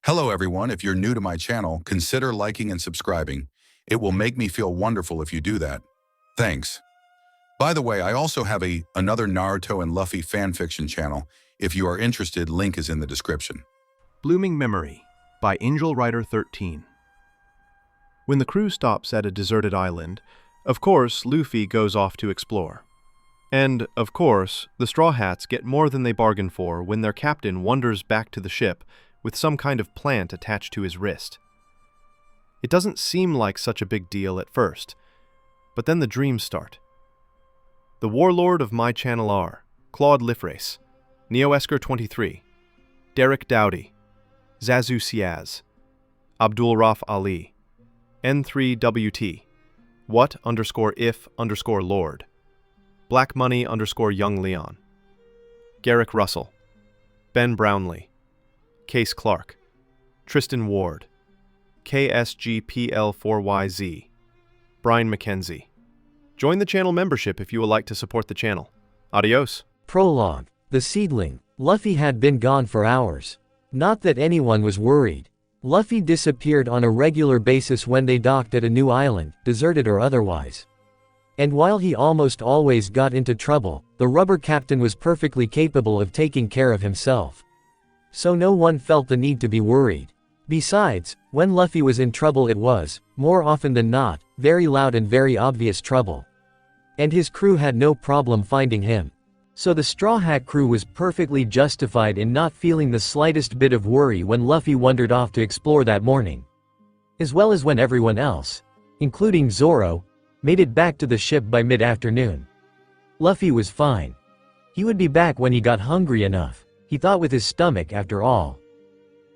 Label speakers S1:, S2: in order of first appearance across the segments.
S1: Hello everyone, if you're new to my channel, consider liking and subscribing. It will make me feel wonderful if you do that. Thanks. By the way, I also have another Naruto and Luffy fanfiction channel. If you are interested, link is in the description.
S2: Blooming Memory by Angel Rider 13. When the crew stops at a deserted island, of course Luffy goes off to explore. And, of course, the Straw Hats get more than they bargained for when their captain wanders back to the ship with some kind of plant attached to his wrist. It doesn't seem like such a big deal at first, but then the dreams start. The warlord of my channel are Claude Lifrace, Neoesker 23, Derek Dowdy, Zazu Siaz, Abdul Raf Ali, N3WT, what_if_lord, Black Money _young Leon, Garrick Russell, Ben Brownlee, Case Clark, Tristan Ward, KSGPL4YZ, Brian McKenzie. Join the channel membership if you would like to support the channel. Adios.
S3: Prologue. The seedling. Luffy had been gone for hours. Not that anyone was worried. Luffy disappeared on a regular basis when they docked at a new island, deserted or otherwise. And while he almost always got into trouble, the rubber captain was perfectly capable of taking care of himself. So no one felt the need to be worried. Besides, when Luffy was in trouble it was, more often than not, very loud and very obvious trouble. And his crew had no problem finding him. So the Straw Hat crew was perfectly justified in not feeling the slightest bit of worry when Luffy wandered off to explore that morning. As well as when everyone else, including Zoro, made it back to the ship by mid-afternoon. Luffy was fine. He would be back when he got hungry enough. He thought with his stomach after all.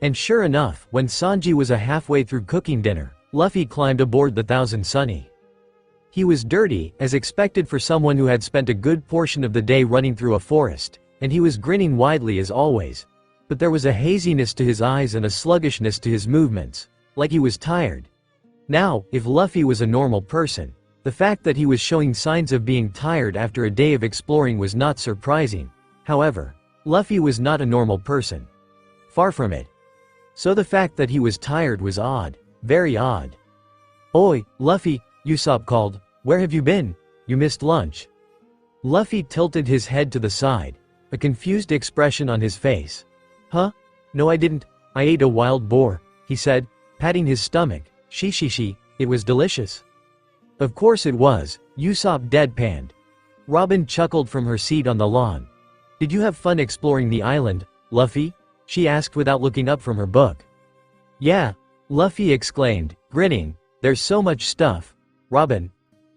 S3: And sure enough, when Sanji was halfway through cooking dinner, Luffy climbed aboard the Thousand Sunny. He was dirty, as expected for someone who had spent a good portion of the day running through a forest, and he was grinning widely as always. But there was a haziness to his eyes and a sluggishness to his movements, like he was tired. Now, if Luffy was a normal person, the fact that he was showing signs of being tired after a day of exploring was not surprising. However, Luffy was not a normal person. Far from it. So the fact that he was tired was odd, very odd. "Oi, Luffy," Usopp called, "where have you been? You missed lunch." Luffy tilted his head to the side, a confused expression on his face. "Huh? No I didn't, I ate a wild boar," he said, patting his stomach. She, it was delicious." "Of course it was," Usopp deadpanned. Robin chuckled from her seat on the lawn. "Did you have fun exploring the island, Luffy?" she asked without looking up from her book. "Yeah," Luffy exclaimed, grinning, "there's so much stuff, Robin.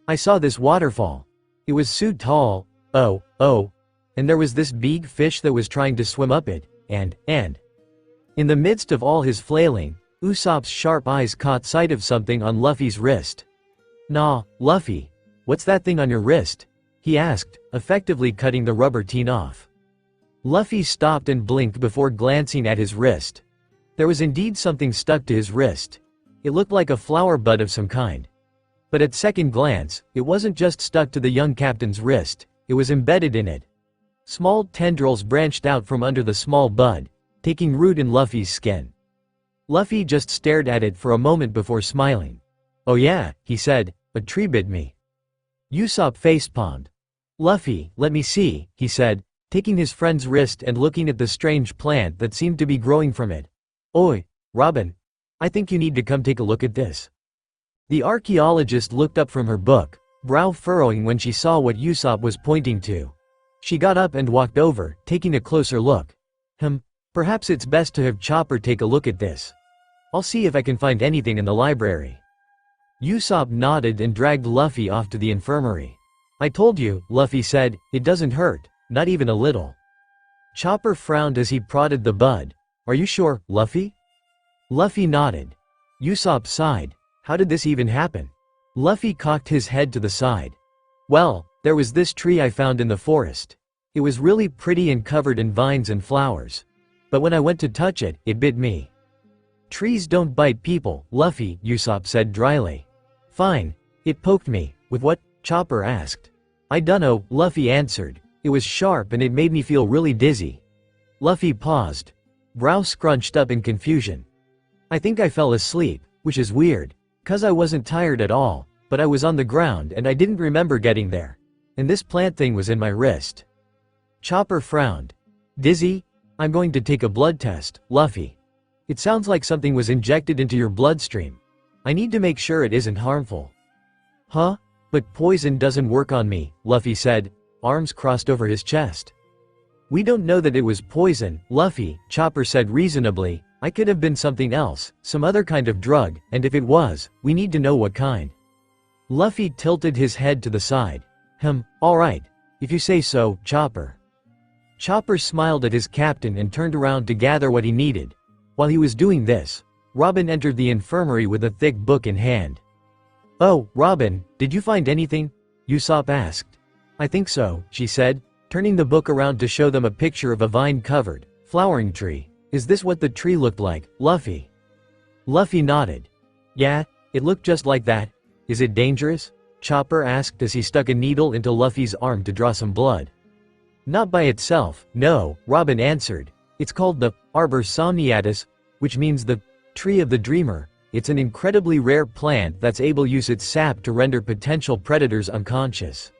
S3: I saw this waterfall. It was so tall, oh, and there was this big fish that was trying to swim up it, and. In the midst of all his flailing, Usopp's sharp eyes caught sight of something on Luffy's wrist. "Nah, Luffy, what's that thing on your wrist?" he asked, effectively cutting the rubber teen off. Luffy stopped and blinked before glancing at his wrist. There was indeed something stuck to his wrist. It looked like a flower bud of some kind. But at second glance, it wasn't just stuck to the young captain's wrist, it was embedded in it. Small tendrils branched out from under the small bud, taking root in Luffy's skin. Luffy just stared at it for a moment before smiling. "Oh yeah," he said, "a tree bit me." Usopp facepalmed. "Luffy, let me see," he said, taking his friend's wrist and looking at the strange plant that seemed to be growing from it. "Oi, Robin, I think you need to come take a look at this." The archaeologist looked up from her book, brow furrowing when she saw what Usopp was pointing to. She got up and walked over, taking a closer look. Perhaps it's best to have Chopper take a look at this. I'll see if I can find anything in the library." Usopp nodded and dragged Luffy off to the infirmary. "I told you," Luffy said, "it doesn't hurt. Not even a little." Chopper frowned as he prodded the bud. "Are you sure, Luffy?" Luffy nodded. Usopp sighed. How did this even happen? Luffy cocked his head to the side. "Well, there was this tree I found in the forest. It was really pretty and covered in vines and flowers. But when I went to touch it, it bit me." "Trees don't bite people, Luffy," Usopp said dryly. "Fine. It poked me. With what?" Chopper asked. "I dunno," Luffy answered. "It was sharp and it made me feel really dizzy." Luffy paused. Brow scrunched up in confusion. I think I fell asleep, which is weird, 'cause I wasn't tired at all, but I was on the ground and I didn't remember getting there. And this plant thing was in my wrist. Chopper frowned. Dizzy? I'm going to take a blood test, Luffy. It sounds like something was injected into your bloodstream. I need to make sure it isn't harmful. Huh? But poison doesn't work on me, Luffy said, arms crossed over his chest. We don't know that it was poison, Luffy, Chopper said reasonably. I could have been something else, some other kind of drug, and if it was, we need to know what kind. Luffy tilted his head to the side. Alright. If you say so, Chopper. Chopper smiled at his captain and turned around to gather what he needed. While he was doing this, Robin entered the infirmary with a thick book in hand. Oh, Robin, did you find anything? Usopp asked. I think so, she said, turning the book around to show them a picture of a vine-covered, flowering tree. Is this what the tree looked like, Luffy? Luffy nodded. Yeah, it looked just like that. Is it dangerous? Chopper asked as he stuck a needle into Luffy's arm to draw some blood. Not by itself, no, Robin answered. It's called the Arbor Somniatus, which means the Tree of the Dreamer. It's an incredibly rare plant that's able to use its sap to render potential predators unconscious.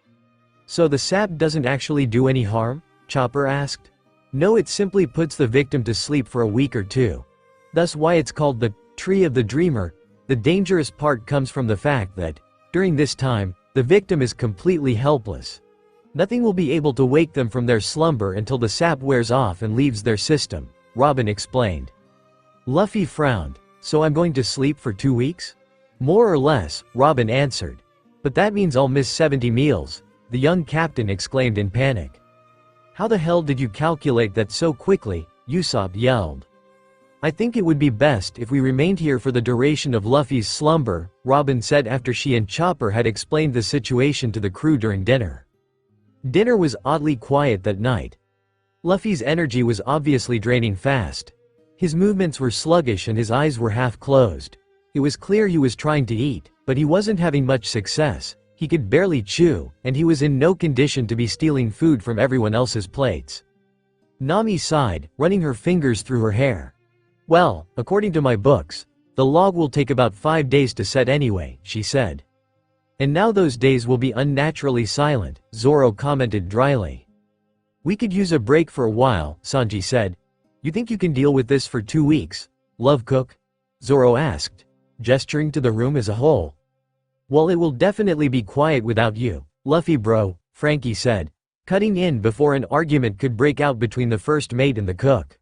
S3: So the sap doesn't actually do any harm? Chopper asked. No, it simply puts the victim to sleep for a week or two. That's why it's called the Tree of the Dreamer. The dangerous part comes from the fact that, during this time, the victim is completely helpless. Nothing will be able to wake them from their slumber until the sap wears off and leaves their system, Robin explained. Luffy frowned. So I'm going to sleep for 2 weeks? More or less, Robin answered. But that means I'll miss 70 meals, the young captain exclaimed in panic. How the hell did you calculate that so quickly? Usopp yelled. I think it would be best if we remained here for the duration of Luffy's slumber, Robin said after she and Chopper had explained the situation to the crew during dinner. Dinner was oddly quiet that night. Luffy's energy was obviously draining fast. His movements were sluggish and his eyes were half closed. It was clear he was trying to eat, but he wasn't having much success. He could barely chew, and he was in no condition to be stealing food from everyone else's plates. Nami sighed, running her fingers through her hair. Well, according to my books, the log will take about 5 days to set anyway, she said. And now those days will be unnaturally silent, Zoro commented dryly. We could use a break for a while, Sanji said. You think you can deal with this for 2 weeks, Love Cook? Zoro asked, gesturing to the room as a whole. Well, it will definitely be quiet without you, Luffy bro, Frankie said, cutting in before an argument could break out between the first mate and the cook.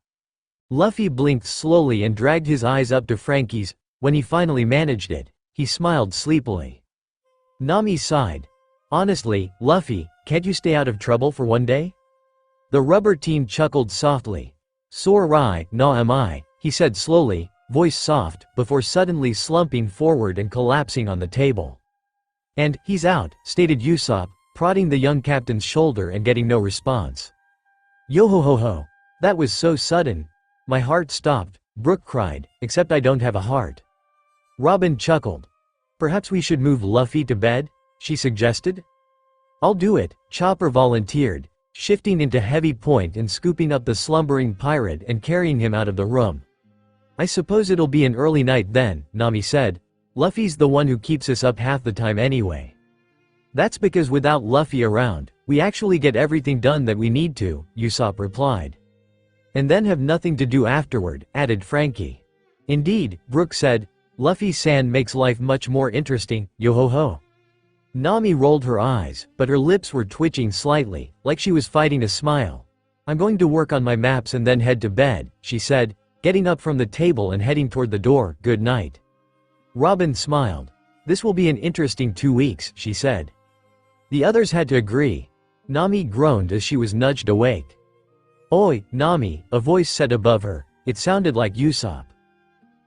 S3: Luffy blinked slowly and dragged his eyes up to Frankie's. When he finally managed it, he smiled sleepily. Nami sighed. Honestly, Luffy, can't you stay out of trouble for 1 day? The rubber teen chuckled softly. Sorai, na am I, he said slowly, voice soft, before suddenly slumping forward and collapsing on the table. And, he's out, stated Usopp, prodding the young captain's shoulder and getting no response. Yo-ho-ho-ho. That was so sudden. My heart stopped, Brooke cried, except I don't have a heart. Robin chuckled. Perhaps we should move Luffy to bed, she suggested. I'll do it, Chopper volunteered, shifting into heavy point and scooping up the slumbering pirate and carrying him out of the room. I suppose it'll be an early night then, Nami said. Luffy's the one who keeps us up half the time anyway. That's because without Luffy around, we actually get everything done that we need to, Usopp replied. And then have nothing to do afterward, added Frankie. Indeed, Brooke said, Luffy-san makes life much more interesting, yo-ho-ho. Nami rolled her eyes, but her lips were twitching slightly, like she was fighting a smile. I'm going to work on my maps and then head to bed, she said, getting up from the table and heading toward the door. Good night. Robin smiled. This will be an interesting 2 weeks, she said. The others had to agree. Nami groaned as she was nudged awake. Oi, Nami, a voice said above her. It sounded like Usopp.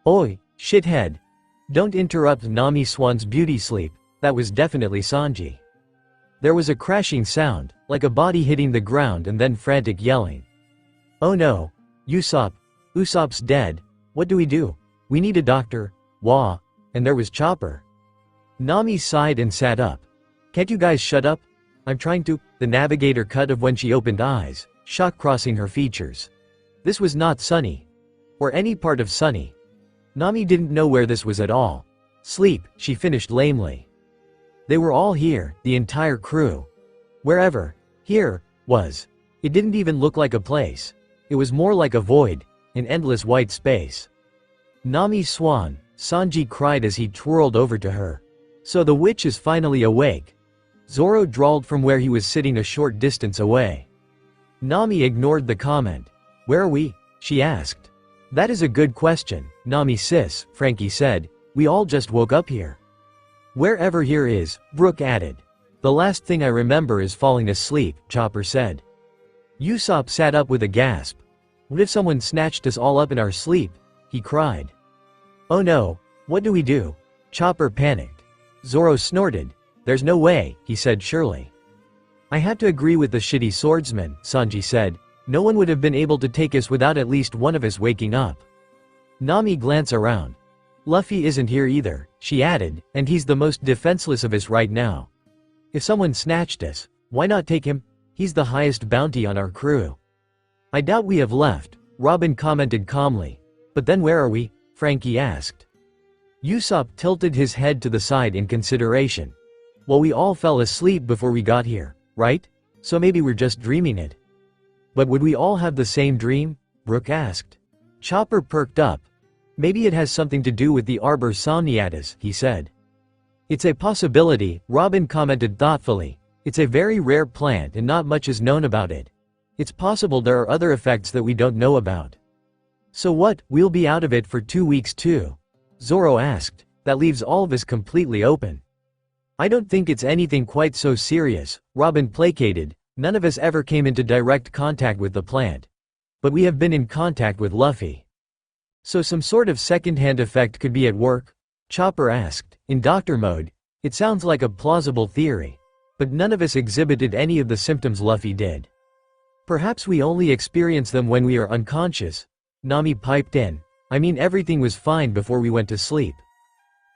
S3: Oi, shithead. Don't interrupt Nami Swan's beauty sleep. That was definitely Sanji. There was a crashing sound, like a body hitting the ground and then frantic yelling. Oh no. Usopp's dead. What do we do? We need a doctor. Wah. And there was Chopper. Nami sighed and sat up. Can't you guys shut up? I'm trying to. The navigator cut of when she opened eyes, shock crossing her features. This was not Sunny. Or any part of Sunny. Nami didn't know where this was at all. Sleep, she finished lamely. They were all here, the entire crew. Wherever here was. It didn't even look like a place. It was more like a void, an endless white space. Nami Swan, Sanji cried as he twirled over to her. So the witch is finally awake. Zoro drawled from where he was sitting a short distance away. Nami ignored the comment. Where are we? She asked. That is a good question, Nami sis, Frankie said. We all just woke up here. Wherever here is, Brook added. The last thing I remember is falling asleep, Chopper said. Usopp sat up with a gasp. What if someone snatched us all up in our sleep? He cried. Oh no, what do we do? Chopper panicked. Zoro snorted. There's no way, he said surely. I had to agree with the shitty swordsman, Sanji said. No one would have been able to take us without at least one of us waking up. Nami glanced around. Luffy isn't here either, she added, and he's the most defenseless of us right now. If someone snatched us, why not take him? He's the highest bounty on our crew. I doubt we have left, Robin commented calmly. But then where are we? Frankie asked. Usopp tilted his head to the side in consideration. Well, we all fell asleep before we got here, right? So maybe we're just dreaming it. But would we all have the same dream? Brook asked. Chopper perked up. Maybe it has something to do with the arbor somniatus, he said. It's a possibility, Robin commented thoughtfully. It's a very rare plant and not much is known about it. It's possible there are other effects that we don't know about. So what, we'll be out of it for 2 weeks too? Zoro asked. That leaves all of us completely open. I don't think it's anything quite so serious, Robin placated. None of us ever came into direct contact with the plant. But we have been in contact with Luffy. So some sort of second-hand effect could be at work? Chopper asked. In doctor mode, it sounds like a plausible theory. But none of us exhibited any of the symptoms Luffy did. Perhaps we only experience them when we are unconscious. Nami piped in. I mean everything was fine before we went to sleep.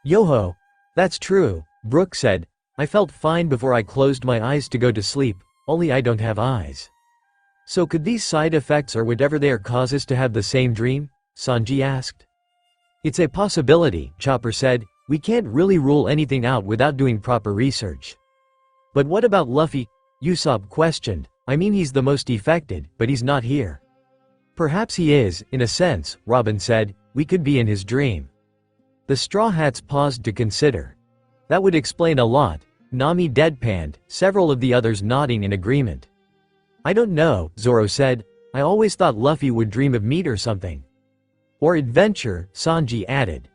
S3: Yoho. That's true, Brook said. I felt fine before I closed my eyes to go to sleep, only I don't have eyes. So could these side effects or whatever they are cause us to have the same dream? Sanji asked. It's a possibility, Chopper said. We can't really rule anything out without doing proper research. But what about Luffy? Usopp questioned. I mean he's the most affected, but he's not here. Perhaps he is, in a sense, Robin said. We could be in his dream. The Straw Hats paused to consider. That would explain a lot. Nami deadpanned, several of the others nodding in agreement. I don't know, Zoro said. I always thought Luffy would dream of meat or something. Or adventure, Sanji added.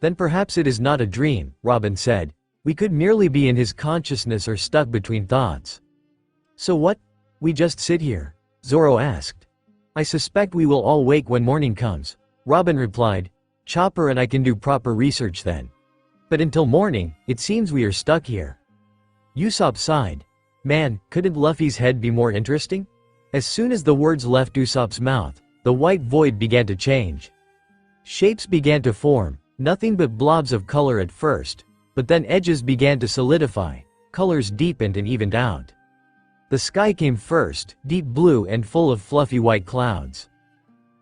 S3: Then perhaps it is not a dream, Robin said. We could merely be in his consciousness or stuck between thoughts. So what? We just sit here? Zoro asked. I suspect we will all wake when morning comes, Robin replied. Chopper and I can do proper research then. But until morning, it seems we are stuck here. Usopp sighed. Man, couldn't Luffy's head be more interesting? As soon as the words left Usopp's mouth, the white void began to change. Shapes began to form, nothing but blobs of color at first, but then edges began to solidify, colors deepened and evened out. The sky came first, deep blue and full of fluffy white clouds.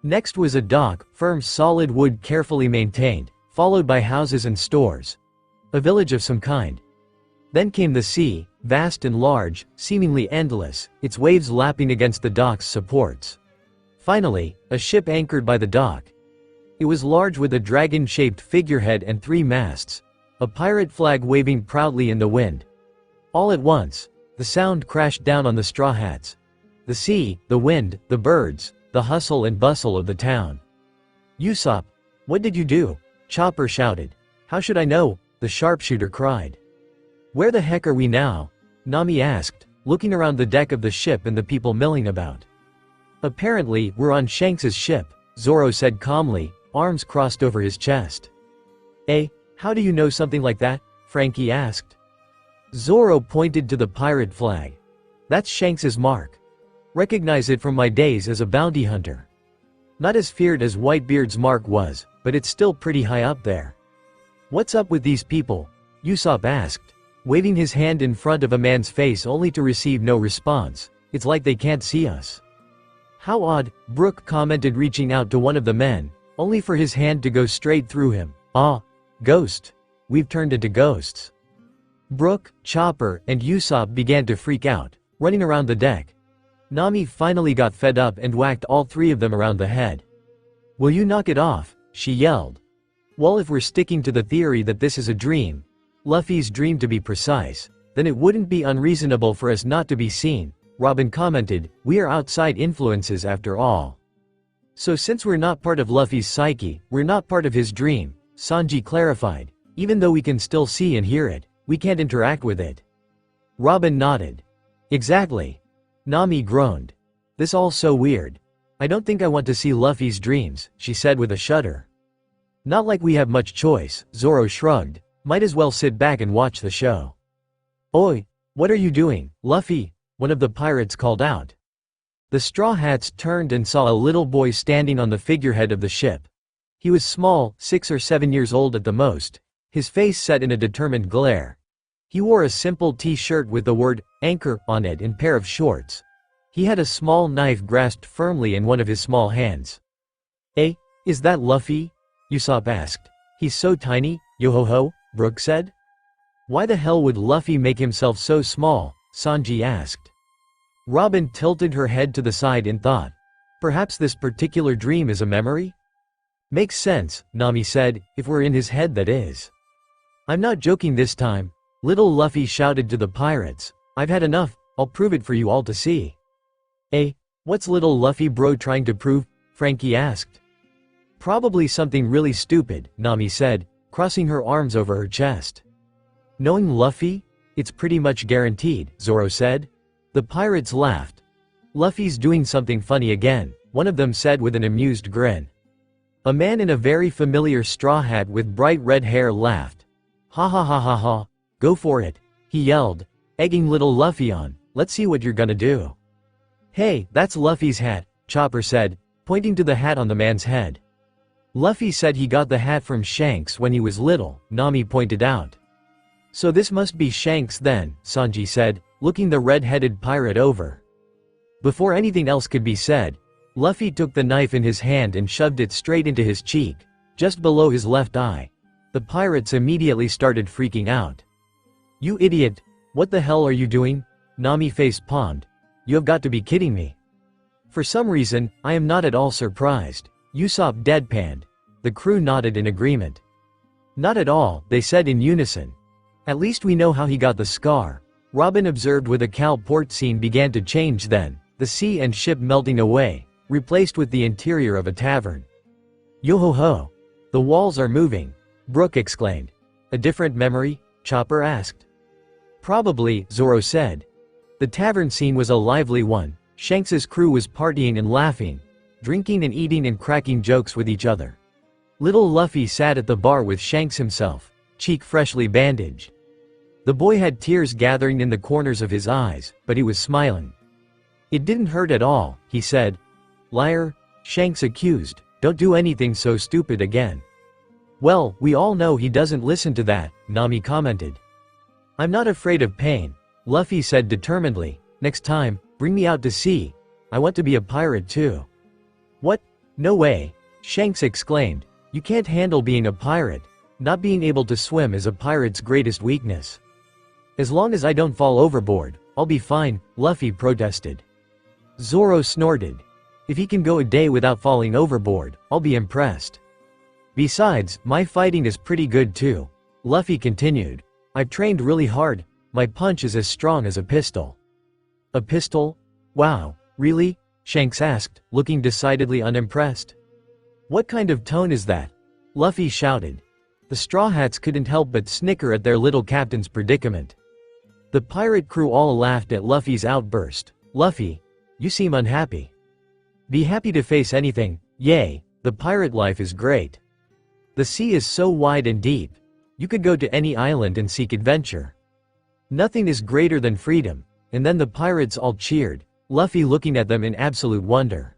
S3: Next was a dock, firm solid wood carefully maintained, followed by houses and stores. A village of some kind. Then came the sea, vast and large, seemingly endless, its waves lapping against the dock's supports. Finally, a ship anchored by the dock. It was large with a dragon-shaped figurehead and 3 masts, a pirate flag waving proudly in the wind. All at once, the sound crashed down on the Straw Hats. The sea, the wind, the birds, the hustle and bustle of the town. Usopp, what did you do? Chopper shouted. How should I know? The sharpshooter cried. Where the heck are we now? Nami asked, looking around the deck of the ship and the people milling about. Apparently, we're on Shanks's ship, Zoro said calmly, arms crossed over his chest. How do you know something like that? Frankie asked. Zoro pointed to the pirate flag. That's Shanks's mark. Recognize it from my days as a bounty hunter. Not as feared as Whitebeard's mark was, but it's still pretty high up there. What's up with these people? Usopp asked, waving his hand in front of a man's face only to receive no response. It's like they can't see us. How odd, Brook commented reaching out to one of the men, only for his hand to go straight through him. Ah, ghost. We've turned into ghosts. Brook, Chopper, and Usopp began to freak out, running around the deck. Nami finally got fed up and whacked all three of them around the head. "Will you knock it off?" she yelled. "Well, if we're sticking to the theory that this is a dream, Luffy's dream to be precise, then it wouldn't be unreasonable for us not to be seen," Robin commented. "We are outside influences after all." "So since we're not part of Luffy's psyche, we're not part of his dream," Sanji clarified. "Even though we can still see and hear it, we can't interact with it." Robin nodded. "Exactly." Nami groaned. "This all so weird. I don't think I want to see Luffy's dreams," she said with a shudder. "Not like we have much choice," Zoro shrugged. "Might as well sit back and watch the show." "Oi, what are you doing, Luffy?" one of the pirates called out. The Straw Hats turned and saw a little boy standing on the figurehead of the ship. He was small, 6 or 7 years old at the most, his face set in a determined glare. He wore a simple t-shirt with the word "Anchor" on it and pair of shorts. He had a small knife grasped firmly in one of his small hands. "Eh, is that Luffy?" Usopp asked. "He's so tiny, yo-ho-ho," Brook said. "Why the hell would Luffy make himself so small?" Sanji asked. Robin tilted her head to the side in thought. "Perhaps this particular dream is a memory?" "Makes sense," Nami said, "if we're in his head, that is." "I'm not joking this time," little Luffy shouted to the pirates. "I've had enough, I'll prove it for you all to see." "Eh, what's little Luffy bro trying to prove?" Frankie asked. "Probably something really stupid," Nami said, crossing her arms over her chest. "Knowing Luffy? It's pretty much guaranteed," Zoro said. The pirates laughed. "Luffy's doing something funny again," one of them said with an amused grin. A man in a very familiar straw hat with bright red hair laughed. "Ha ha ha ha ha, go for it," he yelled, egging little Luffy on. "Let's see what you're gonna do." "Hey, that's Luffy's hat," Chopper said, pointing to the hat on the man's head. "Luffy said he got the hat from Shanks when he was little," Nami pointed out. "So this must be Shanks then," Sanji said, looking the red-headed pirate over. Before anything else could be said, Luffy took the knife in his hand and shoved it straight into his cheek, just below his left eye. The pirates immediately started freaking out. "You idiot, what the hell are you doing?" Nami face-palmed. "You have got to be kidding me." For some reason, I am not at all surprised. Usopp deadpanned. The crew nodded in agreement. "Not at all," they said in unison. "At least we know how he got the scar." Robin observed with a cow port scene began to change then, the sea and ship melting away, replaced with the interior of a tavern. "Yo-ho-ho! The walls are moving," Brook exclaimed. "A different memory?" Chopper asked. "Probably," Zoro said. The tavern scene was a lively one. Shanks's crew was partying and laughing, drinking and eating and cracking jokes with each other. Little Luffy sat at the bar with Shanks himself, cheek freshly bandaged. The boy had tears gathering in the corners of his eyes, but he was smiling. "It didn't hurt at all," he said. "Liar," Shanks accused, "don't do anything so stupid again." "Well, we all know he doesn't listen to that," Nami commented. "I'm not afraid of pain," Luffy said determinedly. "Next time, bring me out to sea. I want to be a pirate too." "What? No way," Shanks exclaimed. "You can't handle being a pirate. Not being able to swim is a pirate's greatest weakness." "As long as I don't fall overboard, I'll be fine," Luffy protested. Zoro snorted. "If he can go a day without falling overboard, I'll be impressed. Besides, my fighting is pretty good too," Luffy continued. "I've trained really hard, my punch is as strong as a pistol." "A pistol? Wow, really?" Shanks asked, looking decidedly unimpressed. "What kind of tone is that?" Luffy shouted. The Straw Hats couldn't help but snicker at their little captain's predicament. The pirate crew all laughed at Luffy's outburst. "Luffy, you seem unhappy." "Be happy to face anything, yay, the pirate life is great. The sea is so wide and deep. You could go to any island and seek adventure. Nothing is greater than freedom." And then the pirates all cheered, Luffy looking at them in absolute wonder.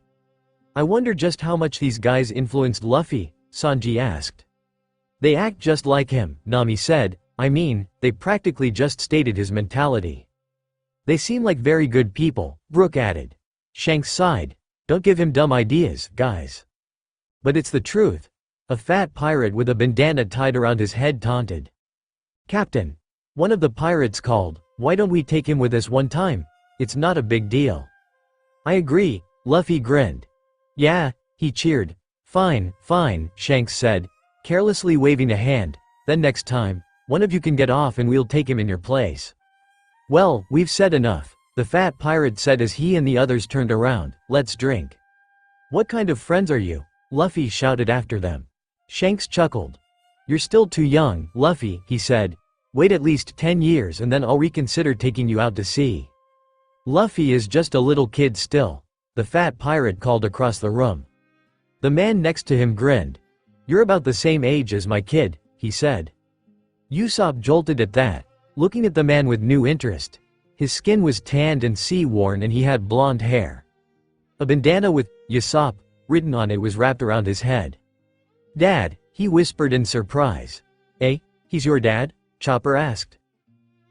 S3: "I wonder just how much these guys influenced Luffy," Sanji asked. "They act just like him," Nami said. "I mean, they practically just stated his mentality." "They seem like very good people," Brook added. Shanks sighed. "Don't give him dumb ideas, guys." But it's the truth. A fat pirate with a bandana tied around his head taunted. Captain. One of the pirates called, why don't we take him with us one time? It's not a big deal. I agree, Luffy grinned. Yeah, he cheered. Fine, fine, Shanks said, carelessly waving a hand. Then next time, one of you can get off and we'll take him in your place. Well, we've said enough, the fat pirate said as he and the others turned around. Let's drink. What kind of friends are you? Luffy shouted after them. Shanks chuckled. You're still too young, Luffy, he said. Wait at least 10 years and then I'll reconsider taking you out to sea. Luffy is just a little kid still, the fat pirate called across the room. The man next to him grinned. You're about the same age as my kid, he said. Usopp jolted at that, looking at the man with new interest. His skin was tanned and sea-worn and he had blonde hair. A bandana with Usopp written on it was wrapped around his head. Dad, he whispered in surprise. Eh, he's your dad? Chopper asked.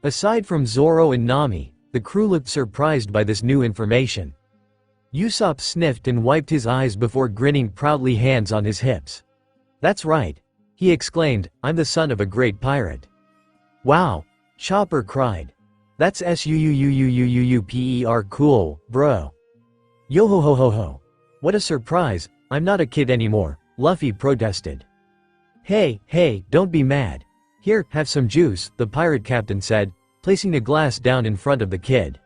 S3: Aside from Zoro and Nami, the crew looked surprised by this new information. Usopp sniffed and wiped his eyes before grinning proudly, hands on his hips. That's right, he exclaimed, I'm the son of a great pirate. Wow, Chopper cried. That's suuuuuuuper cool, bro. Yo ho ho ho ho. What a surprise, I'm not a kid anymore, Luffy protested. Hey, don't be mad. Here, have some juice, the pirate captain said, placing a glass down in front of the kid.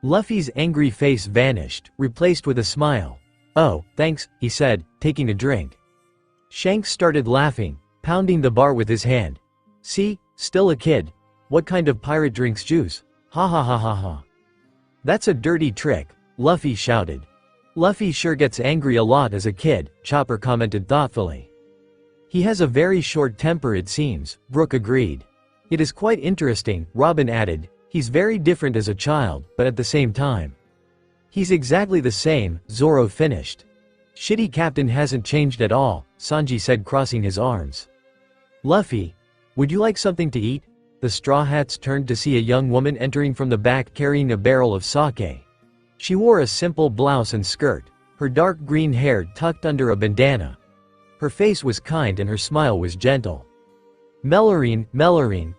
S3: Luffy's angry face vanished, replaced with a smile. Oh, thanks, he said, taking a drink. Shanks started laughing, pounding the bar with his hand. See, still a kid. What kind of pirate drinks juice? Ha ha ha ha ha. That's a dirty trick, Luffy shouted. Luffy sure gets angry a lot as a kid, Chopper commented thoughtfully. He has a very short temper it seems, Brook agreed. It is quite interesting, Robin added. He's very different as a child, but at the same time. He's exactly the same, Zoro finished. Shitty captain hasn't changed at all, Sanji said, crossing his arms. Luffy, would you like something to eat? The Straw Hats turned to see a young woman entering from the back carrying a barrel of sake. She wore a simple blouse and skirt, her dark green hair tucked under a bandana. Her face was kind and her smile was gentle. Melorine,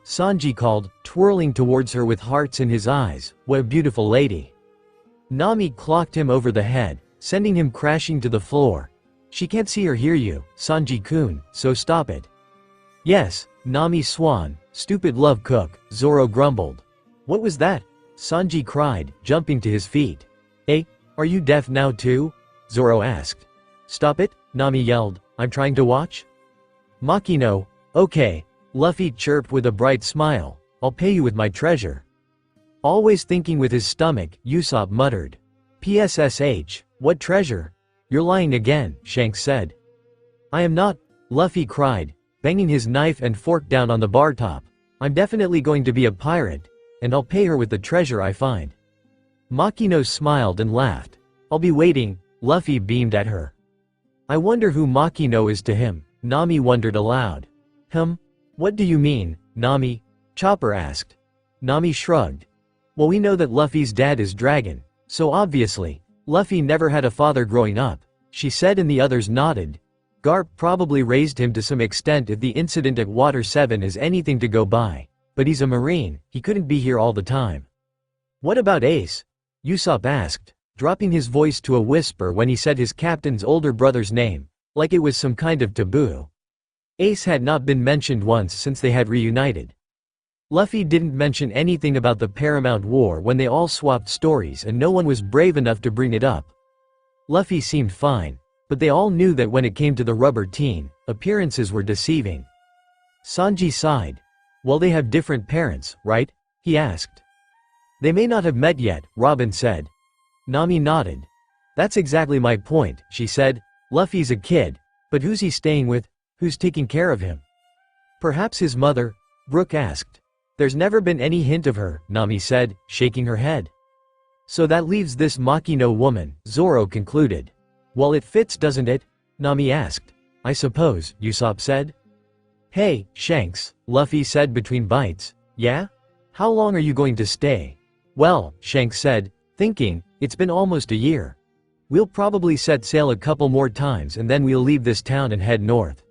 S3: Sanji called, twirling towards her with hearts in his eyes. What a beautiful lady. Nami clocked him over the head, sending him crashing to the floor. She can't see or hear you, Sanji-kun, so stop it. Yes, Nami Swan, stupid love cook, Zoro grumbled. What was that? Sanji cried, jumping to his feet. Eh, are you deaf now too? Zoro asked. Stop it, Nami yelled, I'm trying to watch. Makino, okay, Luffy chirped with a bright smile, I'll pay you with my treasure. Always thinking with his stomach, Usopp muttered. PSSH, what treasure? You're lying again, Shanks said. I am not, Luffy cried, banging his knife and fork down on the bar top. I'm definitely going to be a pirate, and I'll pay her with the treasure I find. Makino smiled and laughed. I'll be waiting, Luffy beamed at her. I wonder who Makino is to him, Nami wondered aloud. What do you mean, Nami? Chopper asked. Nami shrugged. Well, we know that Luffy's dad is Dragon, so obviously, Luffy never had a father growing up, she said, and the others nodded. Garp probably raised him to some extent if the incident at Water 7 is anything to go by, but he's a Marine, he couldn't be here all the time. What about Ace? Usopp asked, dropping his voice to a whisper when he said his captain's older brother's name, like it was some kind of taboo. Ace had not been mentioned once since they had reunited. Luffy didn't mention anything about the Paramount War when they all swapped stories, and no one was brave enough to bring it up. Luffy seemed fine, but they all knew that when it came to the rubber team, appearances were deceiving. Sanji sighed. Well, they have different parents, right? He asked. They may not have met yet, Robin said. Nami nodded. That's exactly my point, she said. Luffy's a kid, but who's he staying with? Who's taking care of him? Perhaps his mother? Brook asked. There's never been any hint of her, Nami said, shaking her head. So that leaves this Makino woman, Zoro concluded. Well, it fits, doesn't it? Nami asked. I suppose, Usopp said. Hey, Shanks, Luffy said between bites. Yeah? How long are you going to stay? Well, Shanks said, thinking, it's been almost a year. We'll probably set sail a couple more times and then we'll leave this town and head north.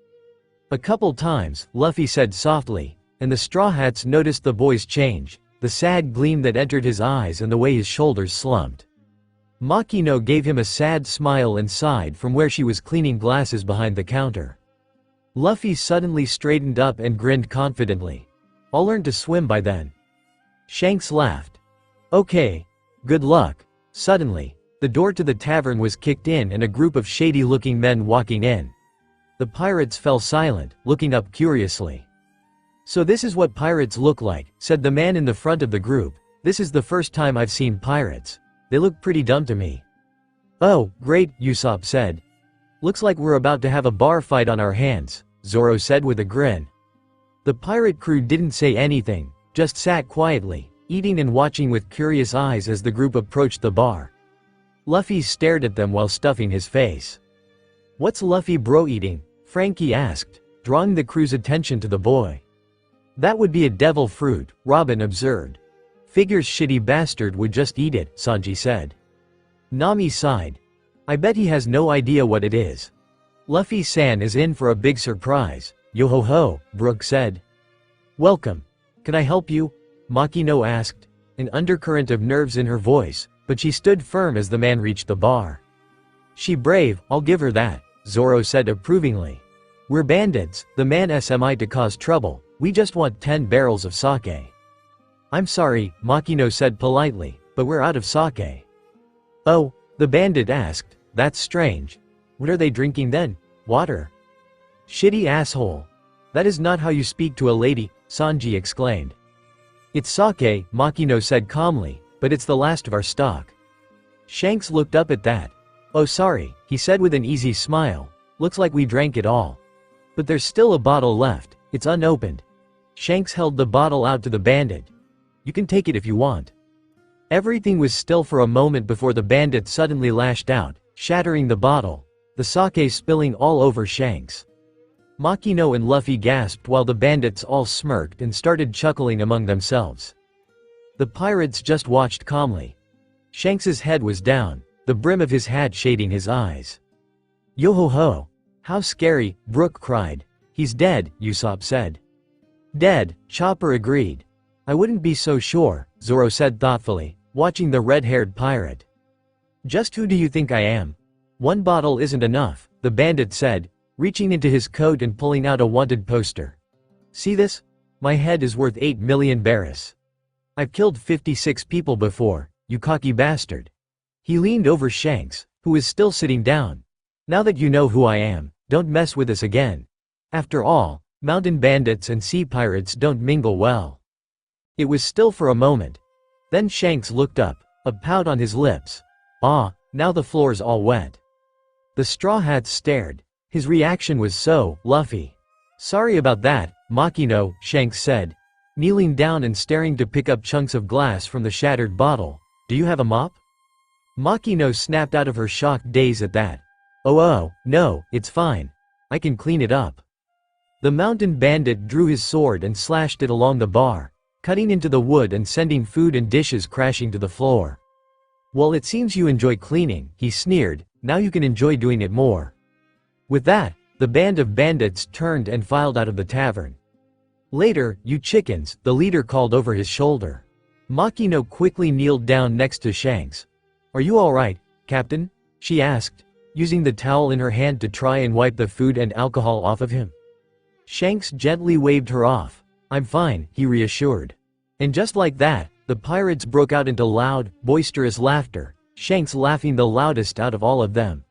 S3: A couple times, Luffy said softly, and the Straw Hats noticed the boy's change, the sad gleam that entered his eyes and the way his shoulders slumped. Makino gave him a sad smile and sighed from where she was cleaning glasses behind the counter. Luffy suddenly straightened up and grinned confidently. I'll learn to swim by then. Shanks laughed. Okay. Good luck. Suddenly, the door to the tavern was kicked in and a group of shady-looking men walking in. The pirates fell silent, looking up curiously. So this is what pirates look like, said the man in the front of the group. This is the first time I've seen pirates. They look pretty dumb to me. Oh, great, Usopp said. Looks like we're about to have a bar fight on our hands, Zoro said with a grin. The pirate crew didn't say anything, just sat quietly, eating and watching with curious eyes as the group approached the bar. Luffy stared at them while stuffing his face. What's Luffy bro eating? Frankie asked, drawing the crew's attention to the boy. That would be a devil fruit, Robin observed. Figures shitty bastard would just eat it, Sanji said. Nami sighed. I bet he has no idea what it is. Luffy-san is in for a big surprise, yo-ho-ho, Brooke said. Welcome. Can I help you? Makino asked, an undercurrent of nerves in her voice, but she stood firm as the man reached the bar. She brave, I'll give her that, Zoro said approvingly. We're bandits, the man SMI to cause trouble, we just want 10 barrels of sake. I'm sorry, Makino said politely, but we're out of sake. Oh, the bandit asked, that's strange. What are they drinking then? Water? Shitty asshole. That is not how you speak to a lady, Sanji exclaimed. It's sake, Makino said calmly, but it's the last of our stock. Shanks looked up at that. Oh sorry, he said with an easy smile, looks like we drank it all. But there's still a bottle left, it's unopened. Shanks held the bottle out to the bandit. You can take it if you want. Everything was still for a moment before the bandit suddenly lashed out, shattering the bottle, the sake spilling all over Shanks. Makino and Luffy gasped while the bandits all smirked and started chuckling among themselves. The pirates just watched calmly. Shanks's head was down, the brim of his hat shading his eyes. Yo-ho-ho! How scary, Brooke cried. He's dead, Usopp said. Dead, Chopper agreed. I wouldn't be so sure, Zoro said thoughtfully, watching the red-haired pirate. Just who do you think I am? One bottle isn't enough, the bandit said, reaching into his coat and pulling out a wanted poster. See this? My head is worth 8 million berries. I've killed 56 people before, you cocky bastard. He leaned over Shanks, who was still sitting down. Now that you know who I am, don't mess with us again. After all, mountain bandits and sea pirates don't mingle well. It was still for a moment. Then Shanks looked up, a pout on his lips. Ah, now the floor's all wet. The Straw Hats stared. His reaction was so, Luffy. Sorry about that, Makino, Shanks said, kneeling down and staring to pick up chunks of glass from the shattered bottle. Do you have a mop? Makino snapped out of her shocked daze at that. Oh, no, it's fine. I can clean it up. The mountain bandit drew his sword and slashed it along the bar, cutting into the wood and sending food and dishes crashing to the floor. Well, it seems you enjoy cleaning, he sneered, now you can enjoy doing it more. With that, the band of bandits turned and filed out of the tavern. Later, you chickens, the leader called over his shoulder. Makino quickly kneeled down next to Shanks. Are you alright, Captain? She asked, using the towel in her hand to try and wipe the food and alcohol off of him. Shanks gently waved her off. I'm fine, he reassured. And just like that, the pirates broke out into loud, boisterous laughter, Shanks laughing the loudest out of all of them.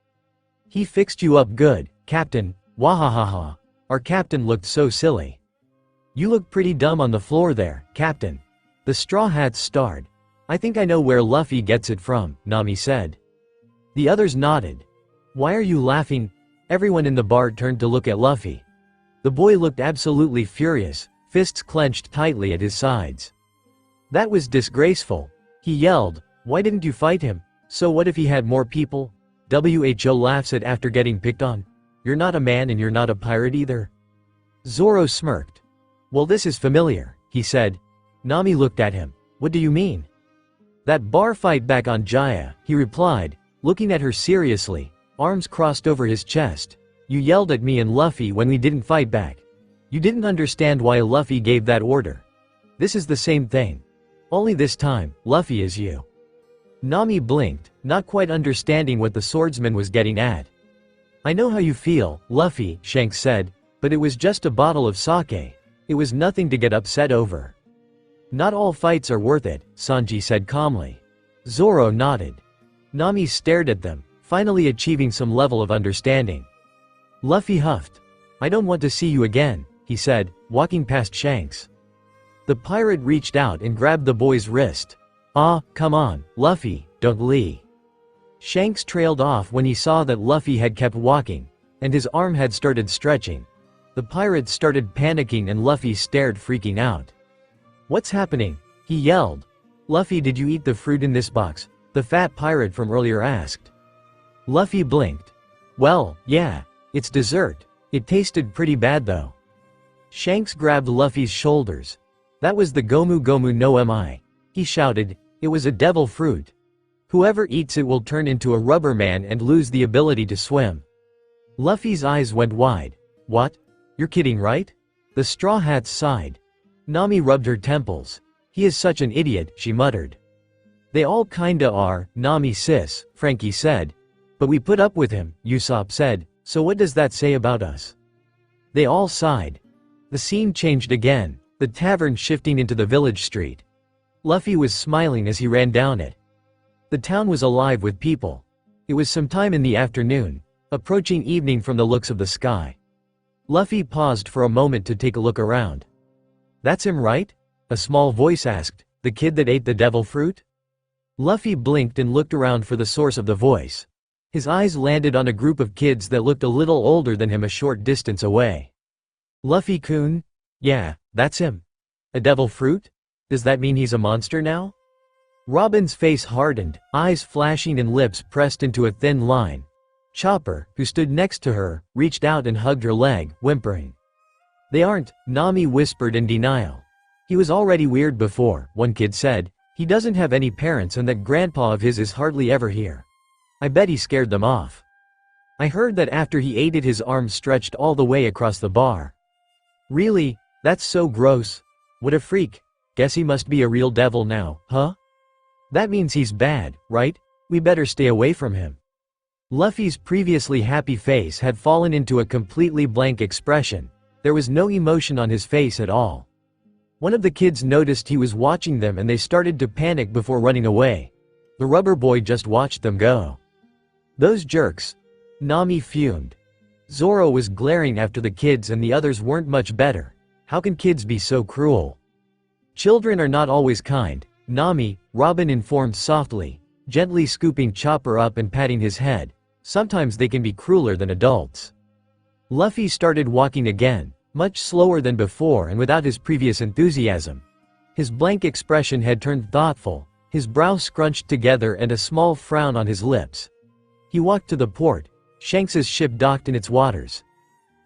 S3: He fixed you up good, Captain, wahahaha. Our captain looked so silly. You look pretty dumb on the floor there, Captain. The Straw Hats starred. I think I know where Luffy gets it from, Nami said. The others nodded. Why are you laughing? Everyone in the bar turned to look at Luffy. The boy looked absolutely furious, fists clenched tightly at his sides. That was disgraceful. He yelled, why didn't you fight him? So what if he had more people? Who laughs at after getting picked on. You're not a man and you're not a pirate either. Zoro smirked. Well, this is familiar, he said. Nami looked at him. What do you mean? That bar fight back on Jaya, he replied, looking at her seriously, arms crossed over his chest. You yelled at me and Luffy when we didn't fight back. You didn't understand why Luffy gave that order. This is the same thing. Only this time, Luffy is you. Nami blinked, not quite understanding what the swordsman was getting at. I know how you feel, Luffy, Shanks said, but it was just a bottle of sake. It was nothing to get upset over. Not all fights are worth it, Sanji said calmly. Zoro nodded. Nami stared at them, finally achieving some level of understanding. Luffy huffed. I don't want to see you again, he said, walking past Shanks. The pirate reached out and grabbed the boy's wrist. Ah, come on, Luffy, don't leave. Shanks trailed off when he saw that Luffy had kept walking, and his arm had started stretching. The pirate started panicking and Luffy stared, freaking out. What's happening? He yelled. Luffy, did you eat the fruit in this box? The fat pirate from earlier asked. Luffy blinked. Well, yeah, it's dessert. It tasted pretty bad though. Shanks grabbed Luffy's shoulders. That was the Gomu Gomu no Mi. He shouted, it was a devil fruit. Whoever eats it will turn into a rubber man and lose the ability to swim. Luffy's eyes went wide. What? You're kidding, right? The Straw Hats sighed. Nami rubbed her temples. He is such an idiot, she muttered. They all kinda are, Nami sis, Frankie said. But we put up with him, Usopp said, so what does that say about us? They all sighed. The scene changed again, the tavern shifting into the village street. Luffy was smiling as he ran down it. The town was alive with people. It was sometime in the afternoon, approaching evening from the looks of the sky. Luffy paused for a moment to take a look around. That's him, right? A small voice asked, the kid that ate the devil fruit? Luffy blinked and looked around for the source of the voice. His eyes landed on a group of kids that looked a little older than him a short distance away. Luffy-kun? Yeah, that's him. A devil fruit? Does that mean he's a monster now? Robin's face hardened, eyes flashing and lips pressed into a thin line. Chopper, who stood next to her, reached out and hugged her leg, whimpering. They aren't, Nami whispered in denial. He was already weird before, one kid said. He doesn't have any parents and that grandpa of his is hardly ever here. I bet he scared them off. I heard that after he ate it his arms stretched all the way across the bar. Really? That's so gross. What a freak. Guess he must be a real devil now, huh? That means he's bad, right? We better stay away from him. Luffy's previously happy face had fallen into a completely blank expression. There was no emotion on his face at all. One of the kids noticed he was watching them and they started to panic before running away. The rubber boy just watched them go. Those jerks. Nami fumed. Zoro was glaring after the kids and the others weren't much better. How can kids be so cruel? Children are not always kind, Nami, Robin informed softly, gently scooping Chopper up and patting his head. Sometimes they can be crueler than adults. Luffy started walking again, much slower than before and without his previous enthusiasm. His blank expression had turned thoughtful, his brow scrunched together and a small frown on his lips. He walked to the port. Shanks's ship docked in its waters.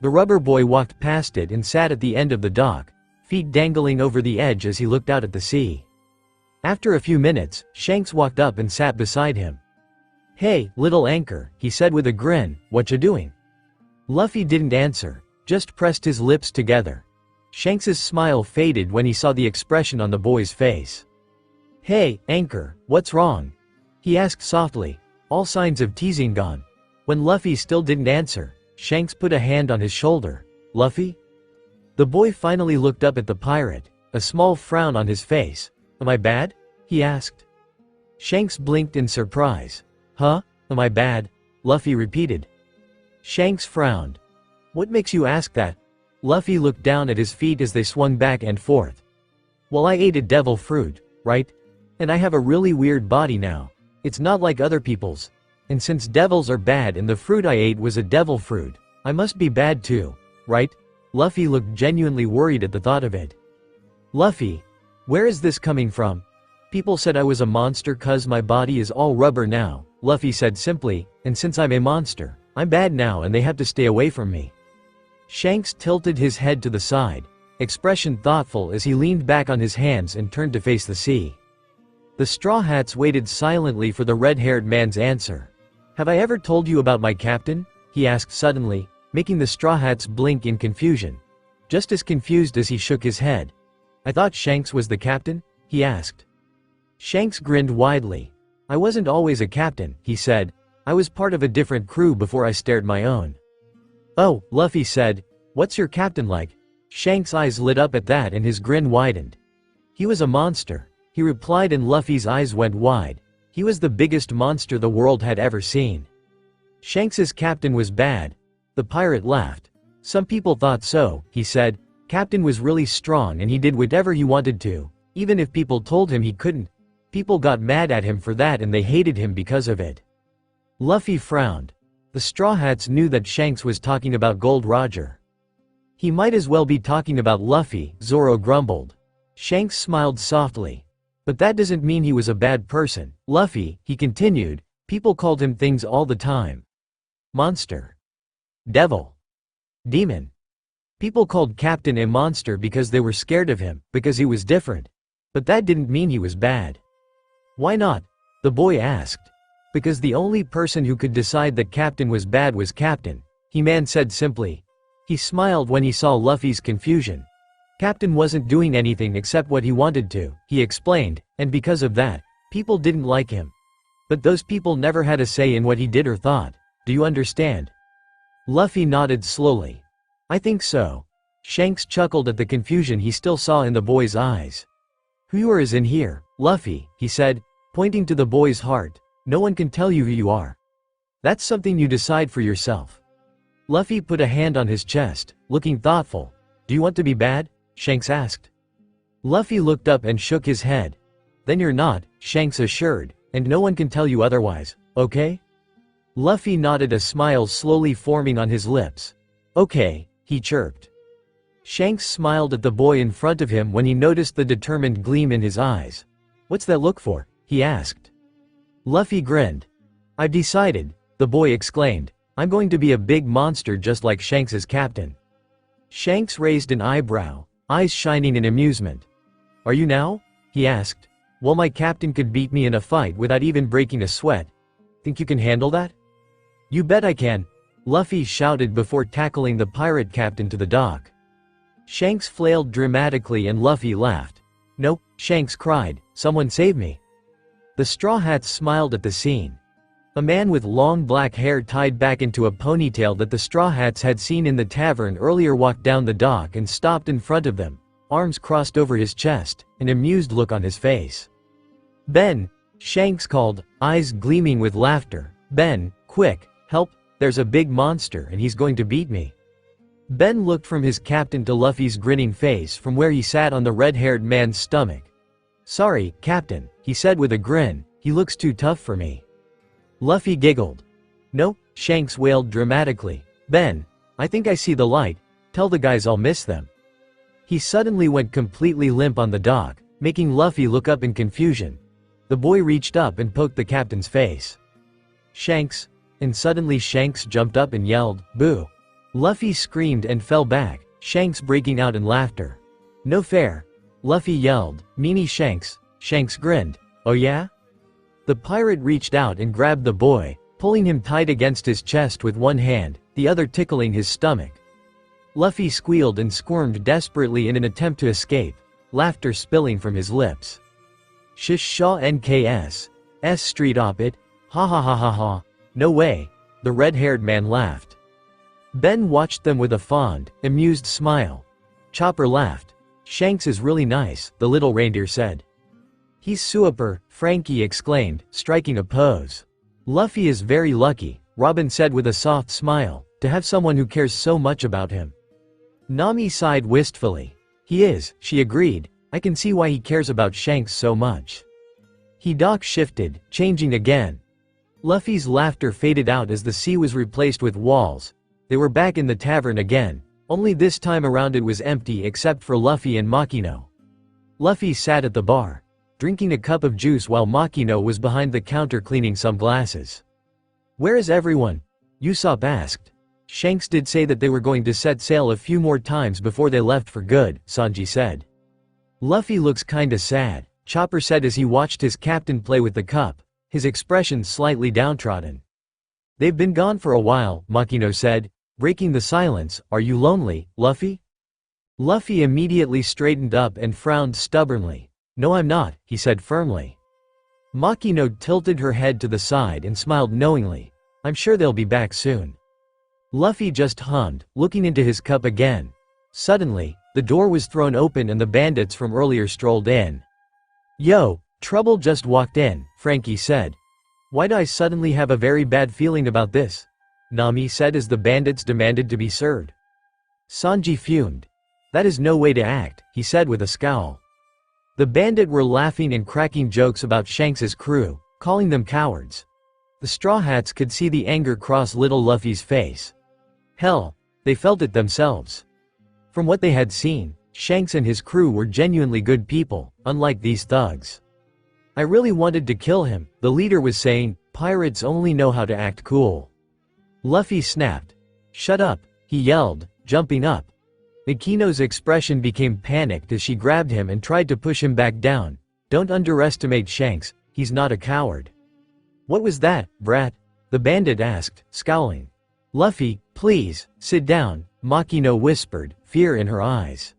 S3: The rubber boy walked past it and sat at the end of the dock, feet dangling over the edge as he looked out at the sea. After a few minutes, Shanks walked up and sat beside him. Hey, little anchor, he said with a grin, what you doing? Luffy didn't answer, just pressed his lips together. Shanks's smile faded when he saw the expression on the boy's face. Hey, anchor, what's wrong? He asked softly, all signs of teasing gone. When Luffy still didn't answer, Shanks put a hand on his shoulder. Luffy? The boy finally looked up at the pirate, a small frown on his face. Am I bad? He asked. Shanks blinked in surprise. Huh? Am I bad? Luffy repeated. Shanks frowned. What makes you ask that? Luffy looked down at his feet as they swung back and forth. Well, I ate a devil fruit, right? And I have a really weird body now. It's not like other people's. And since devils are bad and the fruit I ate was a devil fruit, I must be bad too, right? Luffy looked genuinely worried at the thought of it. Luffy, where is this coming from? People said I was a monster 'cause my body is all rubber now, Luffy said simply, and since I'm a monster, I'm bad now and they have to stay away from me. Shanks tilted his head to the side, expression thoughtful as he leaned back on his hands and turned to face the sea. The Straw Hats waited silently for the red-haired man's answer. Have I ever told you about my captain? He asked suddenly, making the Straw Hats blink in confusion. Just as confused as he shook his head. I thought Shanks was the captain? He asked. Shanks grinned widely. I wasn't always a captain, he said. I was part of a different crew before I started my own. Oh, Luffy said. What's your captain like? Shanks' eyes lit up at that and his grin widened. He was a monster, he replied, and Luffy's eyes went wide. He was the biggest monster the world had ever seen. Shanks's captain was bad. The pirate laughed. Some people thought so, he said. Captain was really strong and he did whatever he wanted to, even if people told him he couldn't. People got mad at him for that and they hated him because of it. Luffy frowned. The Straw Hats knew that Shanks was talking about Gold Roger. He might as well be talking about Luffy, Zoro grumbled. Shanks smiled softly. But that doesn't mean he was a bad person. Luffy, he continued, people called him things all the time. Monster. Devil. Demon. People called Captain a monster because they were scared of him, because he was different. But that didn't mean he was bad. Why not? The boy asked. Because the only person who could decide that Captain was bad was Captain, He-Man said simply. He smiled when he saw Luffy's confusion. Captain wasn't doing anything except what he wanted to, he explained, and because of that, people didn't like him. But those people never had a say in what he did or thought. Do you understand? Luffy nodded slowly. I think so. Shanks chuckled at the confusion he still saw in the boy's eyes. Who is in here, Luffy, he said, pointing to the boy's heart. No one can tell you who you are. That's something you decide for yourself. Luffy put a hand on his chest, looking thoughtful. Do you want to be bad? Shanks asked. Luffy looked up and shook his head. Then you're not, Shanks assured, and no one can tell you otherwise, okay? Luffy nodded, a smile slowly forming on his lips. Okay, he chirped. Shanks smiled at the boy in front of him when he noticed the determined gleam in his eyes. What's that look for? He asked. Luffy grinned. I've decided, the boy exclaimed. I'm going to be a big monster just like Shanks's captain. Shanks raised an eyebrow, eyes shining in amusement. Are you now? He asked. Well, my captain could beat me in a fight without even breaking a sweat. Think you can handle that? You bet I can, Luffy shouted before tackling the pirate captain to the dock. Shanks flailed dramatically and Luffy laughed. Nope, Shanks cried, someone save me. The Straw Hats smiled at the scene. A man with long black hair tied back into a ponytail that the Straw Hats had seen in the tavern earlier walked down the dock and stopped in front of them, arms crossed over his chest, an amused look on his face. Ben, Shanks called, eyes gleaming with laughter. Ben, quick, help, there's a big monster and he's going to beat me. Ben looked from his captain to Luffy's grinning face from where he sat on the red-haired man's stomach. Sorry, Captain, he said with a grin, he looks too tough for me. Luffy giggled. No, Shanks wailed dramatically. Ben, I think I see the light, tell the guys I'll miss them. He suddenly went completely limp on the dock, making Luffy look up in confusion. The boy reached up and poked the captain's face. Shanks, and suddenly Shanks jumped up and yelled, boo. Luffy screamed and fell back, Shanks breaking out in laughter. No fair. Luffy yelled, meanie Shanks. Shanks grinned. Oh yeah? The pirate reached out and grabbed the boy, pulling him tight against his chest with one hand, the other tickling his stomach. Luffy squealed and squirmed desperately in an attempt to escape, laughter spilling from his lips. Shish shaw nks. S street op it. Ha ha ha ha ha. No way. The red-haired man laughed. Ben watched them with a fond, amused smile. Chopper laughed. Shanks is really nice, the little reindeer said. He's super, Frankie exclaimed, striking a pose. Luffy is very lucky, Robin said with a soft smile, to have someone who cares so much about him. Nami sighed wistfully. He is, she agreed, I can see why he cares about Shanks so much. He dock shifted, changing again. Luffy's laughter faded out as the sea was replaced with walls. They were back in the tavern again, only this time around it was empty except for Luffy and Makino. Luffy sat at the bar, drinking a cup of juice while Makino was behind the counter cleaning some glasses. Where is everyone? Usopp asked. Shanks did say that they were going to set sail a few more times before they left for good, Sanji said. Luffy looks kinda sad, Chopper said as he watched his captain play with the cup, his expression slightly downtrodden. They've been gone for a while, Makino said, breaking the silence. Are you lonely, Luffy? Luffy immediately straightened up and frowned stubbornly. No, I'm not, he said firmly. Makino tilted her head to the side and smiled knowingly. I'm sure they'll be back soon. Luffy just hummed, looking into his cup again. Suddenly, the door was thrown open and the bandits from earlier strolled in. Yo, trouble just walked in, Frankie said. Why do I suddenly have a very bad feeling about this? Nami said as the bandits demanded to be served. Sanji fumed. That is no way to act, he said with a scowl. The bandit were laughing and cracking jokes about Shanks's crew, calling them cowards. The Straw Hats could see the anger cross little Luffy's face. Hell, they felt it themselves. From what they had seen, Shanks and his crew were genuinely good people, unlike these thugs. I really wanted to kill him, the leader was saying. Pirates only know how to act cool. Luffy snapped. Shut up, he yelled, jumping up. Makino's expression became panicked as she grabbed him and tried to push him back down. Don't underestimate Shanks, he's not a coward. What was that, brat? The bandit asked, scowling. Luffy, please, sit down, Makino whispered, fear in her eyes.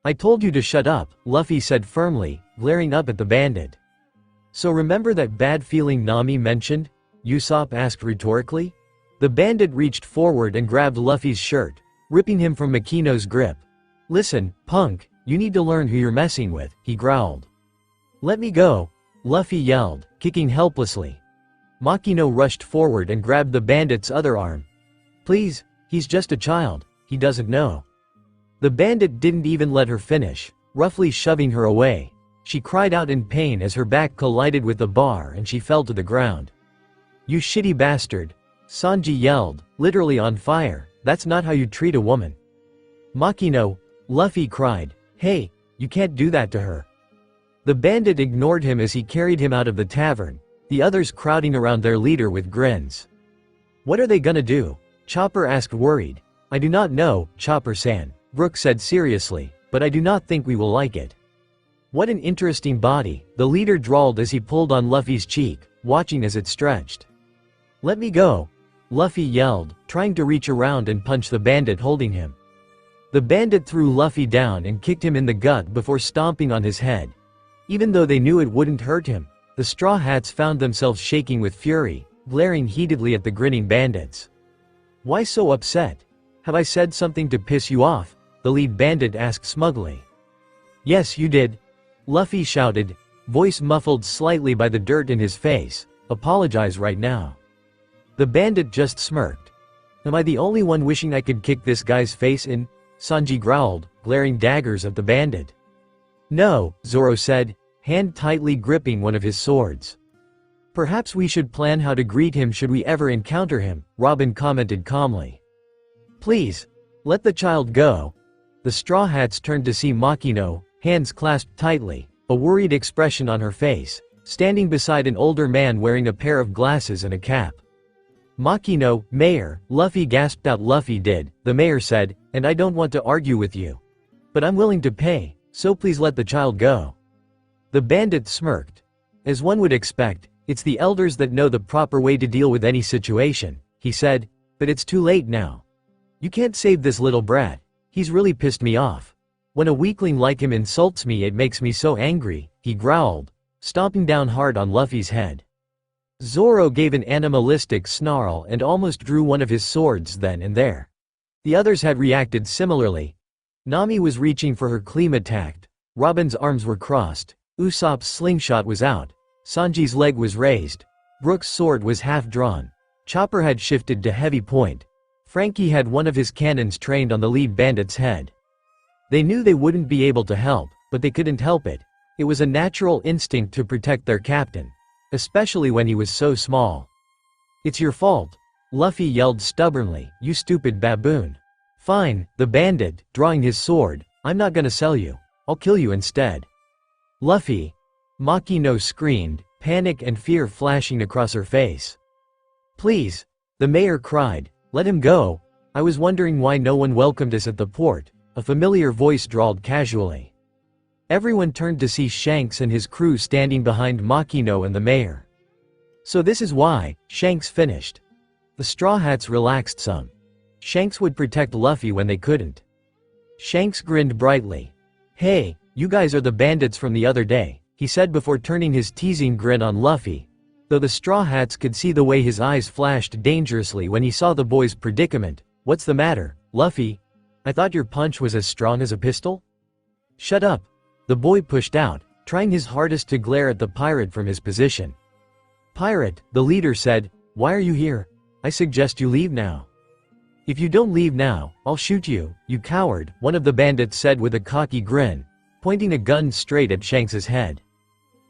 S3: I told you to shut up, Luffy said firmly, glaring up at the bandit. So remember that bad feeling Nami mentioned? Usopp asked rhetorically. The bandit reached forward and grabbed Luffy's shirt, ripping him from Makino's grip. Listen, punk, you need to learn who you're messing with, he growled. Let me go, Luffy yelled, kicking helplessly. Makino rushed forward and grabbed the bandit's other arm. Please, he's just a child, he doesn't know. The bandit didn't even let her finish, roughly shoving her away. She cried out in pain as her back collided with the bar and she fell to the ground. You shitty bastard, Sanji yelled, literally on fire. That's not how you treat a woman. Makino, Luffy cried. Hey, you can't do that to her. The bandit ignored him as he carried him out of the tavern, the others crowding around their leader with grins. What are they gonna do? Chopper asked worried. I do not know, Chopper-san, Brook said seriously, but I do not think we will like it. What an interesting body, the leader drawled as he pulled on Luffy's cheek, watching as it stretched. Let me go, Luffy yelled, trying to reach around and punch the bandit holding him. The bandit threw Luffy down and kicked him in the gut before stomping on his head. Even though they knew it wouldn't hurt him, the Straw Hats found themselves shaking with fury, glaring heatedly at the grinning bandits. Why so upset? Have I said something to piss you off? The lead bandit asked smugly. Yes, you did, Luffy shouted, voice muffled slightly by the dirt in his face. Apologize right now. The bandit just smirked. Am I the only one wishing I could kick this guy's face in? Sanji growled, glaring daggers at the bandit. No, Zoro said, hand tightly gripping one of his swords. Perhaps we should plan how to greet him should we ever encounter him, Robin commented calmly. Please, let the child go. The Straw Hats turned to see Makino, hands clasped tightly, a worried expression on her face, standing beside an older man wearing a pair of glasses and a cap. Makino, Mayor, Luffy gasped out. Luffy did, the mayor said, and I don't want to argue with you. But I'm willing to pay, so please let the child go. The bandit smirked. As one would expect, it's the elders that know the proper way to deal with any situation, he said, but it's too late now. You can't save this little brat. He's really pissed me off. When a weakling like him insults me it makes me so angry, he growled, stomping down hard on Luffy's head. Zoro gave an animalistic snarl and almost drew one of his swords then and there. The others had reacted similarly. Nami was reaching for her cleam attack. Robin's arms were crossed. Usopp's slingshot was out. Sanji's leg was raised. Brook's sword was half drawn. Chopper had shifted to heavy point. Frankie had one of his cannons trained on the lead bandit's head. They knew they wouldn't be able to help, but they couldn't help it. It was a natural instinct to protect their captain, especially when he was so small. It's your fault, Luffy yelled stubbornly, you stupid baboon. Fine, the bandit, drawing his sword, I'm not gonna sell you. I'll kill you instead. Luffy, Makino screamed, panic and fear flashing across her face. Please, the mayor cried, let him go. I was wondering why no one welcomed us at the port, a familiar voice drawled casually. Everyone turned to see Shanks and his crew standing behind Makino and the mayor. So this is why, Shanks finished. The Straw Hats relaxed some. Shanks would protect Luffy when they couldn't. Shanks grinned brightly. "Hey, you guys are the bandits from the other day," he said before turning his teasing grin on Luffy, though the Straw Hats could see the way his eyes flashed dangerously when he saw the boy's predicament. "What's the matter, Luffy? I thought your punch was as strong as a pistol?" "Shut up," the boy pushed out, trying his hardest to glare at the pirate from his position. "Pirate," the leader said, "why are you here? I suggest you leave now." "If you don't leave now, I'll shoot you, you coward," one of the bandits said with a cocky grin, pointing a gun straight at Shanks's head.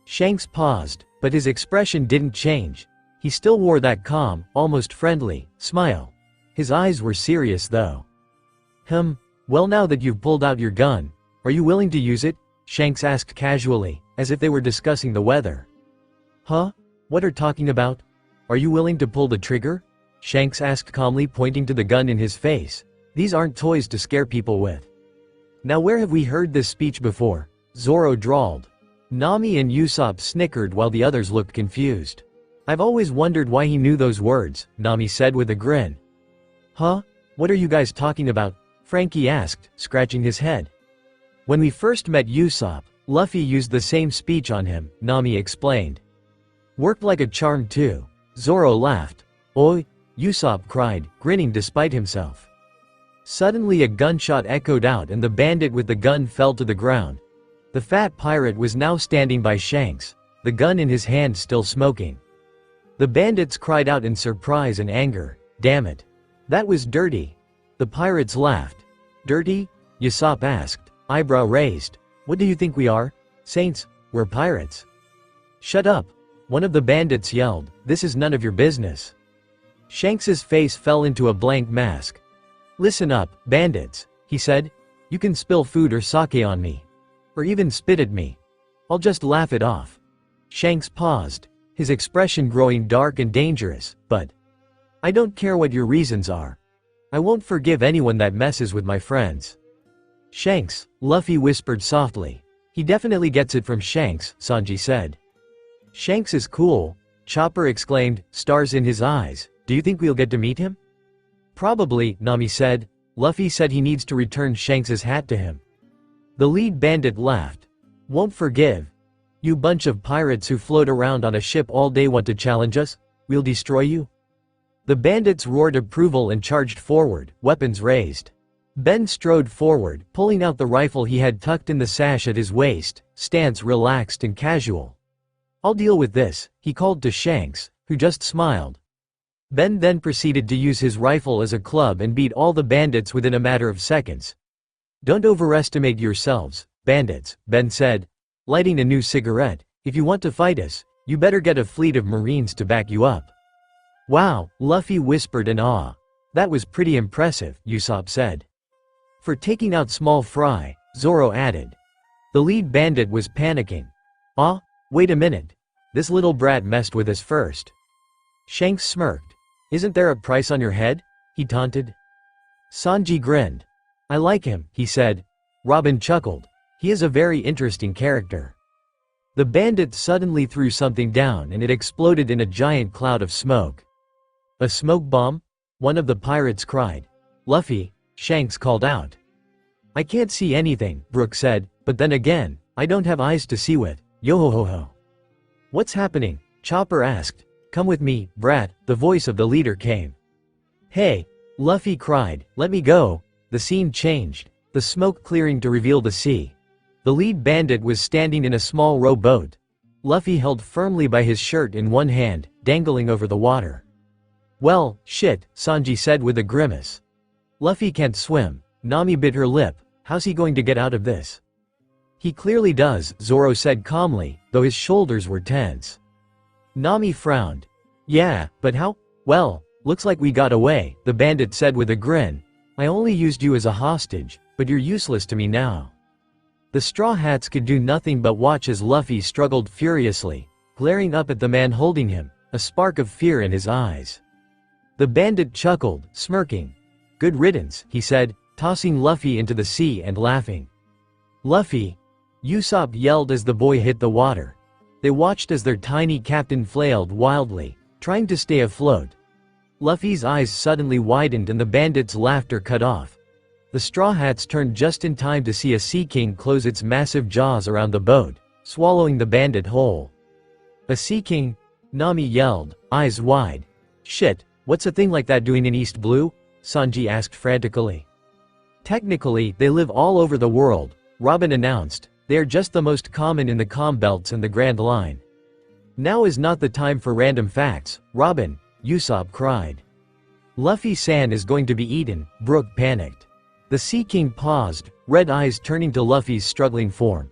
S3: Shanks paused, but his expression didn't change. He still wore that calm, almost friendly, smile. His eyes were serious though. Well, now that you've pulled out your gun, are you willing to use it?" Shanks asked casually, as if they were discussing the weather. "Huh? What are talking about? Are you willing to pull the trigger?" Shanks asked calmly, pointing to the gun in his face. "These aren't toys to scare people with." "Now where have we heard this speech before?" Zoro drawled. Nami and Usopp snickered while the others looked confused. "I've always wondered why he knew those words," Nami said with a grin. "Huh? What are you guys talking about?" Frankie asked, scratching his head. "When we first met Usopp, Luffy used the same speech on him," Nami explained. "Worked like a charm too." Zoro laughed. "Oi!" Usopp cried, grinning despite himself. Suddenly a gunshot echoed out and the bandit with the gun fell to the ground. The fat pirate was now standing by Shanks, the gun in his hand still smoking. The bandits cried out in surprise and anger. "Damn it! That was dirty!" The pirates laughed. "Dirty?" Usopp asked, eyebrow raised. "What do you think we are? Saints? We're pirates." "Shut up!" one of the bandits yelled. "This is none of your business." Shanks's face fell into a blank mask. "Listen up, bandits," he said. "You can spill food or sake on me. Or even spit at me. I'll just laugh it off." Shanks paused, his expression growing dark and dangerous. "But I don't care what your reasons are. I won't forgive anyone that messes with my friends." "Shanks," Luffy whispered softly. "He definitely gets it from Shanks," Sanji said. "Shanks is cool," Chopper exclaimed, stars in his eyes. "Do you think we'll get to meet him?" "Probably," Nami said. "Luffy said he needs to return Shanks's hat to him." The lead bandit laughed. "Won't forgive? You bunch of pirates who float around on a ship all day want to challenge us? We'll destroy you." The bandits roared approval and charged forward, weapons raised. Ben strode forward, pulling out the rifle he had tucked in the sash at his waist, stance relaxed and casual. "I'll deal with this," he called to Shanks, who just smiled. Ben then proceeded to use his rifle as a club and beat all the bandits within a matter of seconds. "Don't overestimate yourselves, bandits," Ben said, lighting a new cigarette. "If you want to fight us, you better get a fleet of Marines to back you up." "Wow," Luffy whispered in awe. "That was pretty impressive," Usopp said. "For taking out Small Fry," Zoro added. The lead bandit was panicking. "Ah, wait a minute. This little brat messed with us first." Shanks smirked. "Isn't there a price on your head?" he taunted. Sanji grinned. "I like him," he said. Robin chuckled. "He is a very interesting character." The bandit suddenly threw something down and it exploded in a giant cloud of smoke. "A smoke bomb?" one of the pirates cried. "Luffy," Shanks called out. "I can't see anything," Brook said, "but then again, I don't have eyes to see with. Yo-ho-ho-ho." "What's happening?" Chopper asked. "Come with me, brat," the voice of the leader came. "Hey!" Luffy cried, "let me go." The scene changed, the smoke clearing to reveal the sea. The lead bandit was standing in a small rowboat. Luffy held firmly by his shirt in one hand, dangling over the water. "Well, shit," Sanji said with a grimace. "Luffy can't swim." Nami bit her lip. "How's he going to get out of this?" "He clearly does," Zoro said calmly, though his shoulders were tense. Nami frowned. "Yeah, but how?" "Well, looks like we got away," the bandit said with a grin. "I only used you as a hostage, but you're useless to me now." The Straw Hats could do nothing but watch as Luffy struggled furiously, glaring up at the man holding him, a spark of fear in his eyes. The bandit chuckled, smirking. "Good riddance," he said, tossing Luffy into the sea and laughing. "Luffy!" Usopp yelled as the boy hit the water. They watched as their tiny captain flailed wildly, trying to stay afloat. Luffy's eyes suddenly widened and the bandit's laughter cut off. The Straw Hats turned just in time to see a Sea King close its massive jaws around the boat, swallowing the bandit whole. A Sea King? Nami yelled, eyes wide. Shit, what's a thing like that doing in East Blue? Sanji asked frantically. Technically, they live all over the world, Robin announced. They are just the most common in the calm belts and the Grand Line. Now is not the time for random facts, Robin, Usopp cried. Luffy-san is going to be eaten, Brook panicked. The Sea King paused, red eyes turning to Luffy's struggling form.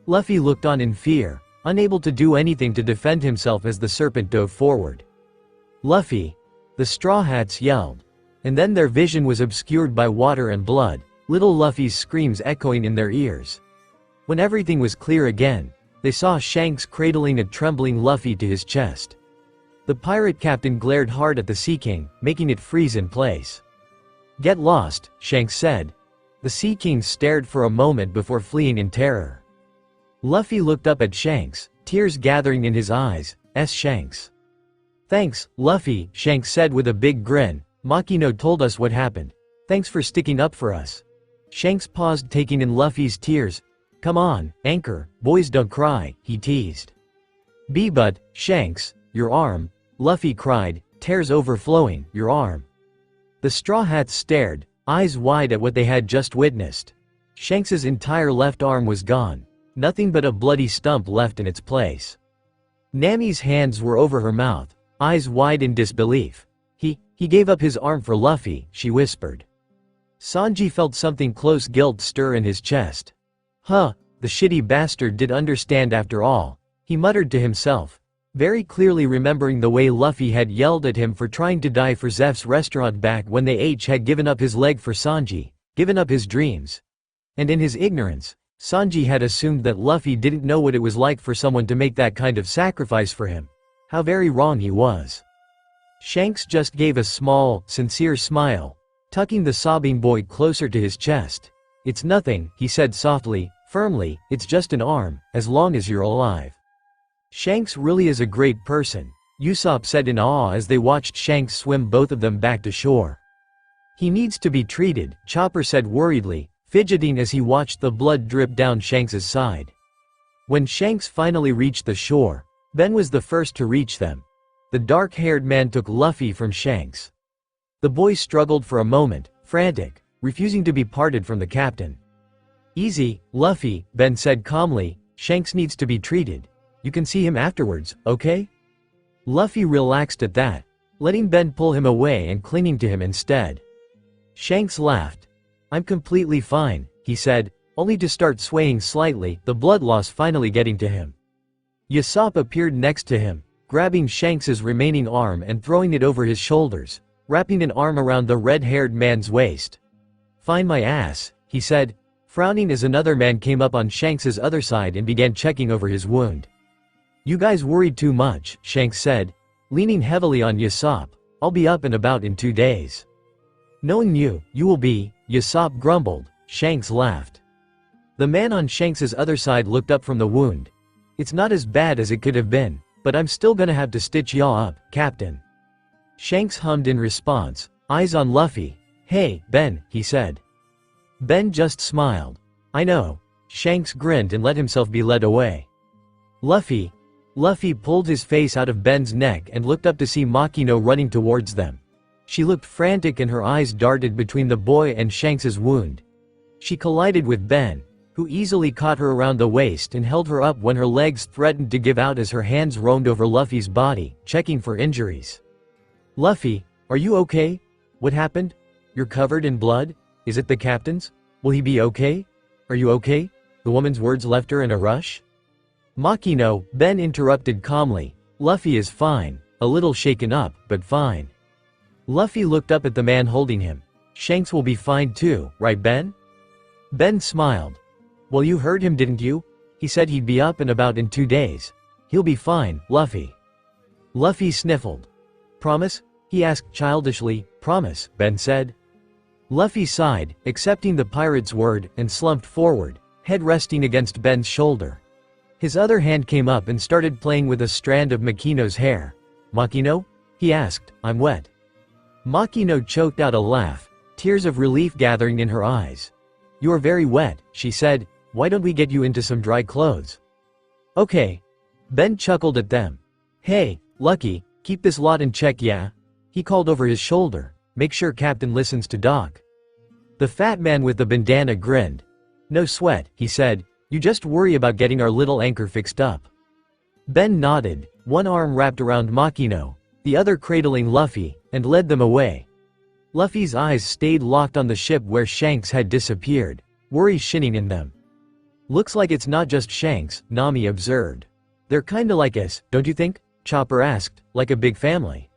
S3: Luffy looked on in fear, unable to do anything to defend himself as the serpent dove forward. Luffy! The Straw Hats yelled. And then their vision was obscured by water and blood, little Luffy's screams echoing in their ears. When everything was clear again, they saw Shanks cradling a trembling Luffy to his chest. The pirate captain glared hard at the Sea King, making it freeze in place. Get lost, Shanks said. The Sea King stared for a moment before fleeing in terror. Luffy looked up at Shanks, tears gathering in his eyes. Shanks. Thanks, Luffy, Shanks said with a big grin. Makino told us what happened. Thanks for sticking up for us. Shanks paused, taking in Luffy's tears. Come on, Anchor, boys don't cry, he teased. But, Shanks, your arm, Luffy cried, tears overflowing, your arm. The Straw Hats stared, eyes wide at what they had just witnessed. Shanks's entire left arm was gone, nothing but a bloody stump left in its place. Nami's hands were over her mouth, eyes wide in disbelief. He gave up his arm for Luffy, she whispered. Sanji felt something close guilt stir in his chest. Huh, the shitty bastard did understand after all, he muttered to himself, very clearly remembering the way Luffy had yelled at him for trying to die for Zeph's restaurant back when they had given up his leg for Sanji, given up his dreams. And in his ignorance, Sanji had assumed that Luffy didn't know what it was like for someone to make that kind of sacrifice for him. How very wrong he was. Shanks just gave a small, sincere smile, tucking the sobbing boy closer to his chest. It's nothing, he said softly, firmly, it's just an arm, as long as you're alive. Shanks really is a great person, Usopp said in awe as they watched Shanks swim both of them back to shore. He needs to be treated, Chopper said worriedly, fidgeting as he watched the blood drip down Shanks's side. When Shanks finally reached the shore, Ben was the first to reach them. The dark-haired man took Luffy from Shanks. The boy struggled for a moment, frantic, refusing to be parted from the captain. Easy, Luffy, Ben said calmly, Shanks needs to be treated. You can see him afterwards, okay? Luffy relaxed at that, letting Ben pull him away and clinging to him instead. Shanks laughed. I'm completely fine, he said, only to start swaying slightly, the blood loss finally getting to him. Usopp appeared next to him, grabbing Shanks's remaining arm and throwing it over his shoulders, wrapping an arm around the red-haired man's waist. Find my ass, he said, frowning as another man came up on Shanks's other side and began checking over his wound. You guys worried too much, Shanks said, leaning heavily on Usopp. I'll be up and about in 2 days. Knowing you will be, Usopp grumbled. Shanks laughed. The man on Shanks's other side looked up from the wound. It's not as bad as it could have been, but I'm still gonna have to stitch y'all up, Captain. Shanks hummed in response, eyes on Luffy. Hey, Ben, he said. Ben just smiled. I know. Shanks grinned and let himself be led away. Luffy pulled his face out of Ben's neck and looked up to see Makino running towards them. She looked frantic and her eyes darted between the boy and Shanks's wound. She collided with Ben, who easily caught her around the waist and held her up when her legs threatened to give out as her hands roamed over Luffy's body, checking for injuries. Luffy, are you okay? What happened? You're covered in blood? Is it the captain's? Will he be okay? Are you okay? The woman's words left her in a rush. Makino, Ben interrupted calmly. Luffy is fine, a little shaken up, but fine. Luffy looked up at the man holding him. Shanks will be fine too, right Ben? Ben smiled. Well, you heard him, didn't you? He said he'd be up and about in 2 days. He'll be fine, Luffy. Luffy sniffled. Promise? He asked childishly. Promise, Ben said. Luffy sighed, accepting the pirate's word, and slumped forward, head resting against Ben's shoulder. His other hand came up and started playing with a strand of Makino's hair. Makino? He asked. I'm wet. Makino choked out a laugh, tears of relief gathering in her eyes. "You are very wet," she said. "Why don't we get you into some dry clothes?" "Okay." Ben chuckled at them. "Hey, Lucky, keep this lot in check, yeah?" He called over his shoulder. "Make sure Captain listens to Doc." The fat man with the bandana grinned. "No sweat," he said. "You just worry about getting our little anchor fixed up." Ben nodded, one arm wrapped around Makino, the other cradling Luffy, and led them away. Luffy's eyes stayed locked on the ship where Shanks had disappeared, worry shining in them. "Looks like it's not just Shanks," Nami observed. "They're kinda like us, don't you think?" Chopper asked, "like a big family."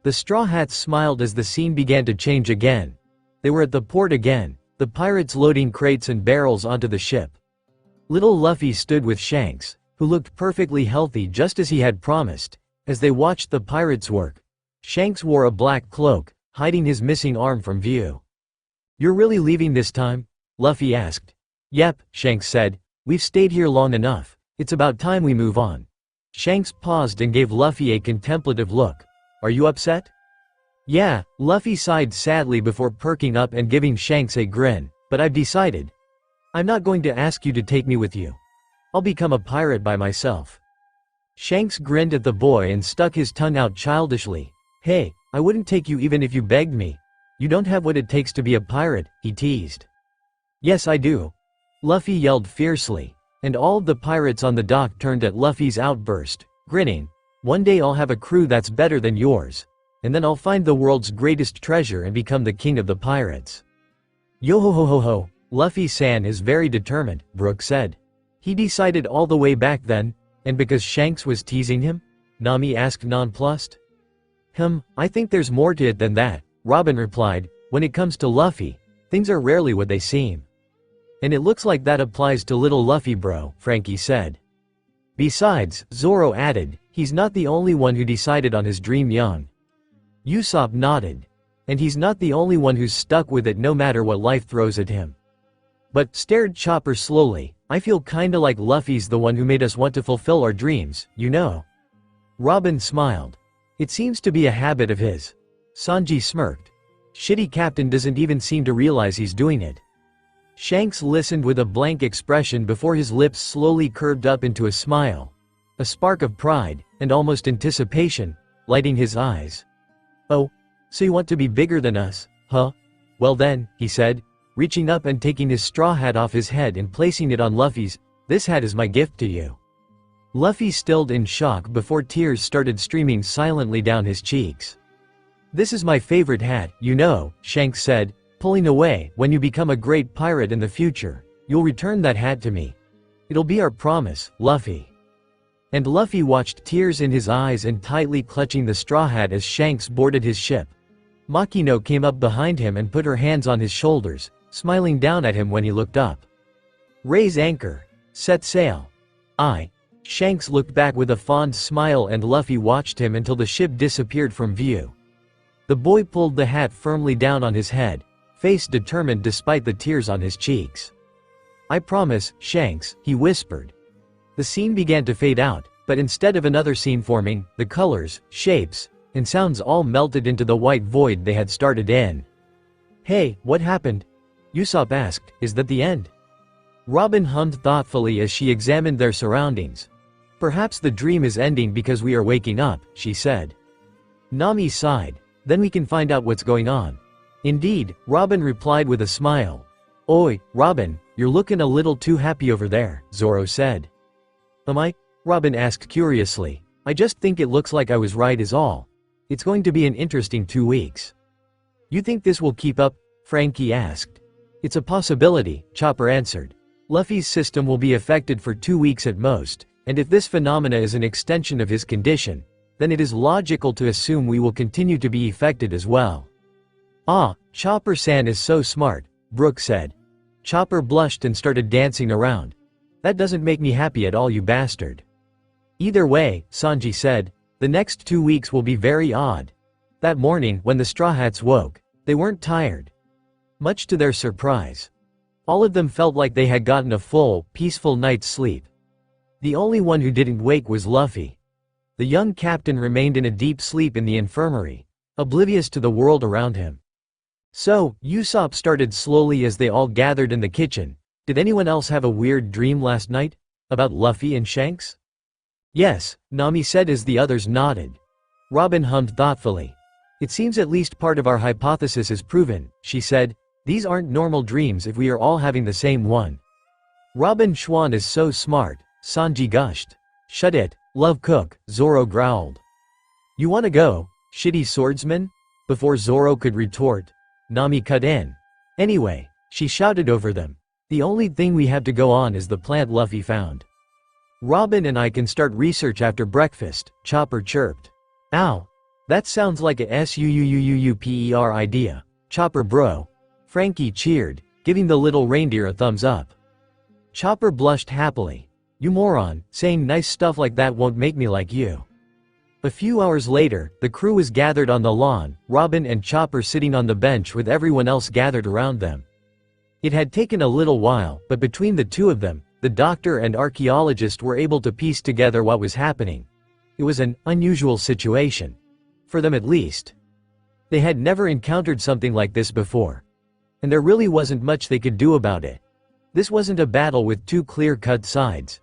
S3: The Straw Hats smiled as the scene began to change again. They were at the port again, the pirates loading crates and barrels onto the ship. Little Luffy stood with Shanks, who looked perfectly healthy just as he had promised, as they watched the pirates work. Shanks wore a black cloak, hiding his missing arm from view. "You're really leaving this time?" Luffy asked. "Yep," Shanks said. "We've stayed here long enough. It's about time we move on." Shanks paused and gave Luffy a contemplative look. "Are you upset?" "Yeah," Luffy sighed sadly before perking up and giving Shanks a grin, "but I've decided. I'm not going to ask you to take me with you. I'll become a pirate by myself." Shanks grinned at the boy and stuck his tongue out childishly. "Hey, I wouldn't take you even if you begged me. You don't have what it takes to be a pirate," he teased. "Yes I do," Luffy yelled fiercely, and all of the pirates on the dock turned at Luffy's outburst, grinning. "One day I'll have a crew that's better than yours. And then I'll find the world's greatest treasure and become the king of the pirates." "Yo ho ho ho ho, Luffy-san is very determined," Brook said. "He decided all the way back then, and because Shanks was teasing him?" Nami asked nonplussed. I think there's more to it than that," Robin replied. "When it comes to Luffy, things are rarely what they seem." "And it looks like that applies to little Luffy bro," Frankie said. "Besides," Zoro added, "he's not the only one who decided on his dream young." Usopp nodded. "And he's not the only one who's stuck with it no matter what life throws at him." "But," stared Chopper slowly, "I feel kinda like Luffy's the one who made us want to fulfill our dreams, you know?" Robin smiled. "It seems to be a habit of his." Sanji smirked. "Shitty captain doesn't even seem to realize he's doing it." Shanks listened with a blank expression before his lips slowly curved up into a smile. A spark of pride, and almost anticipation, lighting his eyes. "Oh, so you want to be bigger than us, huh? Well then," he said, reaching up and taking his straw hat off his head and placing it on Luffy's. "This hat is my gift to you." Luffy stilled in shock before tears started streaming silently down his cheeks. "This is my favorite hat, you know," Shanks said, pulling away. "When you become a great pirate in the future, you'll return that hat to me. It'll be our promise, Luffy." And Luffy watched, tears in his eyes and tightly clutching the straw hat as Shanks boarded his ship. Makino came up behind him and put her hands on his shoulders, smiling down at him when he looked up. "Raise anchor. Set sail." "Aye." Shanks looked back with a fond smile and Luffy watched him until the ship disappeared from view. The boy pulled the hat firmly down on his head, face determined despite the tears on his cheeks. "I promise, Shanks," he whispered. The scene began to fade out, but instead of another scene forming, the colors, shapes, and sounds all melted into the white void they had started in. "Hey, what happened?" Usopp asked. "Is that the end?" Robin hummed thoughtfully as she examined their surroundings. "Perhaps the dream is ending because we are waking up," she said. Nami sighed. "Then we can find out what's going on." "Indeed," Robin replied with a smile. "Oi, Robin, you're looking a little too happy over there," Zoro said. "Am I?" Robin asked curiously. "I just think it looks like I was right is all. It's going to be an interesting 2 weeks." "You think this will keep up?" Frankie asked. "It's a possibility," Chopper answered. "Luffy's system will be affected for 2 weeks at most. And if this phenomena is an extension of his condition, then it is logical to assume we will continue to be affected as well." "Ah, Chopper-san is so smart," Brook said. Chopper blushed and started dancing around. "That doesn't make me happy at all, you bastard." "Either way," Sanji said, "the next 2 weeks will be very odd." That morning, when the Straw Hats woke, they weren't tired. Much to their surprise. All of them felt like they had gotten a full, peaceful night's sleep. The only one who didn't wake was Luffy. The young captain remained in a deep sleep in the infirmary, oblivious to the world around him. So, Usopp started slowly as they all gathered in the kitchen. Did anyone else have a weird dream last night? About Luffy and Shanks? Yes, Nami said as the others nodded. Robin hummed thoughtfully. It seems at least part of our hypothesis is proven, she said. These aren't normal dreams if we are all having the same one. Robin Schwan is so smart, Sanji gushed. Shut it, love cook, Zoro growled. You wanna go, shitty swordsman? Before Zoro could retort, Nami cut in. Anyway, she shouted over them. The only thing we have to go on is the plant Luffy found. Robin and I can start research after breakfast, Chopper chirped. Ow. That sounds like a SUUUUPER idea. Chopper bro. Frankie cheered, giving the little reindeer a thumbs up. Chopper blushed happily. You moron, saying nice stuff like that won't make me like you. A few hours later, the crew was gathered on the lawn, Robin and Chopper sitting on the bench with everyone else gathered around them. It had taken a little while, but between the two of them, the doctor and archaeologist were able to piece together what was happening. It was an unusual situation. For them at least. They had never encountered something like this before. And there really wasn't much they could do about it. This wasn't a battle with two clear-cut sides.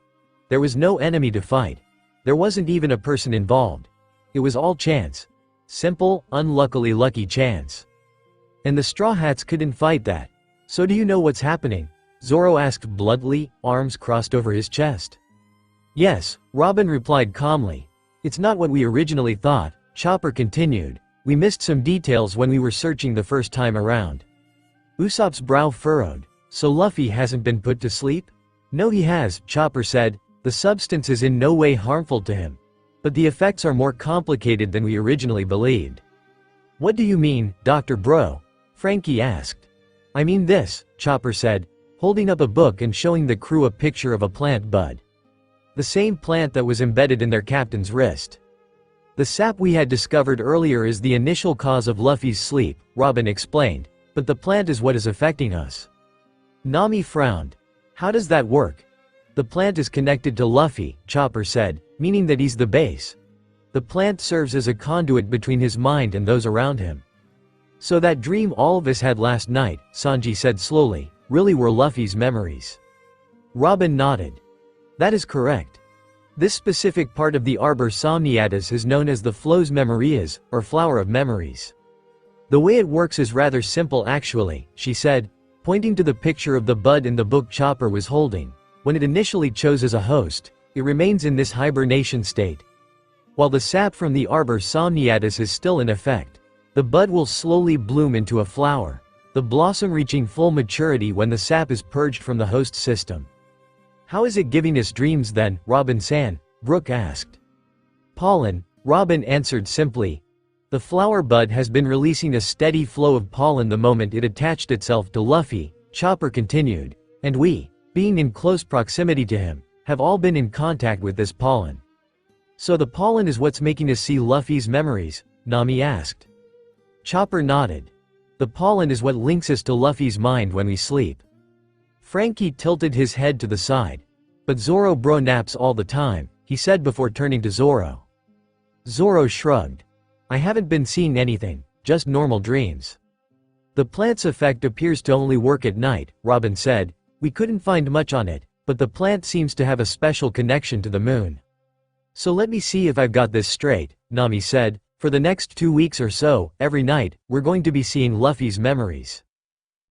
S3: There was no enemy to fight. There wasn't even a person involved. It was all chance. Simple, unluckily lucky chance. And the Straw Hats couldn't fight that. So do you know what's happening? Zoro asked bluntly, arms crossed over his chest. Yes, Robin replied calmly. It's not what we originally thought, Chopper continued. We missed some details when we were searching the first time around. Usopp's brow furrowed. So Luffy hasn't been put to sleep? No he has, Chopper said. The substance is in no way harmful to him. But the effects are more complicated than we originally believed. What do you mean, Dr. Bro? Frankie asked. I mean this, Chopper said, holding up a book and showing the crew a picture of a plant bud. The same plant that was embedded in their captain's wrist. The sap we had discovered earlier is the initial cause of Luffy's sleep, Robin explained, but the plant is what is affecting us. Nami frowned. How does that work? The plant is connected to Luffy, Chopper said, meaning that he's the base. The plant serves as a conduit between his mind and those around him. So that dream all of us had last night, Sanji said slowly, really were Luffy's memories. Robin nodded. That is correct. This specific part of the arbor somniatus is known as the Flores Memorias, or Flower of Memories. The way it works is rather simple actually, she said, pointing to the picture of the bud in the book Chopper was holding. When it initially chose as a host, it remains in this hibernation state. While the sap from the arbor somniatus is still in effect, the bud will slowly bloom into a flower, the blossom reaching full maturity when the sap is purged from the host system. How is it giving us dreams then, Robin-san? Brooke asked. Pollen, Robin answered simply. The flower bud has been releasing a steady flow of pollen the moment it attached itself to Luffy, Chopper continued, and we, being in close proximity to him, have all been in contact with this pollen. So the pollen is what's making us see Luffy's memories? Nami asked. Chopper nodded. The pollen is what links us to Luffy's mind when we sleep. Frankie tilted his head to the side. But Zoro bro naps all the time, he said before turning to Zoro. Zoro shrugged. I haven't been seeing anything, just normal dreams. The plant's effect appears to only work at night, Robin said. We couldn't find much on it, but the plant seems to have a special connection to the moon. So let me see if I've got this straight, Nami said. For the next 2 weeks or so, every night, we're going to be seeing Luffy's memories.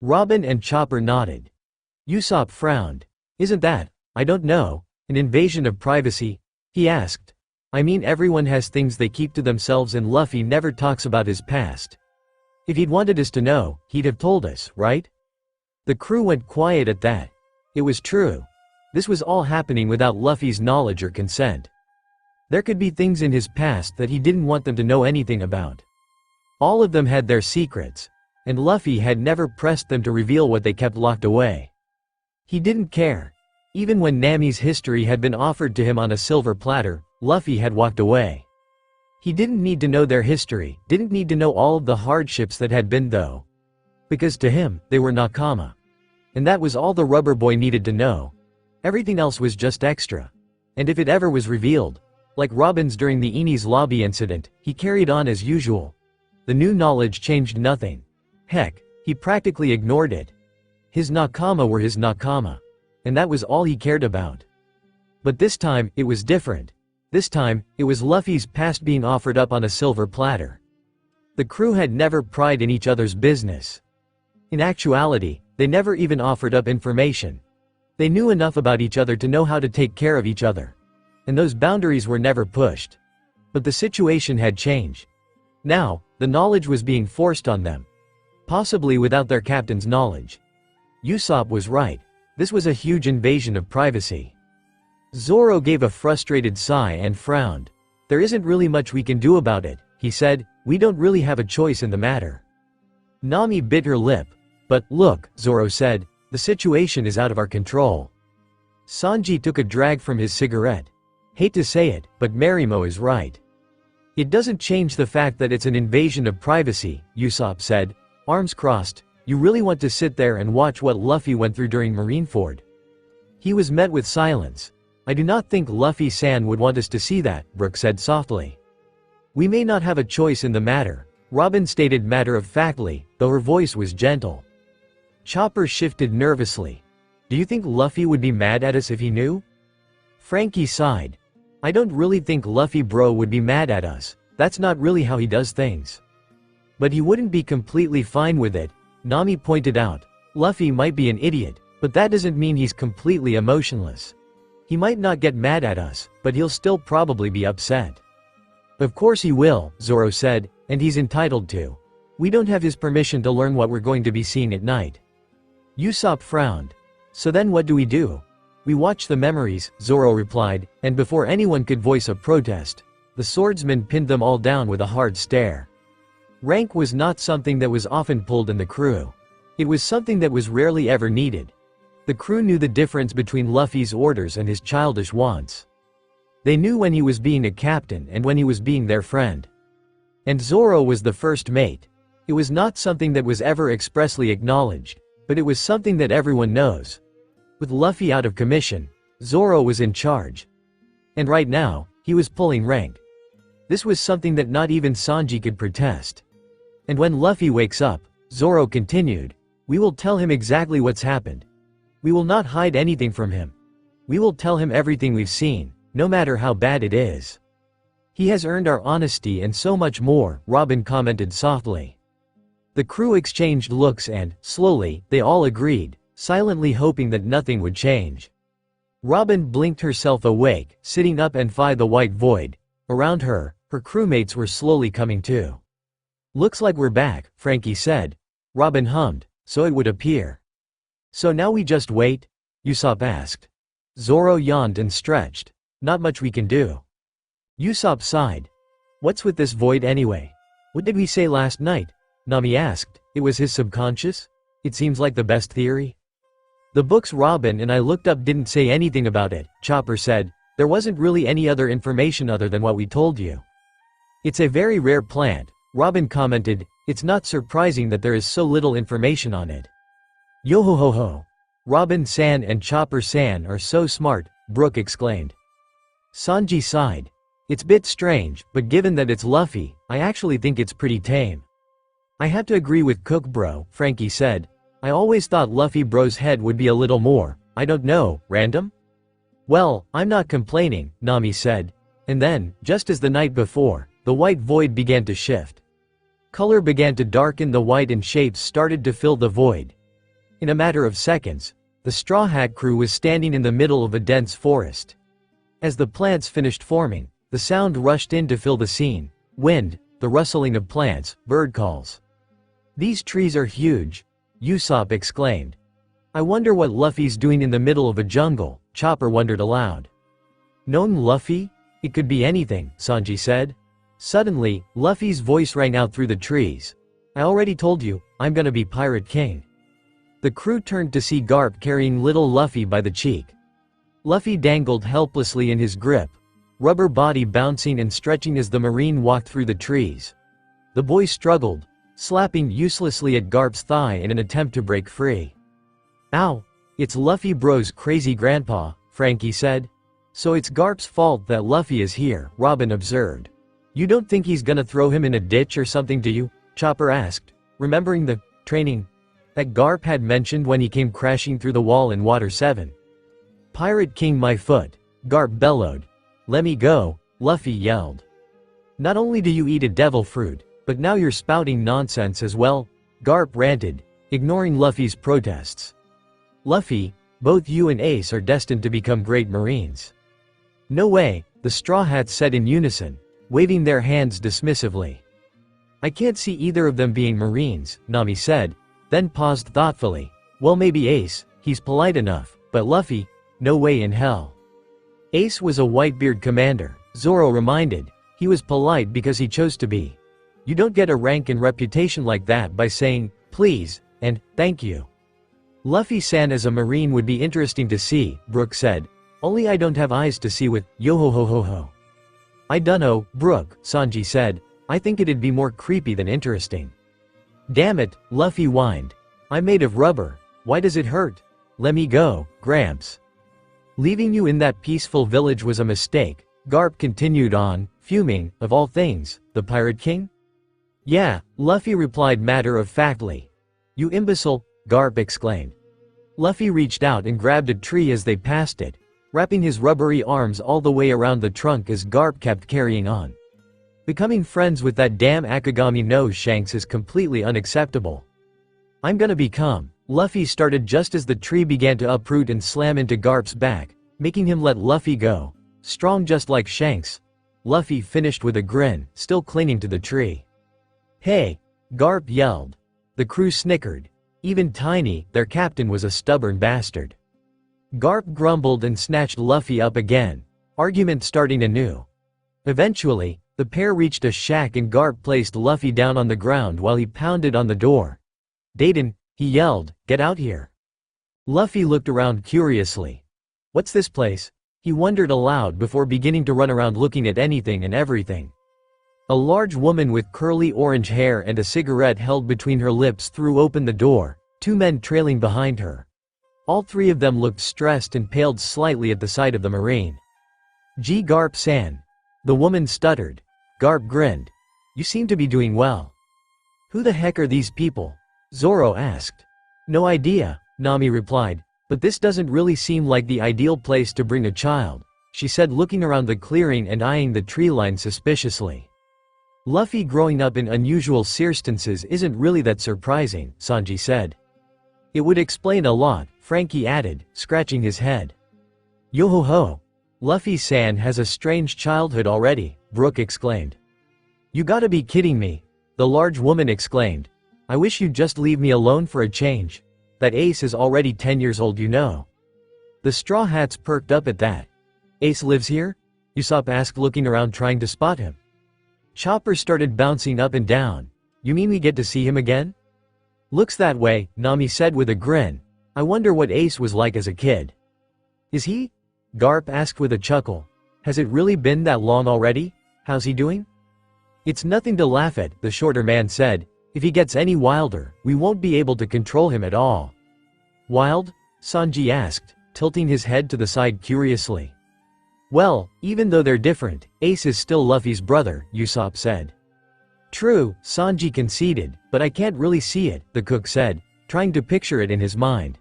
S3: Robin and Chopper nodded. Usopp frowned. Isn't that, I don't know, an invasion of privacy? He asked. I mean everyone has things they keep to themselves and Luffy never talks about his past. If he'd wanted us to know, he'd have told us, right? The crew went quiet at that. It was true. This was all happening without Luffy's knowledge or consent. There could be things in his past that he didn't want them to know anything about. All of them had their secrets, and Luffy had never pressed them to reveal what they kept locked away. He didn't care. Even when Nami's history had been offered to him on a silver platter, Luffy had walked away. He didn't need to know their history, didn't need to know all of the hardships that had been though. Because to him, they were nakama. And that was all the rubber boy needed to know. Everything else was just extra. And if it ever was revealed, like Robin's during the Enies lobby incident, he carried on as usual. the new knowledge changed nothing. Heck, he practically ignored it. His nakama were his nakama. And that was all he cared about. But this time, it was different. This time, it was Luffy's past being offered up on a silver platter. The crew had never pried in each other's business. In actuality, they never even offered up information. They knew enough about each other to know how to take care of each other. And those boundaries were never pushed. But the situation had changed. Now, the knowledge was being forced on them. Possibly without their captain's knowledge. Usopp was right. This was a huge invasion of privacy. Zoro gave a frustrated sigh and frowned. There isn't really much we can do about it, he said. We don't really have a choice in the matter. Nami bit her lip. But, look, Zoro said, the situation is out of our control. Sanji took a drag from his cigarette. Hate to say it, but Marimo is right. It doesn't change the fact that it's an invasion of privacy, Usopp said, arms crossed. You really want to sit there and watch what Luffy went through during Marineford? He was met with silence. I do not think Luffy-san would want us to see that, Brook said softly. We may not have a choice in the matter, Robin stated matter-of-factly, though her voice was gentle. Chopper shifted nervously. Do you think Luffy would be mad at us if he knew? Frankie sighed. I don't really think Luffy bro would be mad at us, that's not really how he does things. But he wouldn't be completely fine with it, Nami pointed out. Luffy might be an idiot, but that doesn't mean he's completely emotionless. He might not get mad at us, but he'll still probably be upset. Of course he will, Zoro said, and he's entitled to. We don't have his permission to learn what we're going to be seeing at night. Usopp frowned. So then what do we do? We watch the memories, Zoro replied, and before anyone could voice a protest, the swordsman pinned them all down with a hard stare. Rank was not something that was often pulled in the crew. It was something that was rarely ever needed. The crew knew the difference between Luffy's orders and his childish wants. They knew when he was being a captain and when he was being their friend. And Zoro was the first mate. It was not something that was ever expressly acknowledged, but it was something that everyone knows. With Luffy out of commission, Zoro was in charge. And right now, he was pulling rank. This was something that not even Sanji could protest. And when Luffy wakes up, Zoro continued, we will tell him exactly what's happened. We will not hide anything from him. We will tell him everything we've seen, no matter how bad it is. He has earned our honesty and so much more, Robin commented softly. The crew exchanged looks and, slowly, they all agreed, silently hoping that nothing would change. Robin blinked herself awake, sitting up and the white void. Around her, her crewmates were slowly coming to. Looks like we're back, Frankie said. Robin hummed, so it would appear. So now we just wait? Usopp asked. Zoro yawned and stretched. Not much we can do. Usopp sighed. What's with this void anyway? What did we say last night? Nami asked. It was his subconscious? It seems like the best theory. The books Robin and I looked up didn't say anything about it, Chopper said. There wasn't really any other information other than what we told you. It's a very rare plant, Robin commented. It's not surprising that there is so little information on it. Yo-ho-ho-ho. Robin-san and Chopper-san are so smart, Brook exclaimed. Sanji sighed. It's bit strange, but given that it's Luffy, I actually think it's pretty tame. I have to agree with Cook bro, Frankie said. I always thought Luffy bro's head would be a little more, I don't know, random? Well, I'm not complaining, Nami said. And then, just as the night before, the white void began to shift. Color began to darken the white and shapes started to fill the void. In a matter of seconds, the Straw Hat crew was standing in the middle of a dense forest. As the plants finished forming, the sound rushed in to fill the scene. Wind, the rustling of plants, bird calls. These trees are huge, Usopp exclaimed. I wonder what Luffy's doing in the middle of a jungle, Chopper wondered aloud. Known Luffy? It could be anything, Sanji said. Suddenly, Luffy's voice rang out through the trees. I already told you, I'm gonna be Pirate King. The crew turned to see Garp carrying little Luffy by the cheek. Luffy dangled helplessly in his grip, rubber body bouncing and stretching as the Marine walked through the trees. The boy struggled, slapping uselessly at Garp's thigh in an attempt to break free. Ow! It's Luffy bro's crazy grandpa, Frankie said. So it's Garp's fault that Luffy is here, Robin observed. You don't think he's gonna throw him in a ditch or something, do you? Chopper asked, remembering the training that Garp had mentioned when he came crashing through the wall in Water 7. Pirate King, my foot, Garp bellowed. Let me go, Luffy yelled. Not only do you eat a devil fruit, but now you're spouting nonsense as well, Garp ranted, ignoring Luffy's protests. Luffy, both you and Ace are destined to become great Marines. No way, the Straw Hats said in unison, waving their hands dismissively. I can't see either of them being Marines, Nami said, then paused thoughtfully. Well, maybe Ace, he's polite enough, but Luffy, no way in hell. Ace was a Whitebeard commander, Zoro reminded. He was polite because he chose to be. You don't get a rank and reputation like that by saying, please, and, thank you. Luffy-san as a Marine would be interesting to see, Brook said. Only I don't have eyes to see with, yo-ho-ho-ho-ho. I dunno, Brook, Sanji said. I think it'd be more creepy than interesting. Damn it, Luffy whined. I'm made of rubber. Why does it hurt? Let me go, Gramps. Leaving you in that peaceful village was a mistake, Garp continued on, fuming, of all things, the Pirate King? Yeah, Luffy replied matter-of-factly. You imbecile, Garp exclaimed. Luffy reached out and grabbed a tree as they passed it, wrapping his rubbery arms all the way around the trunk as Garp kept carrying on. Becoming friends with that damn Akagami no Shanks is completely unacceptable. I'm gonna become. Luffy started just as the tree began to uproot and slam into Garp's back, making him let Luffy go. Strong just like Shanks. Luffy finished with a grin, still clinging to the tree. Hey! Garp yelled. The crew snickered. Even Tiny, their captain, was a stubborn bastard. Garp grumbled and snatched Luffy up again, argument starting anew. Eventually, the pair reached a shack and Garp placed Luffy down on the ground while he pounded on the door. Dayton, he yelled, get out here. Luffy looked around curiously. What's this place? He wondered aloud before beginning to run around looking at anything and everything. A large woman with curly orange hair and a cigarette held between her lips threw open the door, two men trailing behind her. All three of them looked stressed and paled slightly at the sight of the Marine. Gee, Garp-san. The woman stuttered. Garp grinned. You seem to be doing well. Who the heck are these people? Zoro asked. No idea, Nami replied, but this doesn't really seem like the ideal place to bring a child, she said, looking around the clearing and eyeing the tree line suspiciously. Luffy growing up in unusual circumstances isn't really that surprising, Sanji said. It would explain a lot, Frankie added, scratching his head. Yo-ho-ho. Luffy-san has a strange childhood already, Brook exclaimed. You gotta be kidding me, the large woman exclaimed. I wish you'd just leave me alone for a change. That Ace is already 10 years old, you know. The Straw Hats perked up at that. Ace lives here? Usopp asked, looking around trying to spot him. Chopper started bouncing up and down. You mean we get to see him again? Looks that way, Nami said with a grin. I wonder what Ace was like as a kid. Is he? Garp asked with a chuckle. Has it really been that long already? How's he doing? It's nothing to laugh at, the shorter man said. If he gets any wilder, we won't be able to control him at all. Wild? Sanji asked, tilting his head to the side curiously. Well, even though they're different, Ace is still Luffy's brother, Usopp said. True, Sanji conceded, but I can't really see it, the cook said, trying to picture it in his mind.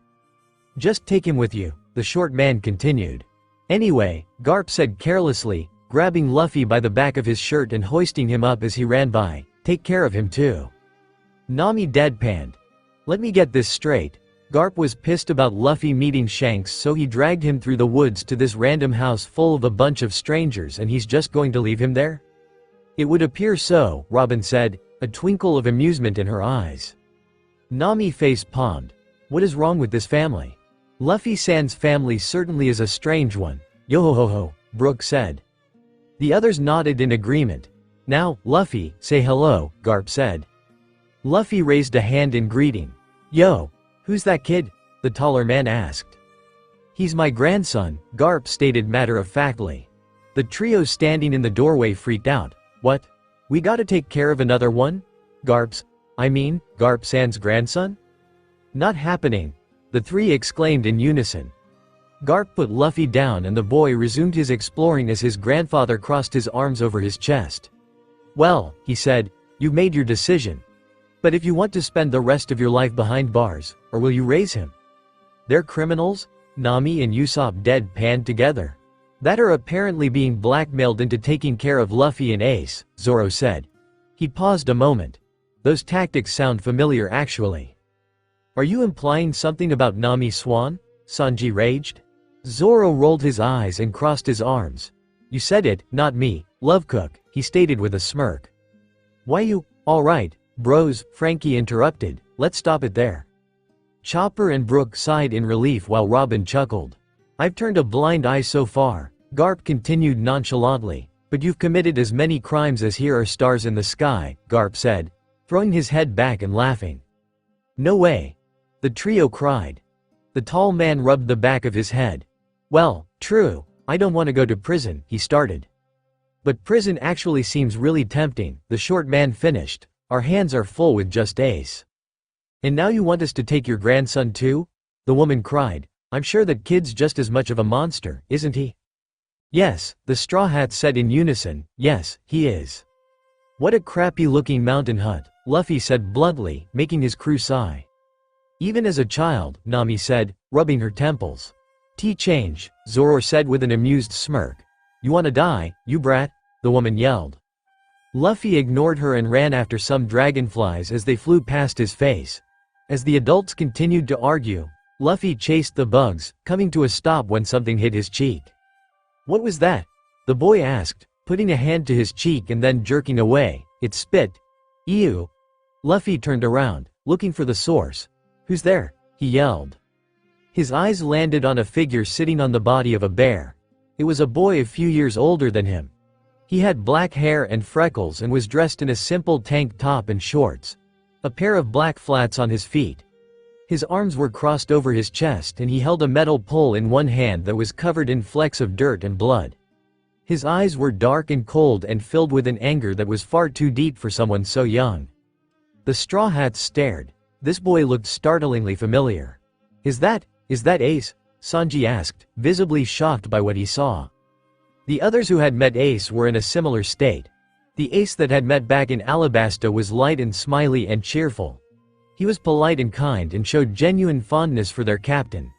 S3: Just take him with you, the short man continued. Anyway, Garp said carelessly, grabbing Luffy by the back of his shirt and hoisting him up as he ran by, take care of him too. Nami deadpanned. Let me get this straight. Garp was pissed about Luffy meeting Shanks, so he dragged him through the woods to this random house full of a bunch of strangers, and he's just going to leave him there? It would appear so, Robin said, a twinkle of amusement in her eyes. Nami face-palmed. What is wrong with this family? Luffy-san's family certainly is a strange one, yo-ho-ho-ho, Brook said. The others nodded in agreement. Now, Luffy, say hello, Garp said. Luffy raised a hand in greeting. Yo, who's that kid? The taller man asked. He's my grandson, Garp stated matter-of-factly. The trio standing in the doorway freaked out. What? We gotta take care of another one? Garp-san's grandson? Not happening, the three exclaimed in unison. Garp put Luffy down and the boy resumed his exploring as his grandfather crossed his arms over his chest. Well, he said, you've made your decision. But if you want to spend the rest of your life behind bars, or will you raise him? They're criminals? Nami and Usopp deadpanned together. That are apparently being blackmailed into taking care of Luffy and Ace, Zoro said. He paused a moment. Those tactics sound familiar actually. Are you implying something about Nami Swan? Sanji raged. Zoro rolled his eyes and crossed his arms. You said it, not me, Lovecook, he stated with a smirk. Why you, alright, bros, Frankie interrupted, let's stop it there. Chopper and Brook sighed in relief while Robin chuckled. I've turned a blind eye so far, Garp continued nonchalantly, but you've committed as many crimes as here are stars in the sky, Garp said, throwing his head back and laughing. No way. The trio cried. The tall man rubbed the back of his head. Well, true, I don't want to go to prison, he started. But prison actually seems really tempting, the short man finished. Our hands are full with just Ace. And now you want us to take your grandson too? The woman cried. I'm sure that kid's just as much of a monster, isn't he? Yes, the Straw Hats said in unison, yes, he is. What a crappy-looking mountain hut, Luffy said bluntly, making his crew sigh. Even as a child, Nami said, rubbing her temples. Change, Zoro said with an amused smirk. You wanna die, you brat? The woman yelled. Luffy ignored her and ran after some dragonflies as they flew past his face. As the adults continued to argue, Luffy chased the bugs, coming to a stop when something hit his cheek. What was that? The boy asked, putting a hand to his cheek and then jerking away. It spit. Ew. Luffy turned around, looking for the source. Who's there? He yelled. His eyes landed on a figure sitting on the body of a bear. It was a boy a few years older than him. He had black hair and freckles and was dressed in a simple tank top and shorts. A pair of black flats on his feet. His arms were crossed over his chest and he held a metal pole in one hand that was covered in flecks of dirt and blood. His eyes were dark and cold and filled with an anger that was far too deep for someone so young. The Straw Hats stared. This boy looked startlingly familiar. Is that Ace? Sanji asked, visibly shocked by what he saw. The others who had met Ace were in a similar state. The Ace that had met back in Alabasta was light and smiley and cheerful. He was polite and kind and showed genuine fondness for their captain.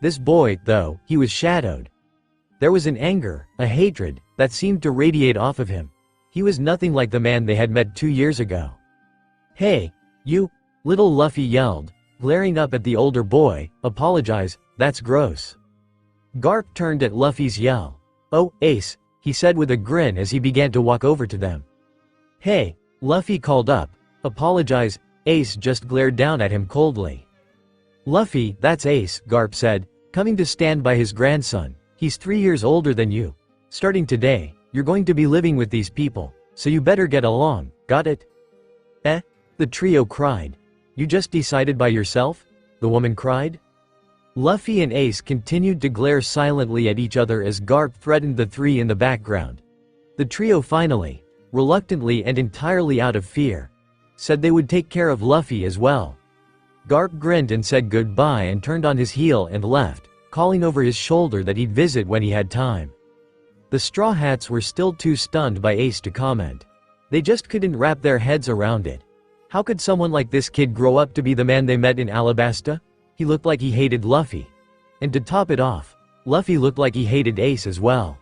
S3: This boy, though, he was shadowed. There was an anger, a hatred, that seemed to radiate off of him. He was nothing like the man they had met 2 years ago. Hey, you, little Luffy yelled, glaring up at the older boy, apologize, that's gross. Garp turned at Luffy's yell. Oh, Ace, he said with a grin as he began to walk over to them. Hey, Luffy called up, apologize, Ace just glared down at him coldly. Luffy, that's Ace, Garp said, coming to stand by his grandson. He's 3 years older than you. Starting today, you're going to be living with these people, so you better get along, got it? Eh? The trio cried. You just decided by yourself? The woman cried. Luffy and Ace continued to glare silently at each other as Garp threatened the three in the background. The trio finally, reluctantly and entirely out of fear, said they would take care of Luffy as well. Garp grinned and said goodbye and turned on his heel and left, calling over his shoulder that he'd visit when he had time. The Straw Hats were still too stunned by Ace to comment. They just couldn't wrap their heads around it. How could someone like this kid grow up to be the man they met in Alabasta? He looked like he hated Luffy. And to top it off, Luffy looked like he hated Ace as well.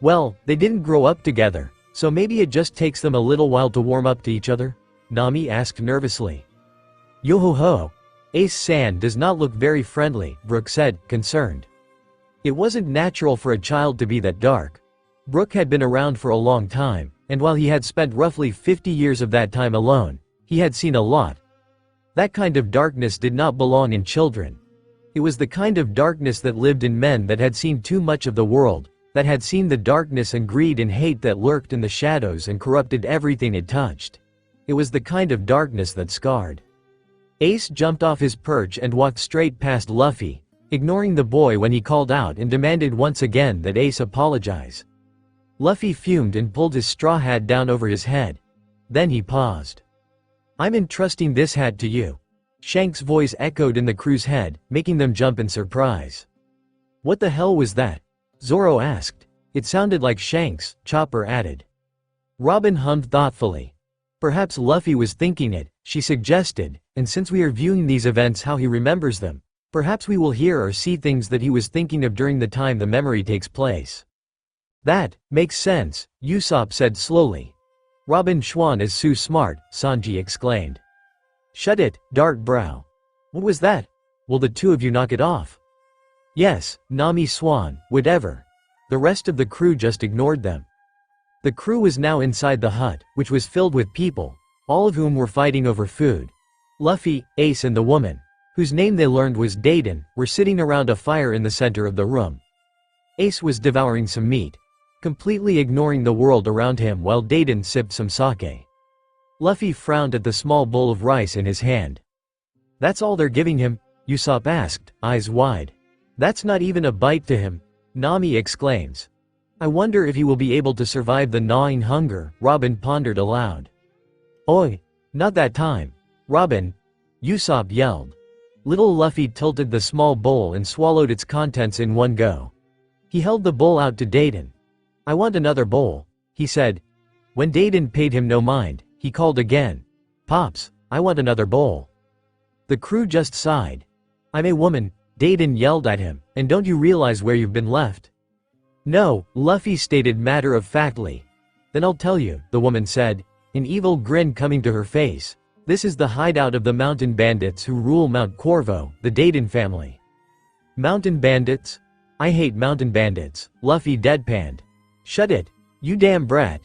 S3: Well, they didn't grow up together, so maybe it just takes them a little while to warm up to each other? Nami asked nervously. Yo-ho-ho. Ace-san does not look very friendly, Brook said, concerned. It wasn't natural for a child to be that dark. Brook had been around for a long time, and while he had spent roughly 50 years of that time alone, he had seen a lot. That kind of darkness did not belong in children. It was the kind of darkness that lived in men that had seen too much of the world, that had seen the darkness and greed and hate that lurked in the shadows and corrupted everything it touched. It was the kind of darkness that scarred. Ace jumped off his perch and walked straight past Luffy, ignoring the boy when he called out and demanded once again that Ace apologize. Luffy fumed and pulled his straw hat down over his head. Then he paused. I'm entrusting this hat to you. Shanks' voice echoed in the crew's head, making them jump in surprise. What the hell was that? Zoro asked. It sounded like Shanks, Chopper added. Robin hummed thoughtfully. Perhaps Luffy was thinking it, she suggested, and since we are viewing these events how he remembers them, perhaps we will hear or see things that he was thinking of during the time the memory takes place. That makes sense, Usopp said slowly. Robin Schwan is so smart, Sanji exclaimed. Shut it, dark brow. What was that? Will the two of you knock it off? Yes, Nami Swan, whatever. The rest of the crew just ignored them. The crew was now inside the hut, which was filled with people, all of whom were fighting over food. Luffy, Ace and the woman, whose name they learned was Dayton, were sitting around a fire in the center of the room. Ace was devouring some meat, completely ignoring the world around him while Dayton sipped some sake. Luffy frowned at the small bowl of rice in his hand. That's all they're giving him? Usopp asked, eyes wide. That's not even a bite to him, Nami exclaims. I wonder if he will be able to survive the gnawing hunger, Robin pondered aloud. Oi! Not that time. Robin! Usopp yelled. Little Luffy tilted the small bowl and swallowed its contents in one go. He held the bowl out to Dayton. I want another bowl, he said. When Dayton paid him no mind, he called again. Pops, I want another bowl. The crew just sighed. I'm a woman, Dayton yelled at him, and don't you realize where you've been left? No, Luffy stated matter-of-factly. Then I'll tell you, the woman said, an evil grin coming to her face. This is the hideout of the mountain bandits who rule Mount Corvo, the Dayton family. Mountain bandits? I hate mountain bandits, Luffy deadpanned. Shut it, you damn brat.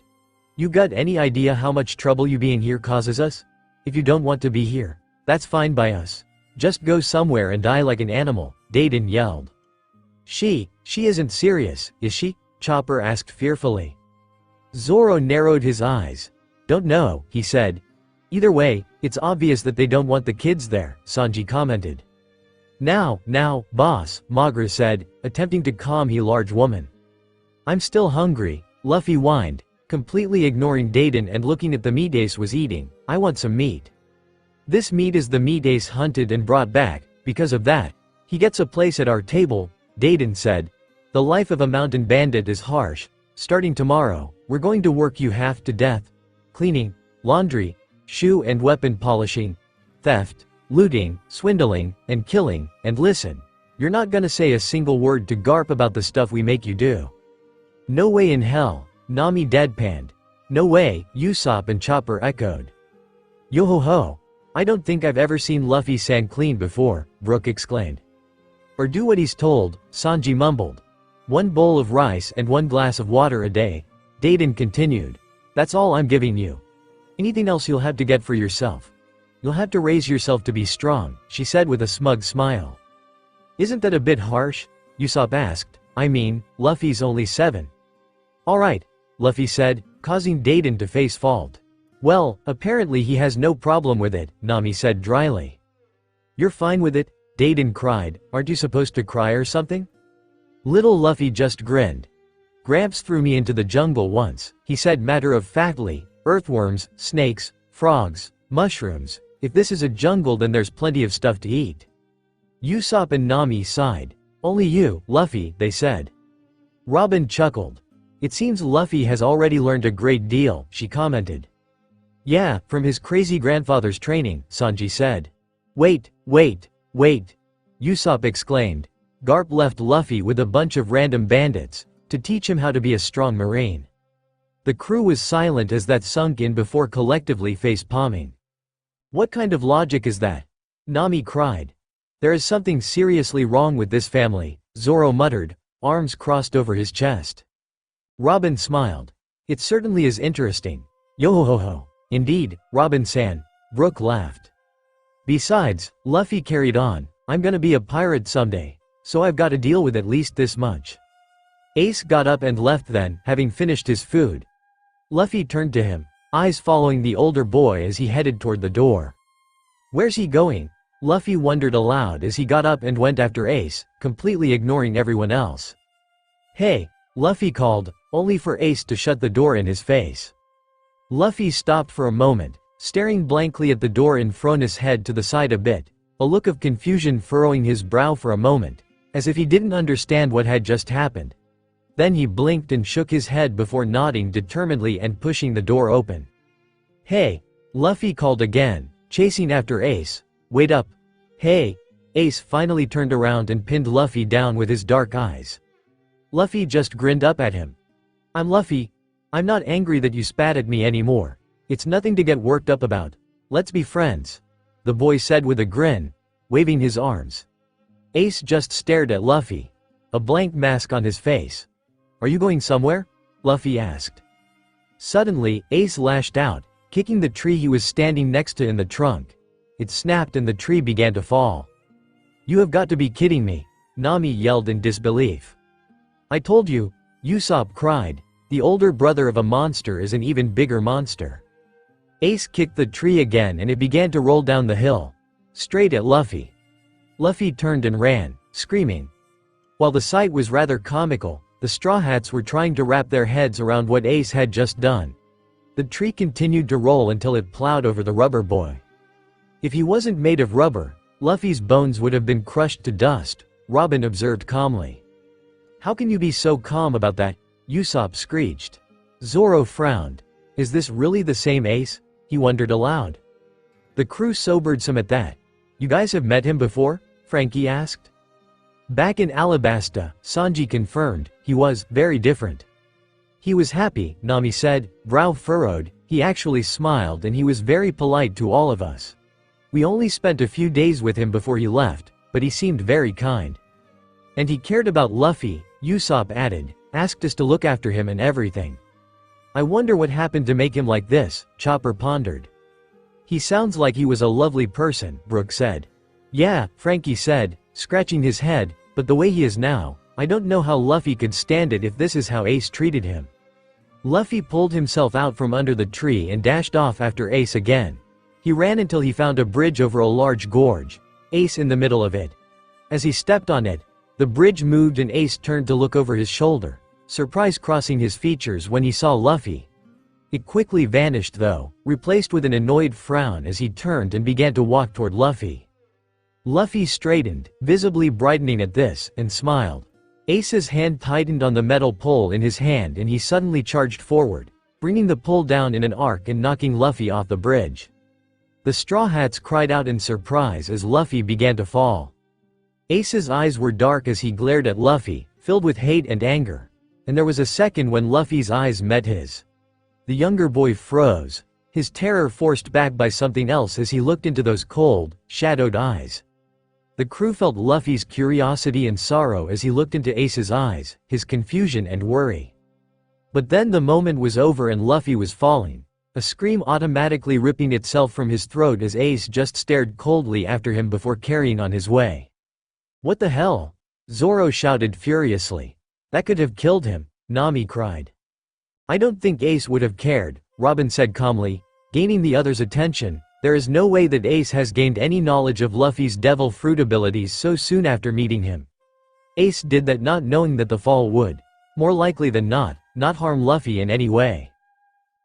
S3: You got any idea how much trouble you being here causes us? If you don't want to be here, that's fine by us. Just go somewhere and die like an animal, Dayton yelled. She isn't serious, is she? Chopper asked fearfully. Zoro narrowed his eyes. Don't know, he said. Either way, it's obvious that they don't want the kids there, Sanji commented. Now, boss, Magra said, attempting to calm the large woman. I'm still hungry, Luffy whined, completely ignoring Dayton and looking at the meat Ace was eating. I want some meat. This meat is the meat Ace hunted and brought back. Because of that, he gets a place at our table, Dayton said. The life of a mountain bandit is harsh. Starting tomorrow, we're going to work you half to death. Cleaning, laundry, shoe and weapon polishing, theft, looting, swindling, and killing, and listen, you're not gonna say a single word to Garp about the stuff we make you do. No way in hell, Nami deadpanned. No way, Usopp and Chopper echoed. Yo-ho-ho, I don't think I've ever seen Luffy-san clean before, Brook exclaimed. Or do what he's told, Sanji mumbled. 1 bowl of rice and 1 glass of water a day, Dayton continued. That's all I'm giving you. Anything else you'll have to get for yourself. You'll have to raise yourself to be strong, she said with a smug smile. Isn't that a bit harsh? Usopp asked. I mean, Luffy's only 7. Alright, Luffy said, causing Dayton to face fault. Well, apparently he has no problem with it, Nami said dryly. You're fine with it? Dayton cried. Aren't you supposed to cry or something? Little Luffy just grinned. Gramps threw me into the jungle once, he said matter-of-factly. Earthworms, snakes, frogs, mushrooms. If this is a jungle then there's plenty of stuff to eat. Usopp and Nami sighed. Only you, Luffy, they said. Robin chuckled. It seems Luffy has already learned a great deal, she commented. Yeah, from his crazy grandfather's training, Sanji said. Wait, Usopp exclaimed. Garp left Luffy with a bunch of random bandits, to teach him how to be a strong marine. The crew was silent as that sunk in before collectively face-palming. What kind of logic is that? Nami cried. There is something seriously wrong with this family, Zoro muttered, arms crossed over his chest. Robin smiled. It certainly is interesting. Yo-ho-ho-ho. Indeed, Robin-san, Brook laughed. Besides, Luffy carried on, I'm gonna be a pirate someday, so I've got to deal with at least this much. Ace got up and left then, having finished his food. Luffy turned to him, eyes following the older boy as he headed toward the door. Where's he going? Luffy wondered aloud as he got up and went after Ace, completely ignoring everyone else. Hey, Luffy called, only for Ace to shut the door in his face. Luffy stopped for a moment, staring blankly at the door in Frona's head to the side a bit, a look of confusion furrowing his brow for a moment, as if he didn't understand what had just happened. Then he blinked and shook his head before nodding determinedly and pushing the door open. "Hey!" Luffy called again, chasing after Ace. "Wait up!" "Hey!" Ace finally turned around and pinned Luffy down with his dark eyes. Luffy just grinned up at him. "I'm Luffy. I'm not angry that you spat at me anymore. It's nothing to get worked up about. Let's be friends," the boy said with a grin, waving his arms. Ace just stared at Luffy, a blank mask on his face. "Are you going somewhere?" Luffy asked. Suddenly, Ace lashed out, kicking the tree he was standing next to in the trunk. It snapped and the tree began to fall. "You have got to be kidding me," Nami yelled in disbelief. "I told you," Usopp cried. "The older brother of a monster is an even bigger monster." Ace kicked the tree again and it began to roll down the hill, straight at Luffy. Luffy turned and ran, screaming. While the sight was rather comical, the Straw Hats were trying to wrap their heads around what Ace had just done. The tree continued to roll until it plowed over the rubber boy. If he wasn't made of rubber, Luffy's bones would have been crushed to dust, Robin observed calmly. "How can you be so calm about that?" Usopp screeched. Zoro frowned. "Is this really the same Ace?" he wondered aloud. The crew sobered some at that. "You guys have met him before?" Frankie asked. Back in Alabasta, Sanji confirmed, he was very different. "He was happy," Nami said, brow furrowed. "He actually smiled and he was very polite to all of us. We only spent a few days with him before he left, but he seemed very kind. And he cared about Luffy," Usopp added, "asked us to look after him and everything." "I wonder what happened to make him like this," Chopper pondered. "He sounds like he was a lovely person," Brook said. "Yeah," Frankie said, scratching his head, "but the way he is now, I don't know how Luffy could stand it if this is how Ace treated him." Luffy pulled himself out from under the tree and dashed off after Ace again. He ran until he found a bridge over a large gorge, Ace in the middle of it. As he stepped on it, the bridge moved and Ace turned to look over his shoulder, surprise crossing his features when he saw Luffy. It quickly vanished though, replaced with an annoyed frown as he turned and began to walk toward Luffy. Luffy straightened, visibly brightening at this, and smiled. Ace's hand tightened on the metal pole in his hand and he suddenly charged forward, bringing the pole down in an arc and knocking Luffy off the bridge. The Straw Hats cried out in surprise as Luffy began to fall. Ace's eyes were dark as he glared at Luffy, filled with hate and anger. And there was a second when Luffy's eyes met his. The younger boy froze, his terror forced back by something else as he looked into those cold, shadowed eyes. The crew felt Luffy's curiosity and sorrow as he looked into Ace's eyes, his confusion and worry. But then the moment was over and Luffy was falling, a scream automatically ripping itself from his throat as Ace just stared coldly after him before carrying on his way. "What the hell?" Zoro shouted furiously. "That could have killed him," Nami cried. "I don't think Ace would have cared," Robin said calmly, gaining the others' attention. "There is no way that Ace has gained any knowledge of Luffy's devil fruit abilities so soon after meeting him. Ace did that not knowing that the fall would, more likely than not harm Luffy in any way."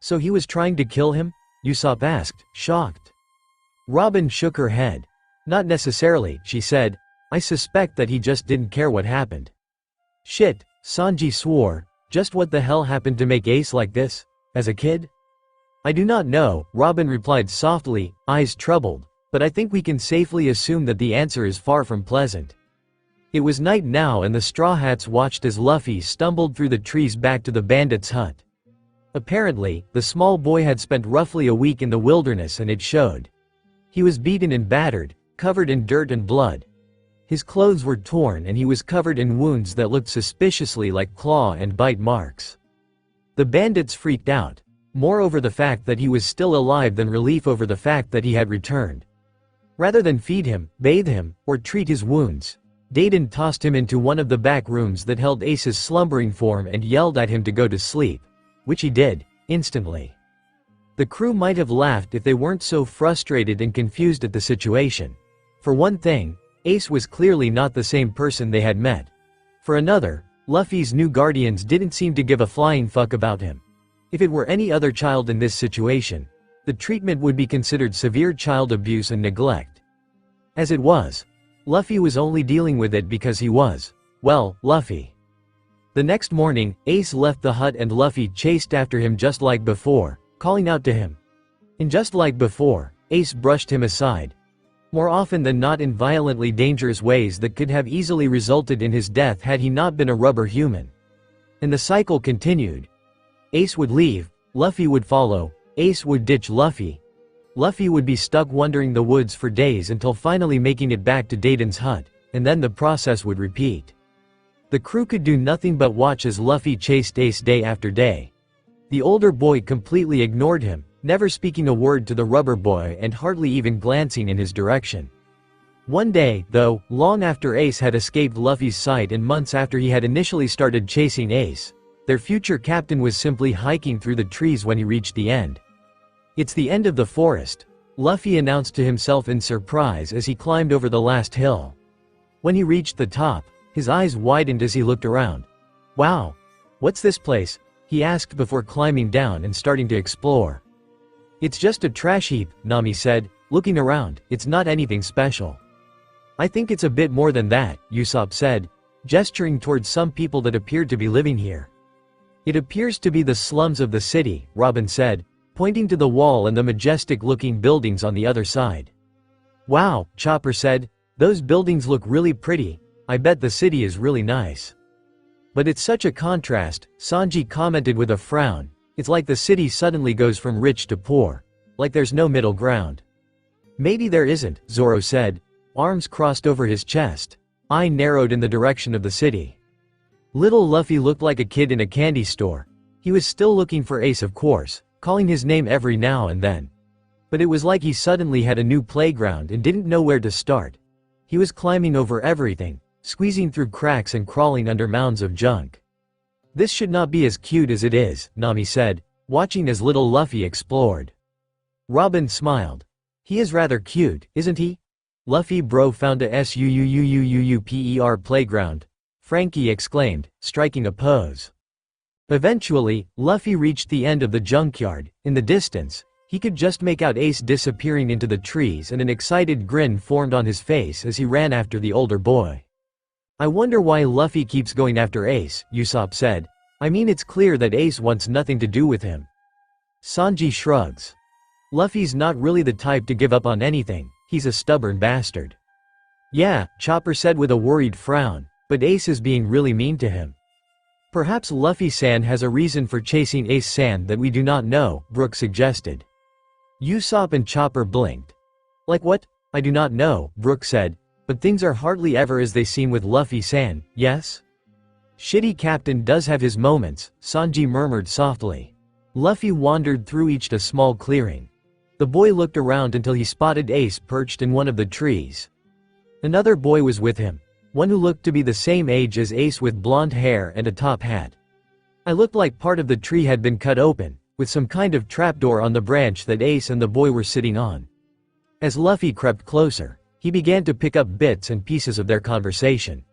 S3: "So he was trying to kill him?" Usopp asked, shocked. Robin shook her head. "Not necessarily," she said. "I suspect that he just didn't care what happened." "Shit," Sanji swore. "Just what the hell happened to make Ace like this? As a kid?" "I do not know," Robin replied softly, eyes troubled, "but I think we can safely assume that the answer is far from pleasant." It was night now and the Straw Hats watched as Luffy stumbled through the trees back to the bandit's hut. Apparently, the small boy had spent roughly a week in the wilderness and it showed. He was beaten and battered, covered in dirt and blood. His clothes were torn and he was covered in wounds that looked suspiciously like claw and bite marks. The bandits freaked out, more over the fact that he was still alive than relief over the fact that he had returned. Rather than feed him, bathe him, or treat his wounds, Deiden tossed him into one of the back rooms that held Ace's slumbering form and yelled at him to go to sleep, which he did, instantly. The crew might have laughed if they weren't so frustrated and confused at the situation. For one thing, Ace was clearly not the same person they had met. For another, Luffy's new guardians didn't seem to give a flying fuck about him. If it were any other child in this situation, the treatment would be considered severe child abuse and neglect. As it was, Luffy was only dealing with it because he was, well, Luffy. The next morning, Ace left the hut and Luffy chased after him just like before, calling out to him. And just like before, Ace brushed him aside. More often than not in violently dangerous ways that could have easily resulted in his death had he not been a rubber human. And the cycle continued. Ace would leave, Luffy would follow, Ace would ditch Luffy. Luffy would be stuck wandering the woods for days until finally making it back to Dayton's hut, and then the process would repeat. The crew could do nothing but watch as Luffy chased Ace day after day. The older boy completely ignored him, never speaking a word to the rubber boy and hardly even glancing in his direction. One day, though, long after Ace had escaped Luffy's sight and months after he had initially started chasing Ace, their future captain was simply hiking through the trees when he reached the end. "It's the end of the forest," Luffy announced to himself in surprise as he climbed over the last hill. When he reached the top, his eyes widened as he looked around. "Wow! What's this place?" he asked before climbing down and starting to explore. "It's just a trash heap," Nami said, looking around. "It's not anything special." "I think it's a bit more than that," Usopp said, gesturing towards some people that appeared to be living here. "It appears to be the slums of the city," Robin said, pointing to the wall and the majestic-looking buildings on the other side. "Wow," Chopper said, "those buildings look really pretty. I bet the city is really nice." "But it's such a contrast," Sanji commented with a frown. "It's like the city suddenly goes from rich to poor. Like there's no middle ground." "Maybe there isn't," Zoro said, arms crossed over his chest. Eye narrowed in the direction of the city. Little Luffy looked like a kid in a candy store. He was still looking for Ace, of course, calling his name every now and then. But it was like he suddenly had a new playground and didn't know where to start. He was climbing over everything, squeezing through cracks and crawling under mounds of junk. "This should not be as cute as it is," Nami said, watching as little Luffy explored. Robin smiled. "He is rather cute, isn't he?" "Luffy bro found a suuuuuuuper playground," Frankie exclaimed, striking a pose. Eventually, Luffy reached the end of the junkyard. In the distance, he could just make out Ace disappearing into the trees and an excited grin formed on his face as he ran after the older boy. "I wonder why Luffy keeps going after Ace," Usopp said. "I mean, it's clear that Ace wants nothing to do with him." Sanji shrugs. "Luffy's not really the type to give up on anything, he's a stubborn bastard." "Yeah," Chopper said with a worried frown, "but Ace is being really mean to him." "Perhaps Luffy-san has a reason for chasing Ace-san that we do not know," Brook suggested. Usopp and Chopper blinked. "Like what? I do not know," Brook said. "But things are hardly ever as they seem with Luffy-san, yes?" "Shitty captain does have his moments," Sanji murmured softly. Luffy wandered through each a small clearing. The boy looked around until he spotted Ace perched in one of the trees. Another boy was with him, one who looked to be the same age as Ace with blonde hair and a top hat. It looked like part of the tree had been cut open, with some kind of trapdoor on the branch that Ace and the boy were sitting on. As Luffy crept closer, he began to pick up bits and pieces of their conversation.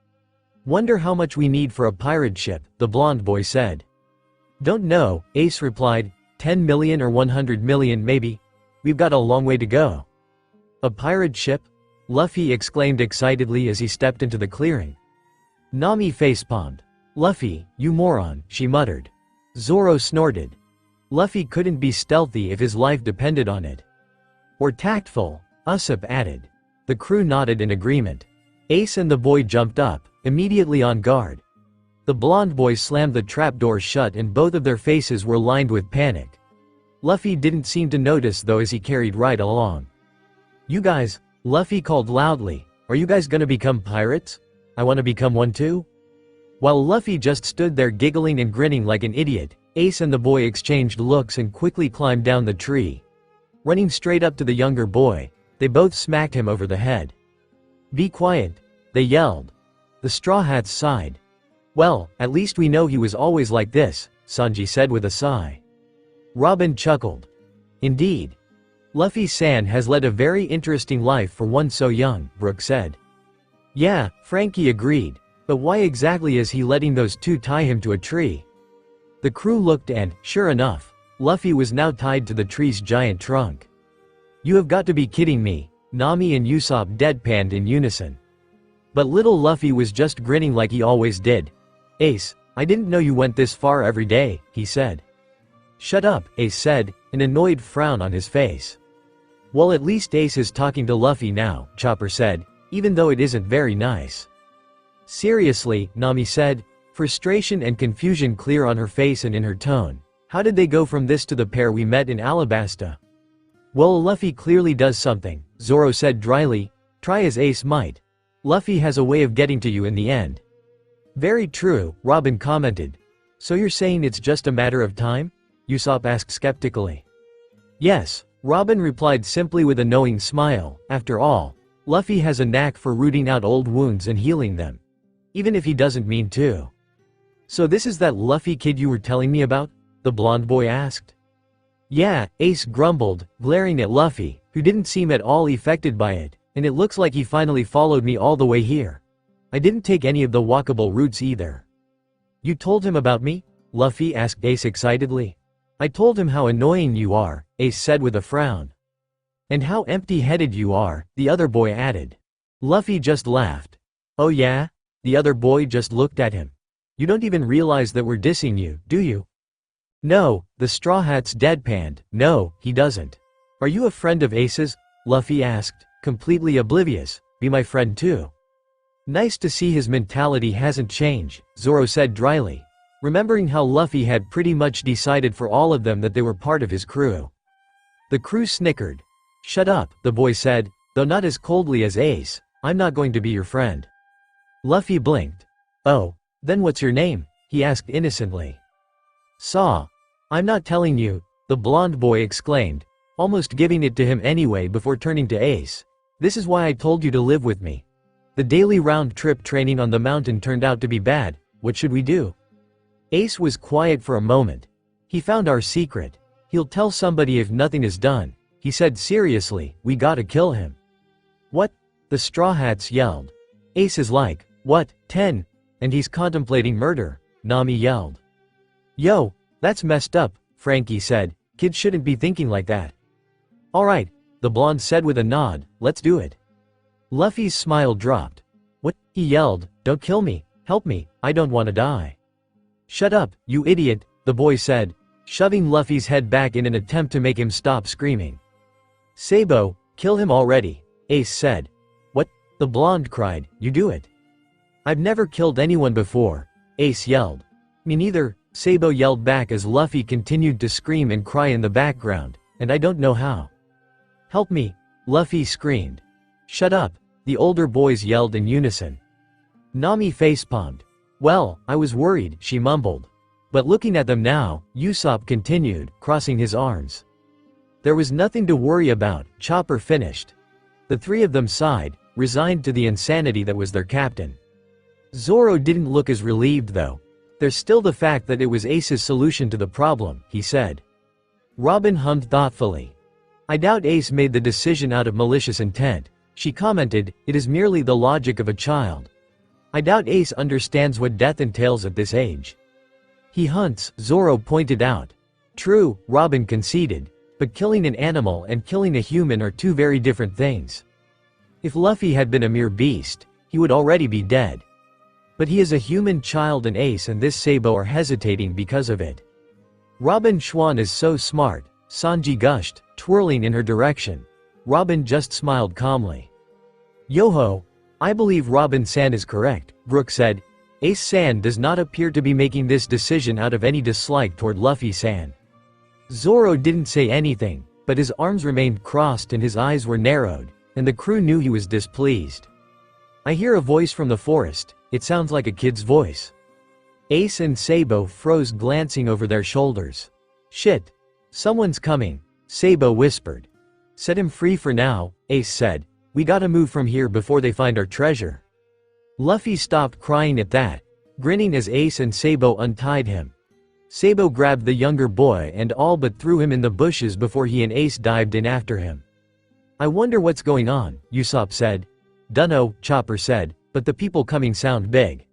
S3: "Wonder how much we need for a pirate ship," the blonde boy said. "Don't know," Ace replied. 10 million or 100 million maybe. We've got a long way to go." "A pirate ship?" Luffy exclaimed excitedly as he stepped into the clearing. Nami facepalmed. "Luffy, you moron," she muttered. Zoro snorted. Luffy couldn't be stealthy if his life depended on it. "Or tactful," Usopp added. The crew nodded in agreement. Ace and the boy jumped up, immediately on guard. The blonde boy slammed the trapdoor shut and both of their faces were lined with panic. Luffy didn't seem to notice though as he carried right along. "You guys," Luffy called loudly, "are you guys gonna become pirates? I wanna become one too?" While Luffy just stood there giggling and grinning like an idiot, Ace and the boy exchanged looks and quickly climbed down the tree. Running straight up to the younger boy, they both smacked him over the head. "Be quiet," they yelled. The Straw Hats sighed. "Well, at least we know he was always like this," Sanji said with a sigh. Robin chuckled. "Indeed. Luffy-san has led a very interesting life for one so young," Brook said. "Yeah," Frankie agreed, "but why exactly is he letting those two tie him to a tree?" The crew looked and, sure enough, Luffy was now tied to the tree's giant trunk. "You have got to be kidding me," Nami and Usopp deadpanned in unison. But little Luffy was just grinning like he always did. "Ace, I didn't know you went this far every day, he said. Shut up, Ace said, an annoyed frown on his face. Well, at least Ace is talking to Luffy now, Chopper said, even though it isn't very nice. Seriously, Nami said, frustration and confusion clear on her face and in her tone. How did they go from this to the pair we met in Alabasta? Well, Luffy clearly does something, Zoro said dryly. Try as Ace might. Luffy has a way of getting to you in the end. Very true, Robin commented. So you're saying it's just a matter of time? Usopp asked skeptically. Yes, Robin replied simply with a knowing smile. After all, Luffy has a knack for rooting out old wounds and healing them. Even if he doesn't mean to. So this is that Luffy kid you were telling me about? The blonde boy asked. Yeah, Ace grumbled, glaring at Luffy, who didn't seem at all affected by it, and it looks like he finally followed me all the way here. I didn't take any of the walkable routes either. You told him about me? Luffy asked Ace excitedly. I told him how annoying you are, Ace said with a frown. And how empty-headed you are, the other boy added. Luffy just laughed. Oh yeah? The other boy just looked at him. You don't even realize that we're dissing you, do you? No, the Straw Hat's deadpanned. No, he doesn't. Are you a friend of Ace's? Luffy asked, completely oblivious. Be my friend too. Nice to see his mentality hasn't changed, Zoro said dryly, remembering how Luffy had pretty much decided for all of them that they were part of his crew. The crew snickered. Shut up, the boy said, though not as coldly as Ace. I'm not going to be your friend. Luffy blinked. Oh, then what's your name? He asked innocently. Saw. I'm not telling you, the blonde boy exclaimed, almost giving it to him anyway before turning to Ace. This is why I told you to live with me. The daily round-trip training on the mountain turned out to be bad. What should we do? Ace was quiet for a moment. He found our secret. He'll tell somebody if nothing is done. He said seriously, we gotta kill him. What? The Straw Hats yelled. Ace is like, what, 10? And he's contemplating murder, Nami yelled. Yo, that's messed up, Frankie said. Kids shouldn't be thinking like that. Alright, the blonde said with a nod, let's do it. Luffy's smile dropped. What? He yelled, don't kill me, help me, I don't want to die. Shut up, you idiot, the boy said, shoving Luffy's head back in an attempt to make him stop screaming. Sabo, kill him already, Ace said. What? The blonde cried, you do it. I've never killed anyone before, Ace yelled. Me neither, Sabo yelled back as Luffy continued to scream and cry in the background, and I don't know how. Help me, Luffy screamed. Shut up, the older boys yelled in unison. Nami facepalmed. Well, I was worried, she mumbled. But looking at them now, Usopp continued, crossing his arms. There was nothing to worry about, Chopper finished. The three of them sighed, resigned to the insanity that was their captain. Zoro didn't look as relieved though. There's still the fact that it was Ace's solution to the problem, he said. Robin hummed thoughtfully. I doubt Ace made the decision out of malicious intent. She commented, it is merely the logic of a child. I doubt Ace understands what death entails at this age. He hunts, Zoro pointed out. True, Robin conceded, but killing an animal and killing a human are two very different things. If Luffy had been a mere beast, he would already be dead. But he is a human child and Ace and this Sabo are hesitating because of it. Robin Schwan is so smart, Sanji gushed, twirling in her direction. Robin just smiled calmly. Yo-ho, I believe Robin-san is correct, Brook said. Ace-san does not appear to be making this decision out of any dislike toward Luffy-san. Zoro didn't say anything, but his arms remained crossed and his eyes were narrowed, and the crew knew he was displeased. I hear a voice from the forest, it sounds like a kid's voice. Ace and Sabo froze, glancing over their shoulders. Shit. Someone's coming, Sabo whispered. Set him free for now, Ace said. We gotta move from here before they find our treasure. Luffy stopped crying at that, grinning as Ace and Sabo untied him. Sabo grabbed the younger boy and all but threw him in the bushes before he and Ace dived in after him. I wonder what's going on, Usopp said. Dunno, Chopper said, but the people coming sound big.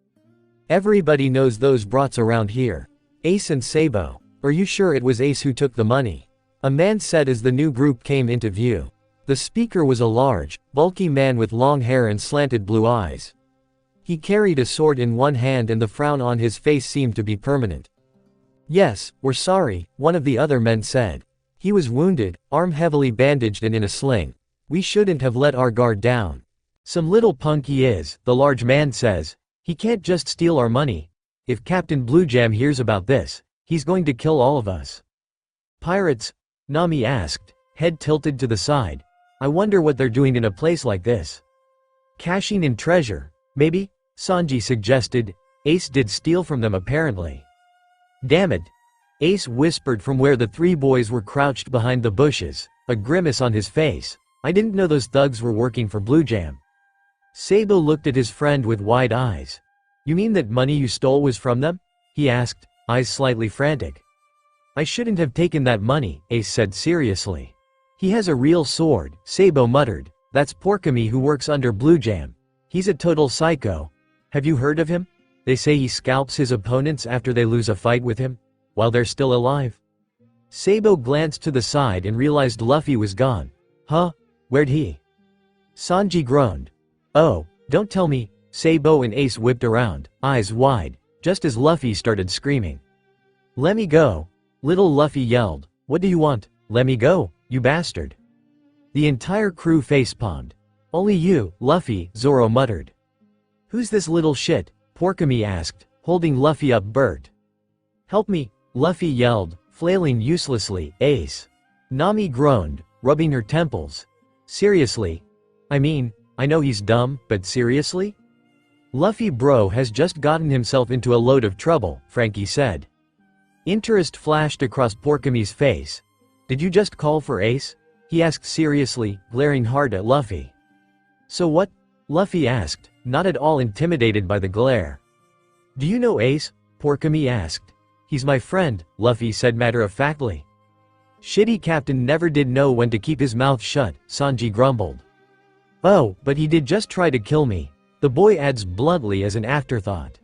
S3: Everybody knows those brats around here. Ace and Sabo. Are you sure it was Ace who took the money? A man said as the new group came into view. The speaker was a large, bulky man with long hair and slanted blue eyes. He carried a sword in one hand and the frown on his face seemed to be permanent. "Yes, we're sorry," one of the other men said. "He was wounded, arm heavily bandaged and in a sling. We shouldn't have let our guard down." "Some little punk he is," the large man says. "He can't just steal our money. If Captain Bluejam hears about this, he's going to kill all of us." "Pirates?" Nami asked, head tilted to the side. "I wonder what they're doing in a place like this." "Cashing in treasure, maybe?" Sanji suggested. "Ace did steal from them apparently." "Damn it," Ace whispered from where the three boys were crouched behind the bushes, a grimace on his face. "I didn't know those thugs were working for Bluejam." Sabo looked at his friend with wide eyes. "You mean that money you stole was from them?" he asked, eyes slightly frantic. "I shouldn't have taken that money," Ace said seriously. "He has a real sword," Sabo muttered. "That's Porkamy who works under Bluejam. He's a total psycho. Have you heard of him? They say he scalps his opponents after they lose a fight with him, while they're still alive." Sabo glanced to the side and realized Luffy was gone. "Huh? Where'd he?" Sanji groaned. "Oh, don't tell me." Sabo and Ace whipped around, eyes wide, just as Luffy started screaming. "Let me go!" Little Luffy yelled. "What do you want? Let me go, you bastard!" The entire crew facepalmed. "Only you, Luffy," Zoro muttered. "Who's this little shit?" Porkamy asked, holding Luffy up. "Bert. Help me," Luffy yelled, flailing uselessly. "Ace." Nami groaned, rubbing her temples. "Seriously? I mean, I know he's dumb, but seriously? Luffy bro has just gotten himself into a load of trouble," Frankie said. Interest flashed across Porkamy's face. "Did you just call for Ace?" he asked seriously, glaring hard at Luffy. "So what?" Luffy asked, not at all intimidated by the glare. "Do you know Ace?" Porkamy asked. "He's my friend," Luffy said matter-of-factly. "Shitty captain never did know when to keep his mouth shut," Sanji grumbled. "Oh, but he did just try to kill me," the boy adds bluntly as an afterthought.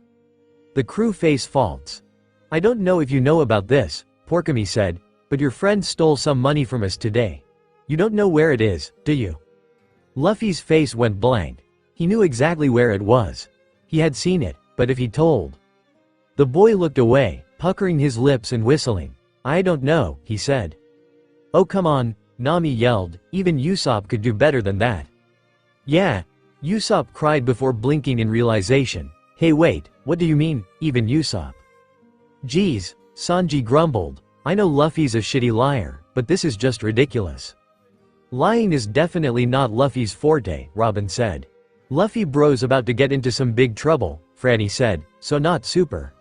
S3: The crew face faults. "I don't know if you know about this," Porkamy said, "but your friend stole some money from us today. You don't know where it is, do you?" Luffy's face went blank. He knew exactly where it was. He had seen it, but if he told. The boy looked away, puckering his lips and whistling. "I don't know," he said. "Oh come on," Nami yelled, "even Usopp could do better than that." "Yeah," Usopp cried before blinking in realization. "Hey wait, what do you mean, even Usopp?" "Geez," Sanji grumbled, "I know Luffy's a shitty liar, but this is just ridiculous." "Lying is definitely not Luffy's forte," Robin said. "Luffy bro's about to get into some big trouble," Franny said, "so not super."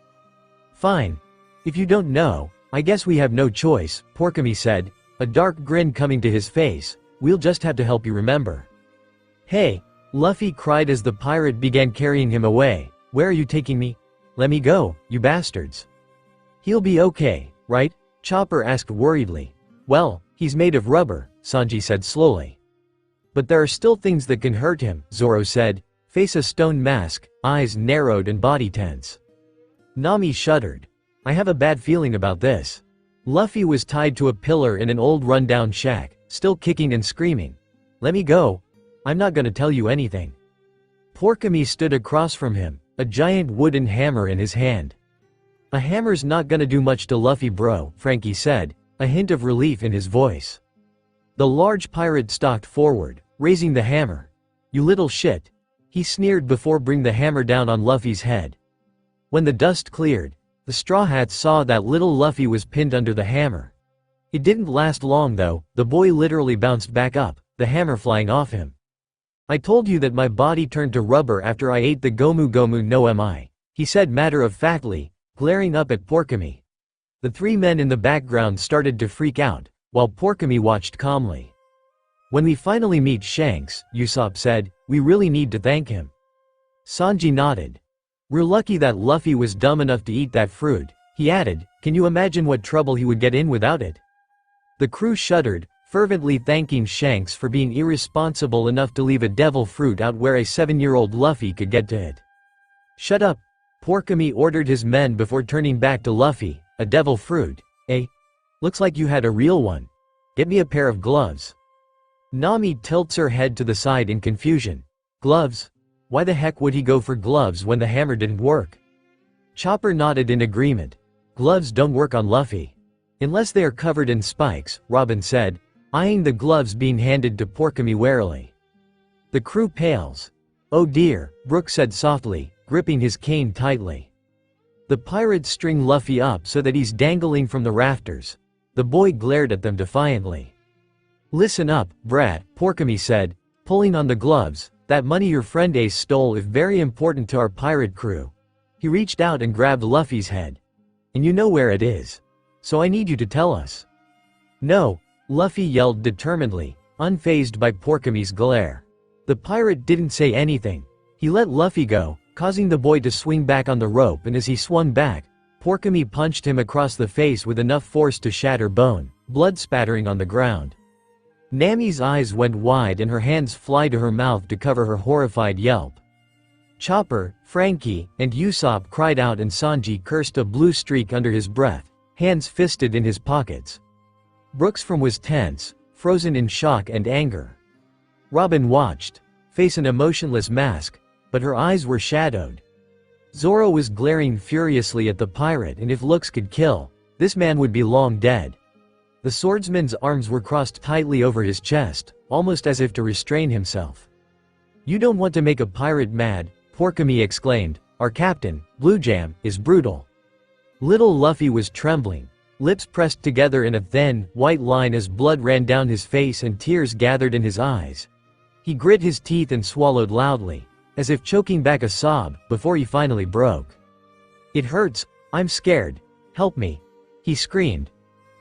S3: "Fine. If you don't know, I guess we have no choice," Porkamy said, a dark grin coming to his face. "We'll just have to help you remember." "Hey!" Luffy cried as the pirate began carrying him away. "Where are you taking me? Let me go, you bastards." "He'll be okay, right?" Chopper asked worriedly. "Well, he's made of rubber," Sanji said slowly. "But there are still things that can hurt him," Zoro said, face a stone mask, eyes narrowed and body tense. Nami shuddered. "I have a bad feeling about this." Luffy was tied to a pillar in an old rundown shack, still kicking and screaming. "Let me go. I'm not gonna tell you anything." Porkamy stood across from him, a giant wooden hammer in his hand. "A hammer's not gonna do much to Luffy bro," Frankie said, a hint of relief in his voice. The large pirate stalked forward, raising the hammer. "You little shit," he sneered before bringing the hammer down on Luffy's head. When the dust cleared, the Straw Hats saw that little Luffy was pinned under the hammer. It didn't last long though, the boy literally bounced back up, the hammer flying off him. "I told you that my body turned to rubber after I ate the Gomu Gomu no mi," he said matter-of-factly, glaring up at Porkamy. The three men in the background started to freak out, while Porkamy watched calmly. "When we finally meet Shanks," Usopp said, "we really need to thank him." Sanji nodded. "We're lucky that Luffy was dumb enough to eat that fruit," he added. "Can you imagine what trouble he would get in without it?" The crew shuddered, fervently thanking Shanks for being irresponsible enough to leave a devil fruit out where a 7-year-old Luffy could get to it. "Shut up," Porkamy ordered his men before turning back to Luffy. "A devil fruit, eh? Looks like you had a real one. Get me a pair of gloves." Nami tilts her head to the side in confusion. "Gloves? Why the heck would he go for gloves when the hammer didn't work? Chopper nodded in agreement. Gloves don't work on Luffy. Unless they are covered in spikes, Robin said, eyeing the gloves being handed to Porkamy warily. The crew pales. Oh dear, Brook said softly, gripping his cane tightly. The pirates string Luffy up so that he's dangling from the rafters. The boy glared at them defiantly. Listen up, brat, Porkamy said, pulling on the gloves. That money your friend Ace stole is very important to our pirate crew. He reached out and grabbed Luffy's head. And you know where it is. So I need you to tell us. No, Luffy yelled determinedly, unfazed by Porkamy's glare. The pirate didn't say anything. He let Luffy go, causing the boy to swing back on the rope, and as he swung back, Porkamy punched him across the face with enough force to shatter bone, blood spattering on the ground. Nami's eyes went wide and her hands fly to her mouth to cover her horrified yelp. Chopper, Frankie, and Usopp cried out and Sanji cursed a blue streak under his breath, hands fisted in his pockets. Brooks was tense, frozen in shock and anger. Robin watched, face an emotionless mask, but her eyes were shadowed. Zoro was glaring furiously at the pirate, and if looks could kill, this man would be long dead. The swordsman's arms were crossed tightly over his chest, almost as if to restrain himself. You don't want to make a pirate mad, Porkamy exclaimed. Our captain, Blue Jam, is brutal. Little Luffy was trembling, lips pressed together in a thin, white line as blood ran down his face and tears gathered in his eyes. He grit his teeth and swallowed loudly, as if choking back a sob, before he finally broke. It hurts, I'm scared, help me, he screamed.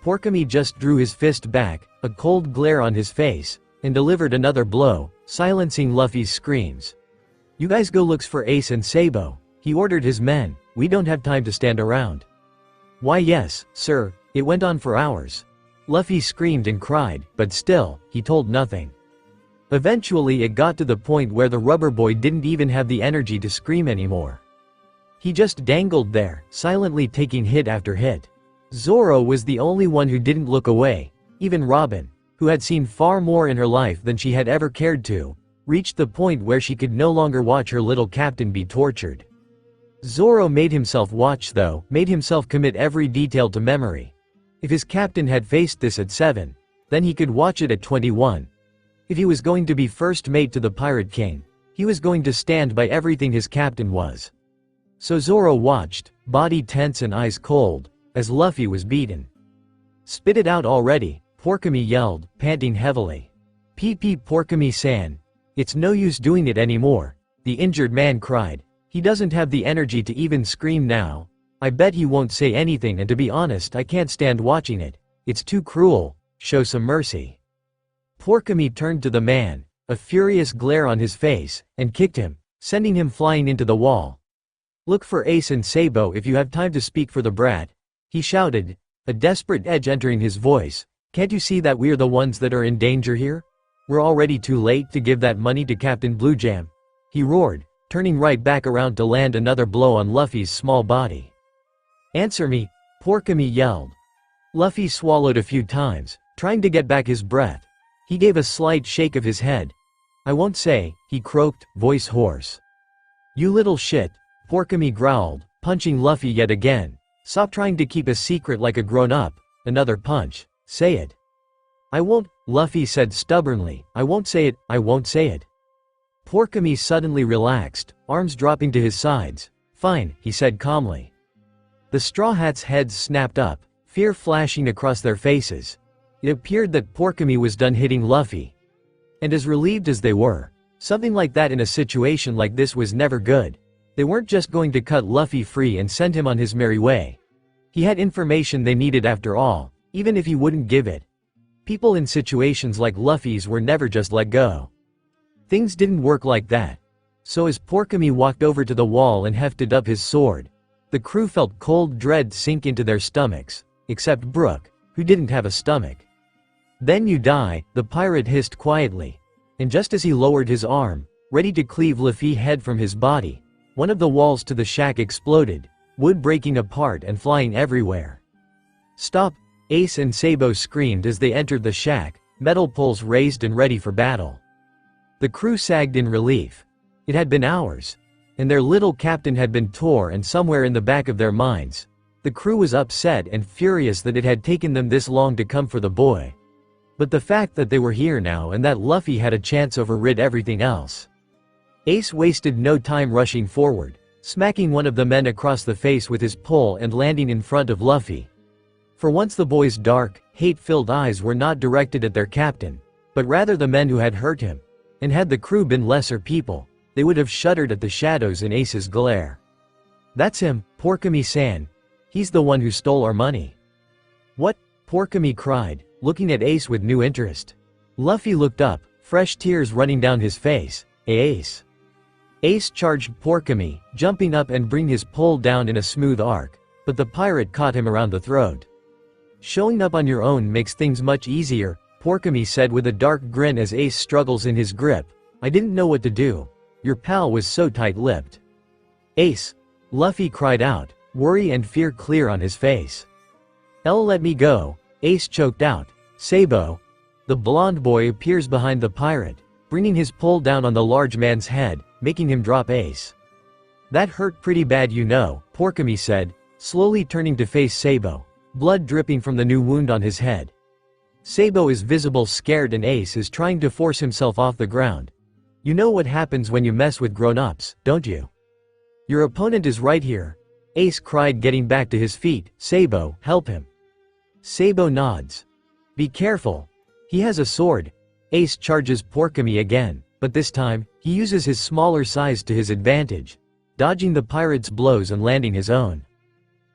S3: Porkamy just drew his fist back, a cold glare on his face, and delivered another blow, silencing Luffy's screams. You guys go look for Ace and Sabo, he ordered his men, we don't have time to stand around. Why yes, sir, it went on for hours. Luffy screamed and cried, but still, he told nothing. Eventually it got to the point where the rubber boy didn't even have the energy to scream anymore. He just dangled there, silently taking hit after hit. Zoro was the only one who didn't look away. Even Robin, who had seen far more in her life than she had ever cared to, reached the point where she could no longer watch her little captain be tortured. Zoro made himself watch though, made himself commit every detail to memory. If his captain had faced this at 7, then he could watch it at 21. If he was going to be first mate to the Pirate King, he was going to stand by everything his captain was. So Zoro watched, body tense and eyes cold, as Luffy was beaten. Spit it out already, Porkamy yelled, panting heavily. PP Porkamy-san. It's no use doing it anymore, the injured man cried. He doesn't have the energy to even scream now. I bet he won't say anything, and to be honest I can't stand watching it. It's too cruel, show some mercy. Porkamy turned to the man, a furious glare on his face, and kicked him, sending him flying into the wall. Look for Ace and Sabo if you have time to speak for the brat, he shouted, a desperate edge entering his voice. Can't you see that we're the ones that are in danger here? We're already too late to give that money to Captain Blue Jam, he roared, turning right back around to land another blow on Luffy's small body. Answer me, Porkamy yelled. Luffy swallowed a few times, trying to get back his breath. He gave a slight shake of his head. I won't say, he croaked, voice hoarse. You little shit, Porkamy growled, punching Luffy yet again. Stop trying to keep a secret like a grown-up. Another punch. Say it. I won't, Luffy said stubbornly. I won't say it, I won't say it. Porkamy suddenly relaxed, arms dropping to his sides. Fine, he said calmly. The Straw Hats' heads snapped up, fear flashing across their faces. It appeared that Porkamy was done hitting Luffy. And as relieved as they were, something like that in a situation like this was never good. They weren't just going to cut Luffy free and send him on his merry way. He had information they needed after all, even if he wouldn't give it. People in situations like Luffy's were never just let go. Things didn't work like that. So as Porkamy walked over to the wall and hefted up his sword, the crew felt cold dread sink into their stomachs, except Brook, who didn't have a stomach. Then you die, the pirate hissed quietly. And just as he lowered his arm, ready to cleave Luffy's head from his body, one of the walls to the shack exploded, wood breaking apart and flying everywhere. Stop, Ace and Sabo screamed as they entered the shack, metal poles raised and ready for battle. The crew sagged in relief. It had been hours. And their little captain had been tore, and somewhere in the back of their minds, the crew was upset and furious that it had taken them this long to come for the boy. But the fact that they were here now and that Luffy had a chance overrid everything else. Ace wasted no time rushing forward, smacking one of the men across the face with his pole and landing in front of Luffy. For once the boy's dark, hate-filled eyes were not directed at their captain, but rather the men who had hurt him. And had the crew been lesser people, they would have shuddered at the shadows in Ace's glare. "That's him, Porkami-san. He's the one who stole our money." "What?" Porkami cried, looking at Ace with new interest. Luffy looked up, fresh tears running down his face. "Ace." Ace charged Porkami, jumping up and bringing his pole down in a smooth arc, but the pirate caught him around the throat. "Showing up on your own makes things much easier," Porkami said with a dark grin as Ace struggles in his grip. "I didn't know what to do. Your pal was so tight-lipped." "Ace!" Luffy cried out, worry and fear clear on his face. "Let me go," Ace choked out. "Sabo." The blonde boy appears behind the pirate, bringing his pole down on the large man's head, making him drop Ace. "That hurt pretty bad, you know," Porkami said, slowly turning to face Sabo, blood dripping from the new wound on his head. Sabo is visible scared and Ace is trying to force himself off the ground. "You know what happens when you mess with grown-ups, don't you? Your opponent is right here," Ace cried, getting back to his feet. "Sabo, help him." Sabo nods. "Be careful. He has a sword." Ace charges Porkami again, but this time, he uses his smaller size to his advantage, dodging the pirate's blows and landing his own.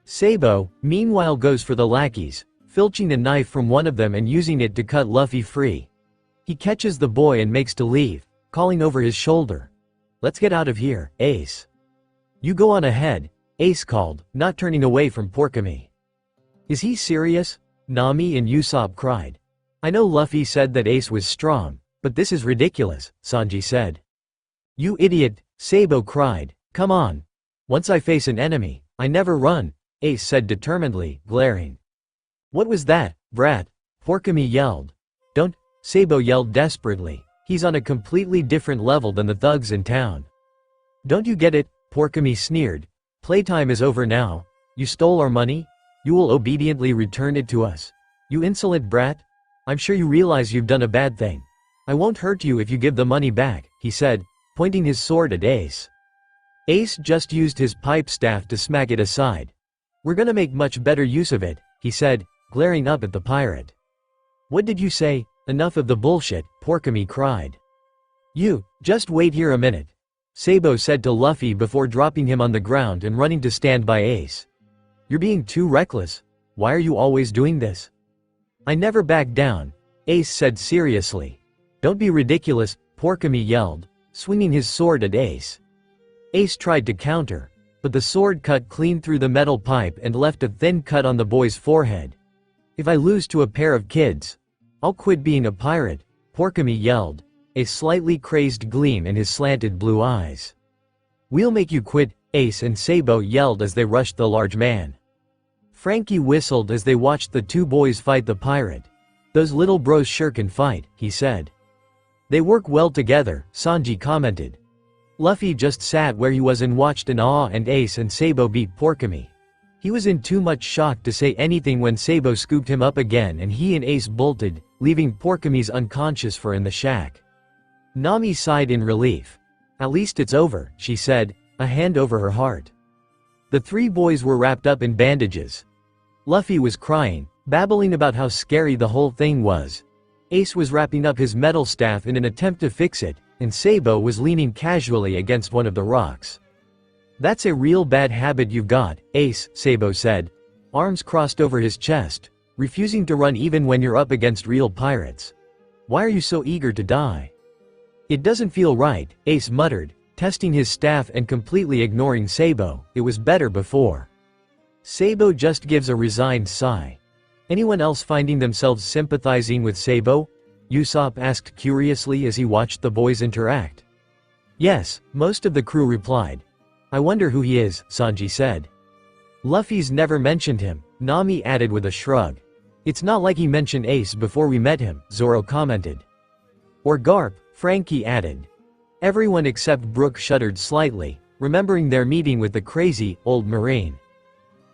S3: Sabo, meanwhile, goes for the lackeys, filching a knife from one of them and using it to cut Luffy free. He catches the boy and makes to leave, calling over his shoulder. "Let's get out of here, Ace." "You go on ahead," Ace called, not turning away from Porkami. "Is he serious?" Nami and Usopp cried. "I know Luffy said that Ace was strong, but this is ridiculous," Sanji said. "You idiot," Sabo cried. "Come on. Once I face an enemy, I never run," Ace said determinedly, glaring. "What was that, brat?" Porkami yelled. "Don't," Sabo yelled desperately. "He's on a completely different level than the thugs in town." "Don't you get it?" Porkami sneered. "Playtime is over now. You stole our money? You will obediently return it to us. You insolent brat. I'm sure you realize you've done a bad thing. I won't hurt you if you give the money back," he said, pointing his sword at Ace. Ace just used his pipe staff to smack it aside. "We're gonna make much better use of it," he said, glaring up at the pirate. "What did you say? Enough of the bullshit," Porkami cried. "You, just wait here a minute," Sabo said to Luffy before dropping him on the ground and running to stand by Ace. "You're being too reckless. Why are you always doing this?" "I never back down," Ace said seriously. "Don't be ridiculous," Porkami yelled, swinging his sword at Ace. Ace tried to counter, but the sword cut clean through the metal pipe and left a thin cut on the boy's forehead. "If I lose to a pair of kids, I'll quit being a pirate," Porkami yelled, a slightly crazed gleam in his slanted blue eyes. "We'll make you quit," Ace and Sabo yelled as they rushed the large man. Frankie whistled as they watched the two boys fight the pirate. "Those little bros sure can fight," he said. "They work well together," Sanji commented. Luffy just sat where he was and watched in awe, and Ace and Sabo beat Porkami. He was in too much shock to say anything when Sabo scooped him up again and he and Ace bolted, leaving Porkami's unconscious for in the shack. Nami sighed in relief. "At least it's over," she said, a hand over her heart. The three boys were wrapped up in bandages. Luffy was crying, babbling about how scary the whole thing was. Ace was wrapping up his metal staff in an attempt to fix it, and Sabo was leaning casually against one of the rocks. "That's a real bad habit you've got, Ace," Sabo said, arms crossed over his chest, refusing to run even when you're up against real pirates. "Why are you so eager to die?" "It doesn't feel right," Ace muttered, testing his staff and completely ignoring Sabo. "It was better before." Sabo just gives a resigned sigh. Anyone else finding themselves sympathizing with Sabo? Usopp asked curiously as he watched the boys interact. "Yes," most of the crew replied. "I wonder who he is," Sanji said. "Luffy's never mentioned him," Nami added with a shrug. "It's not like he mentioned Ace before we met him," Zoro commented. "Or Garp," Frankie added. Everyone except Brook shuddered slightly, remembering their meeting with the crazy, old Marine.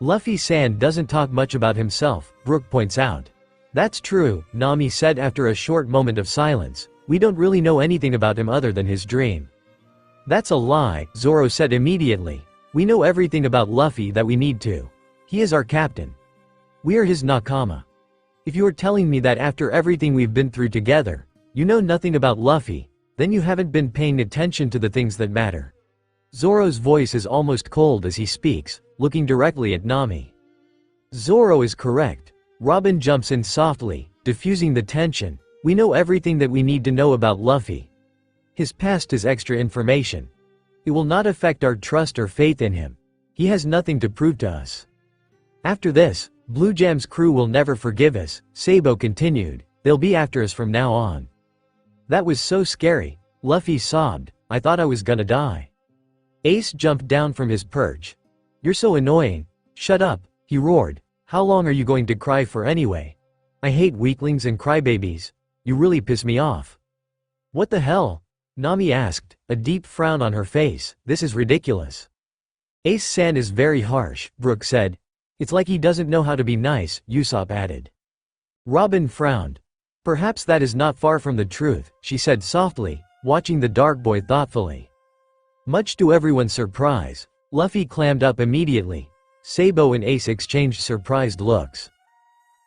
S3: Luffy-san doesn't talk much about himself, Brook points out. That's true, Nami said after a short moment of silence. We don't really know anything about him other than his dream. That's a lie, Zoro said immediately. We know everything about Luffy that we need to. He is our captain. We are his nakama. If you are telling me that after everything we've been through together, you know nothing about Luffy, then you haven't been paying attention to the things that matter. Zoro's voice is almost cold as he speaks, looking directly at Nami. Zoro is correct. Robin jumps in softly, diffusing the tension. We know everything that we need to know about Luffy. His past is extra information. It will not affect our trust or faith in him. He has nothing to prove to us. After this, Blue Jam's crew will never forgive us, Sabo continued. They'll be after us from now on. That was so scary, Luffy sobbed. I thought I was gonna die. Ace jumped down from his perch. You're so annoying. Shut up, he roared. How long are you going to cry for anyway? I hate weaklings and crybabies. You really piss me off. What the hell? Nami asked, a deep frown on her face. This is ridiculous. Ace-san is very harsh, Brook said. It's like he doesn't know how to be nice, Usopp added. Robin frowned. Perhaps that is not far from the truth, she said softly, watching the dark boy thoughtfully. Much to everyone's surprise, Luffy clammed up immediately. Sabo and Ace exchanged surprised looks.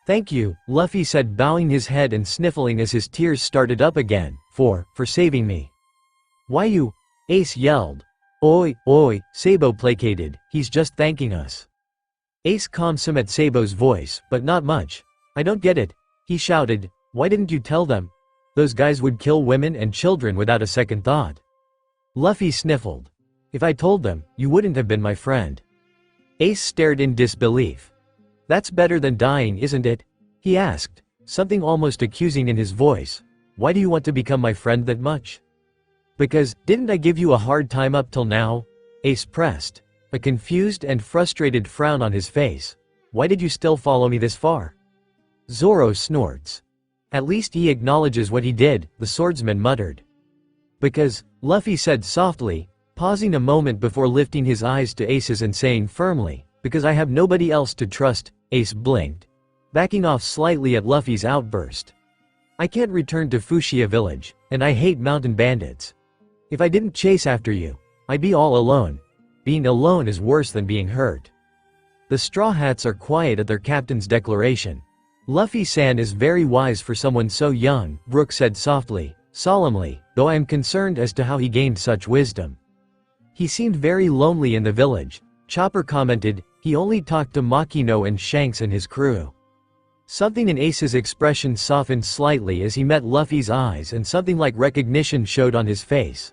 S3: Thank you, Luffy said, bowing his head and sniffling as his tears started up again, for saving me. Why you? Ace yelled. Oi, oi, Sabo placated, he's just thanking us. Ace calmed some at Sabo's voice, but not much. I don't get it, he shouted. Why didn't you tell them? Those guys would kill women and children without a second thought. Luffy sniffled. If I told them, you wouldn't have been my friend. Ace stared in disbelief. That's better than dying, isn't it? He asked, something almost accusing in his voice. Why do you want to become my friend that much? Because, didn't I give you a hard time up till now? Ace pressed, a confused and frustrated frown on his face. Why did you still follow me this far? Zoro snorts. At least he acknowledges what he did, the swordsman muttered. Because, Luffy said softly, pausing a moment before lifting his eyes to Ace's and saying firmly, because I have nobody else to trust, Ace blinked, backing off slightly at Luffy's outburst. I can't return to Fushia village, and I hate mountain bandits. If I didn't chase after you, I'd be all alone. Being alone is worse than being hurt. The Straw Hats are quiet at their captain's declaration. Luffy-san is very wise for someone so young, Brook said softly, solemnly, though I am concerned as to how he gained such wisdom. He seemed very lonely in the village, Chopper commented. He only talked to Makino and Shanks and his crew. Something in Ace's expression softened slightly as he met Luffy's eyes and something like recognition showed on his face.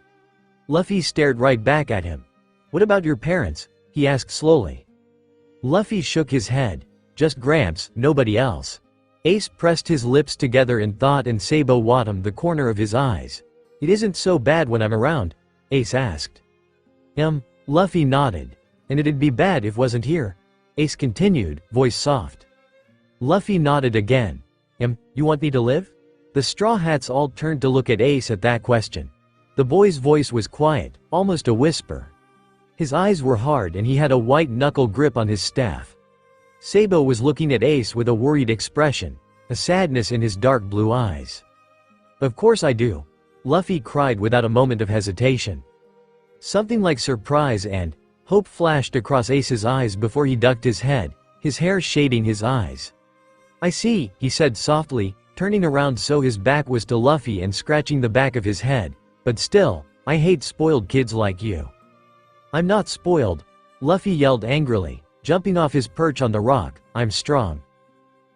S3: Luffy stared right back at him. What about your parents? He asked slowly. Luffy shook his head. Just Gramps, nobody else. Ace pressed his lips together in thought and Sabo wattomed the corner of his eyes. It isn't so bad when I'm around? Ace asked. Luffy nodded. And it'd be bad if wasn't here. Ace continued, voice soft. Luffy nodded again. You want me to live? The Straw Hats all turned to look at Ace at that question. The boy's voice was quiet, almost a whisper. His eyes were hard and he had a white knuckle grip on his staff. Sabo was looking at Ace with a worried expression, a sadness in his dark blue eyes. Of course I do. Luffy cried without a moment of hesitation. Something like surprise and hope flashed across Ace's eyes before he ducked his head, his hair shading his eyes. I see, he said softly, turning around so his back was to Luffy and scratching the back of his head. But still, I hate spoiled kids like you. I'm not spoiled, Luffy yelled angrily, jumping off his perch on the rock. I'm strong.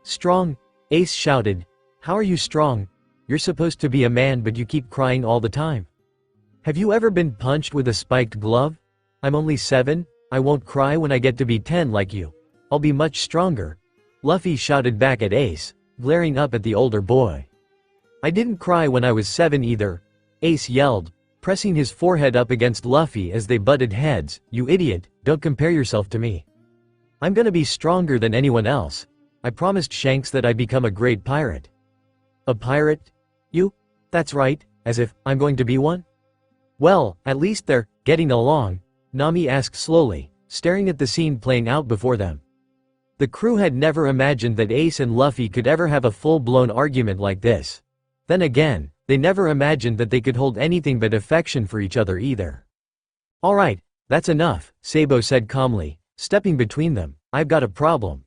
S3: Strong? Ace shouted. How are you strong? You're supposed to be a man but you keep crying all the time. Have you ever been punched with a spiked glove? I'm only 7, I won't cry when I get to be 10 like you. I'll be much stronger. Luffy shouted back at Ace, glaring up at the older boy. I didn't cry when I was 7 either, Ace yelled, pressing his forehead up against Luffy as they butted heads. You idiot, don't compare yourself to me. I'm gonna be stronger than anyone else. I promised Shanks that I'd become a great pirate. A pirate? You? That's right, as if I'm going to be one? Well, at least they're getting along, Nami asked slowly, staring at the scene playing out before them. The crew had never imagined that Ace and Luffy could ever have a full-blown argument like this. Then again, they never imagined that they could hold anything but affection for each other either. Alright, that's enough, Sabo said calmly, stepping between them. I've got a problem.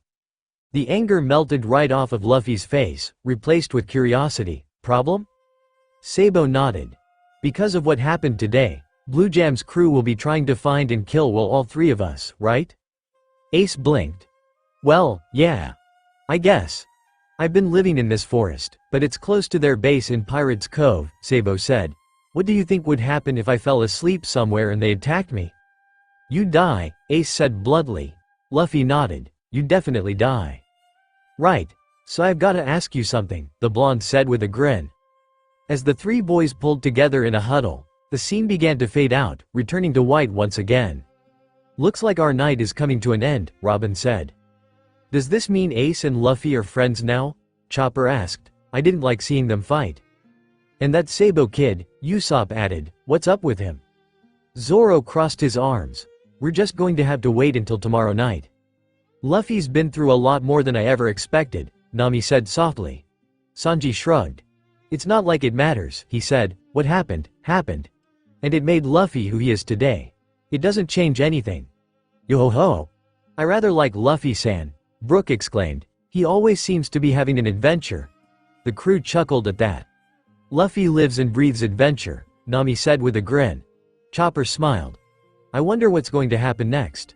S3: The anger melted right off of Luffy's face, replaced with curiosity. Problem? Sabo nodded. Because of what happened today, Blue Jam's crew will be trying to find and kill all three of us, right? Ace blinked. Well, yeah. I guess. I've been living in this forest, but it's close to their base in Pirate's Cove, Sabo said. What do you think would happen if I fell asleep somewhere and they attacked me? You'd die, Ace said bluntly. Luffy nodded. You'd definitely die. Right. So I've gotta ask you something, the blonde said with a grin. As the three boys pulled together in a huddle, the scene began to fade out, returning to white once again. Looks like our night is coming to an end, Robin said. Does this mean Ace and Luffy are friends now? Chopper asked. I didn't like seeing them fight. And that Sabo kid, Usopp added, what's up with him? Zoro crossed his arms. We're just going to have to wait until tomorrow night. Luffy's been through a lot more than I ever expected, Nami said softly. Sanji shrugged. It's not like it matters, he said. What happened, happened. And it made Luffy who he is today. It doesn't change anything. Yo-ho-ho. I rather like Luffy-san, Brook exclaimed. He always seems to be having an adventure. The crew chuckled at that. Luffy lives and breathes adventure, Nami said with a grin. Chopper smiled. I wonder what's going to happen next.